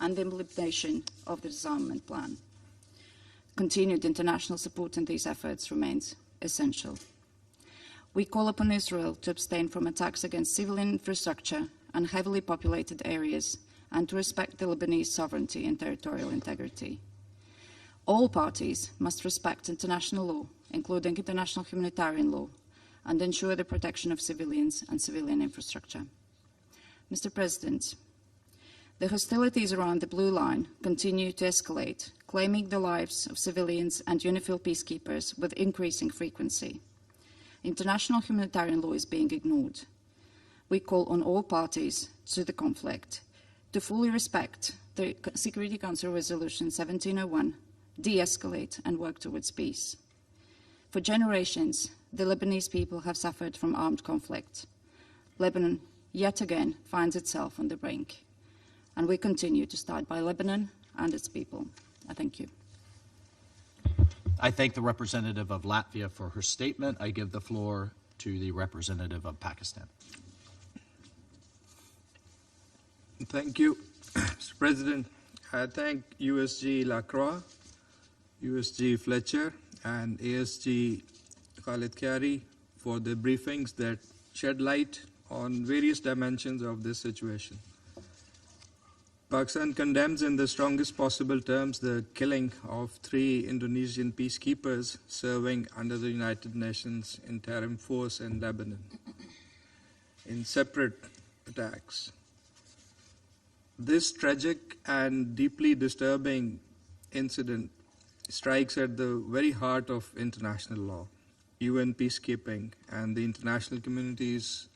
and the implementation of the disarmament plan. Continued international support in these efforts remains essential. We call upon Israel to abstain from attacks against civilian infrastructure and heavily populated areas, and to respect the Lebanese sovereignty and territorial integrity. All parties must respect international law, including international humanitarian law, and ensure the protection of civilians and civilian infrastructure. Mr. President, the hostilities around the Blue Line continue to escalate, claiming the lives of civilians and UNIFIL peacekeepers with increasing frequency. International humanitarian law is being ignored. We call on all parties to the conflict to fully respect the Security Council Resolution 1701, de-escalate and work towards peace. For generations, the Lebanese people have suffered from armed conflict. Lebanon, yet again, finds itself on the brink. And we continue to stand by Lebanon and its people. I thank you. I thank the representative of Latvia for her statement. I give the floor to the representative of Pakistan. Thank you, Mr. President. I thank USG Lacroix, USG Fletcher, and ASG Khalid Kyari for the briefings that shed light on various dimensions of this situation. Pakistan condemns in the strongest possible terms the killing of 3 Indonesian peacekeepers serving under the United Nations Interim Force in Lebanon in separate attacks. This tragic and deeply disturbing incident strikes at the very heart of international law, UN peacekeeping, and the international community's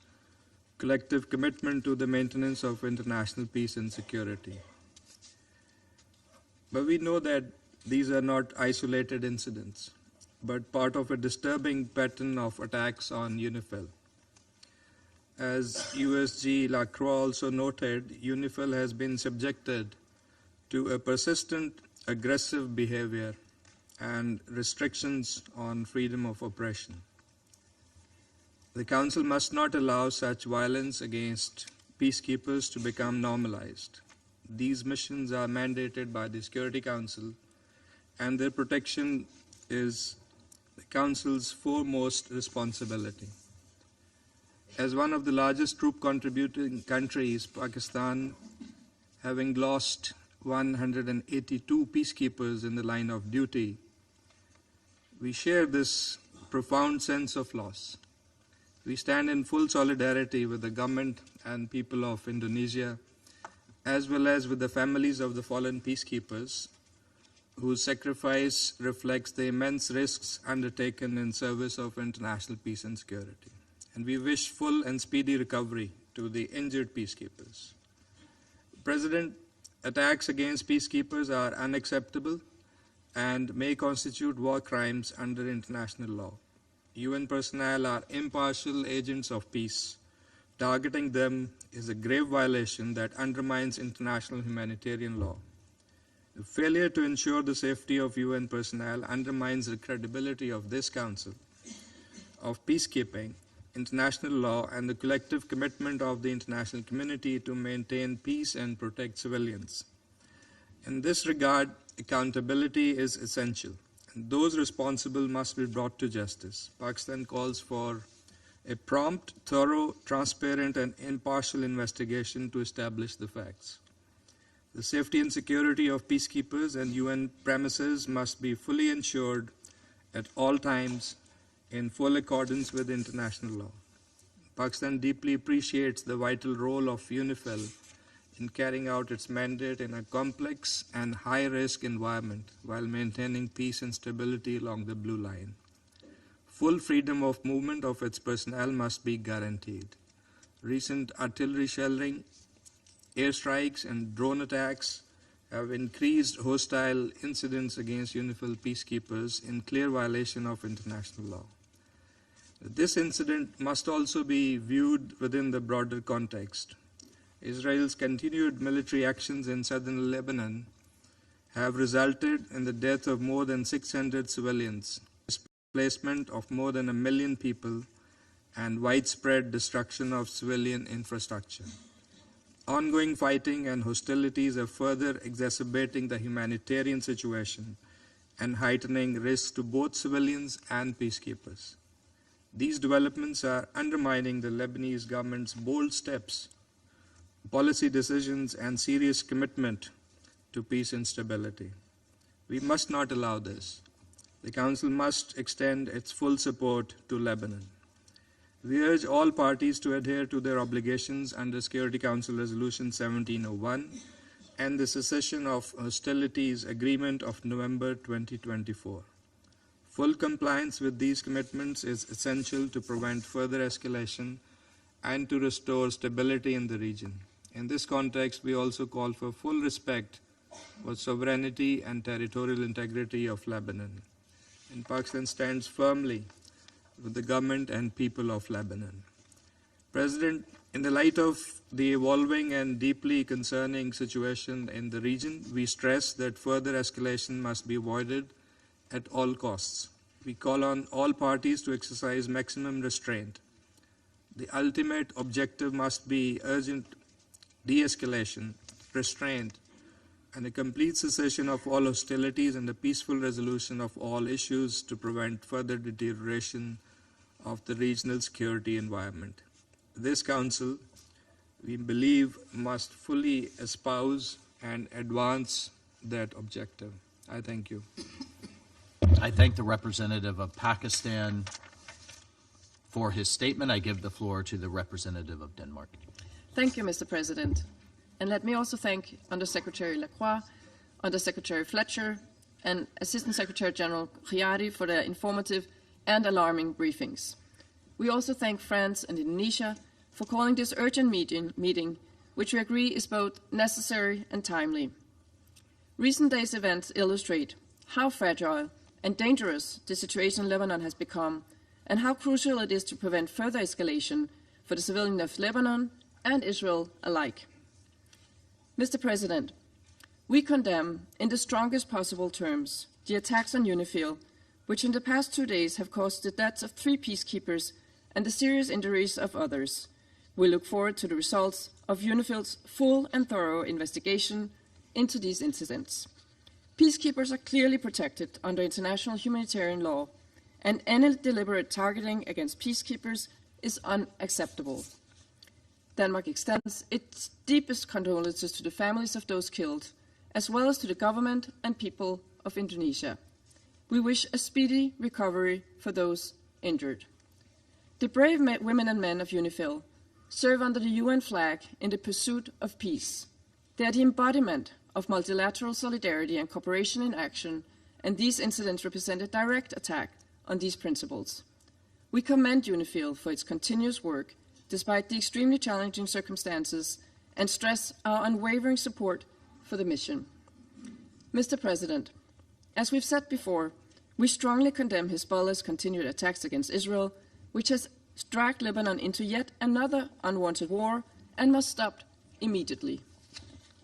collective commitment to the maintenance of international peace and security. But we know that these are not isolated incidents, but part of a disturbing pattern of attacks on UNIFIL. As USG Lacroix also noted, UNIFIL has been subjected to a persistent aggressive behavior and restrictions on freedom of oppression. The Council must not allow such violence against peacekeepers to become normalized. These missions are mandated by the Security Council, and their protection is the Council's foremost responsibility. As one of the largest troop contributing countries, Pakistan, having lost 182 peacekeepers in the line of duty, we share this profound sense of loss. We stand in full solidarity with the government and people of Indonesia, as well as with the families of the fallen peacekeepers, whose sacrifice reflects the immense risks undertaken in service of international peace and security. And we wish full and speedy recovery to the injured peacekeepers. President, attacks against peacekeepers are unacceptable and may constitute war crimes under international law. UN personnel are impartial agents of peace. Targeting them is a grave violation that undermines international humanitarian law. The failure to ensure the safety of UN personnel undermines the credibility of this Council of Peacekeeping international law and the collective commitment of the international community to maintain peace and protect civilians. In this regard, accountability is essential, and those responsible must be brought to justice. Pakistan calls for a prompt, thorough, transparent, and impartial investigation to establish the facts. The safety and security of peacekeepers and UN premises must be fully ensured at all times in full accordance with international law. Pakistan deeply appreciates the vital role of UNIFIL in carrying out its mandate in a complex and high-risk environment while maintaining peace and stability along the Blue Line. Full freedom of movement of its personnel must be guaranteed. Recent artillery shelling, airstrikes, and drone attacks have increased hostile incidents against UNIFIL peacekeepers in clear violation of international law. This incident must also be viewed within the broader context. Israel's continued military actions in southern Lebanon have resulted in the death of more than 600 civilians, displacement of more than 1 million people, and widespread destruction of civilian infrastructure. Ongoing fighting and hostilities are further exacerbating the humanitarian situation and heightening risks to both civilians and peacekeepers. These developments are undermining the Lebanese government's bold steps, policy decisions, and serious commitment to peace and stability. We must not allow this. The Council must extend its full support to Lebanon. We urge all parties to adhere to their obligations under Security Council Resolution 1701 and the Cessation of Hostilities Agreement of November 2024. Full compliance with these commitments is essential to prevent further escalation and to restore stability in the region. In this context, we also call for full respect for sovereignty and territorial integrity of Lebanon. And Pakistan stands firmly with the government and people of Lebanon. President, in the light of the evolving and deeply concerning situation in the region, we stress that further escalation must be avoided at all costs. We call on all parties to exercise maximum restraint. The ultimate objective must be urgent de-escalation, restraint, and a complete cessation of all hostilities and a peaceful resolution of all issues to prevent further deterioration of the regional security environment. This Council, we believe, must fully espouse and advance that objective. I thank you. I thank the representative of Pakistan for his statement. I give the floor to the representative of Denmark. Thank you, Mr. President. And let me also thank Under-Secretary Lacroix, Under-Secretary Fletcher, and Assistant Secretary General Khiari for their informative and alarming briefings. We also thank France and Indonesia for calling this urgent meeting, which we agree is both necessary and timely. Recent days' events illustrate how fragile and dangerous the situation in Lebanon has become, and how crucial it is to prevent further escalation for the civilians of Lebanon and Israel alike. Mr. President, we condemn in the strongest possible terms the attacks on UNIFIL, which in the past 2 days have caused the deaths of 3 peacekeepers and the serious injuries of others. We look forward to the results of UNIFIL's full and thorough investigation into these incidents. Peacekeepers are clearly protected under international humanitarian law, and any deliberate targeting against peacekeepers is unacceptable. Denmark extends its deepest condolences to the families of those killed, as well as to the government and people of Indonesia. We wish a speedy recovery for those injured. The brave women and men of UNIFIL serve under the UN flag in the pursuit of peace. They are the embodiment of multilateral solidarity and cooperation in action, and these incidents represent a direct attack on these principles. We commend UNIFIL for its continuous work despite the extremely challenging circumstances, and stress our unwavering support for the mission. Mr. President, as we've said before, we strongly condemn Hezbollah's continued attacks against Israel, which has dragged Lebanon into yet another unwanted war and must stop immediately.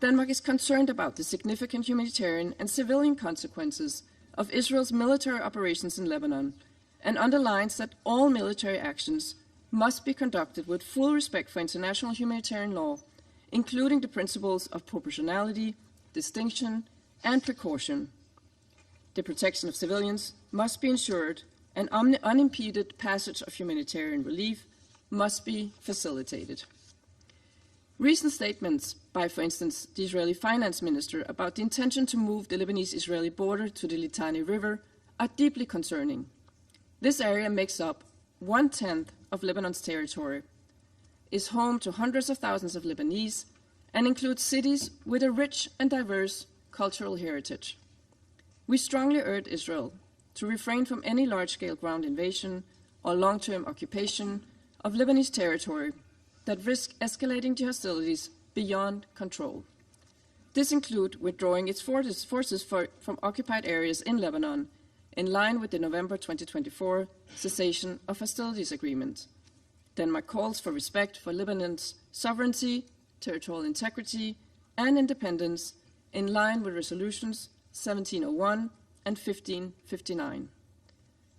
Denmark is concerned about the significant humanitarian and civilian consequences of Israel's military operations in Lebanon and underlines that all military actions must be conducted with full respect for international humanitarian law, including the principles of proportionality, distinction, and precaution. The protection of civilians must be ensured, and unimpeded passage of humanitarian relief must be facilitated. Recent statements by, for instance, the Israeli finance minister about the intention to move the Lebanese-Israeli border to the Litani River are deeply concerning. This area makes up 1/10 of Lebanon's territory, is home to hundreds of thousands of Lebanese, and includes cities with a rich and diverse cultural heritage. We strongly urge Israel to refrain from any large-scale ground invasion or long-term occupation of Lebanese territory that risk escalating the hostilities beyond control. This includes withdrawing its forces from occupied areas in Lebanon in line with the November 2024 cessation of hostilities agreement. Denmark calls for respect for Lebanon's sovereignty, territorial integrity, and independence in line with resolutions 1701 and 1559.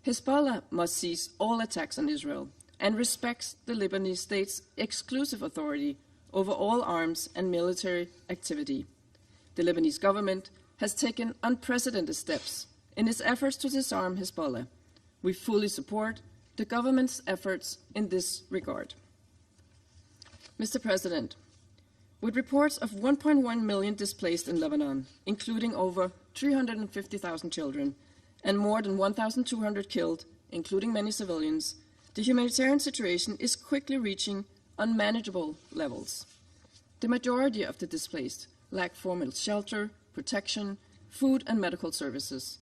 Hezbollah must cease all attacks on Israel and respects the Lebanese state's exclusive authority over all arms and military activity. The Lebanese government has taken unprecedented steps in its efforts to disarm Hezbollah. We fully support the government's efforts in this regard. Mr. President, with reports of 1.1 million displaced in Lebanon, including over 350,000 children, and more than 1,200 killed, including many civilians, the humanitarian situation is quickly reaching unmanageable levels. The majority of the displaced lack formal shelter, protection, food and medical services.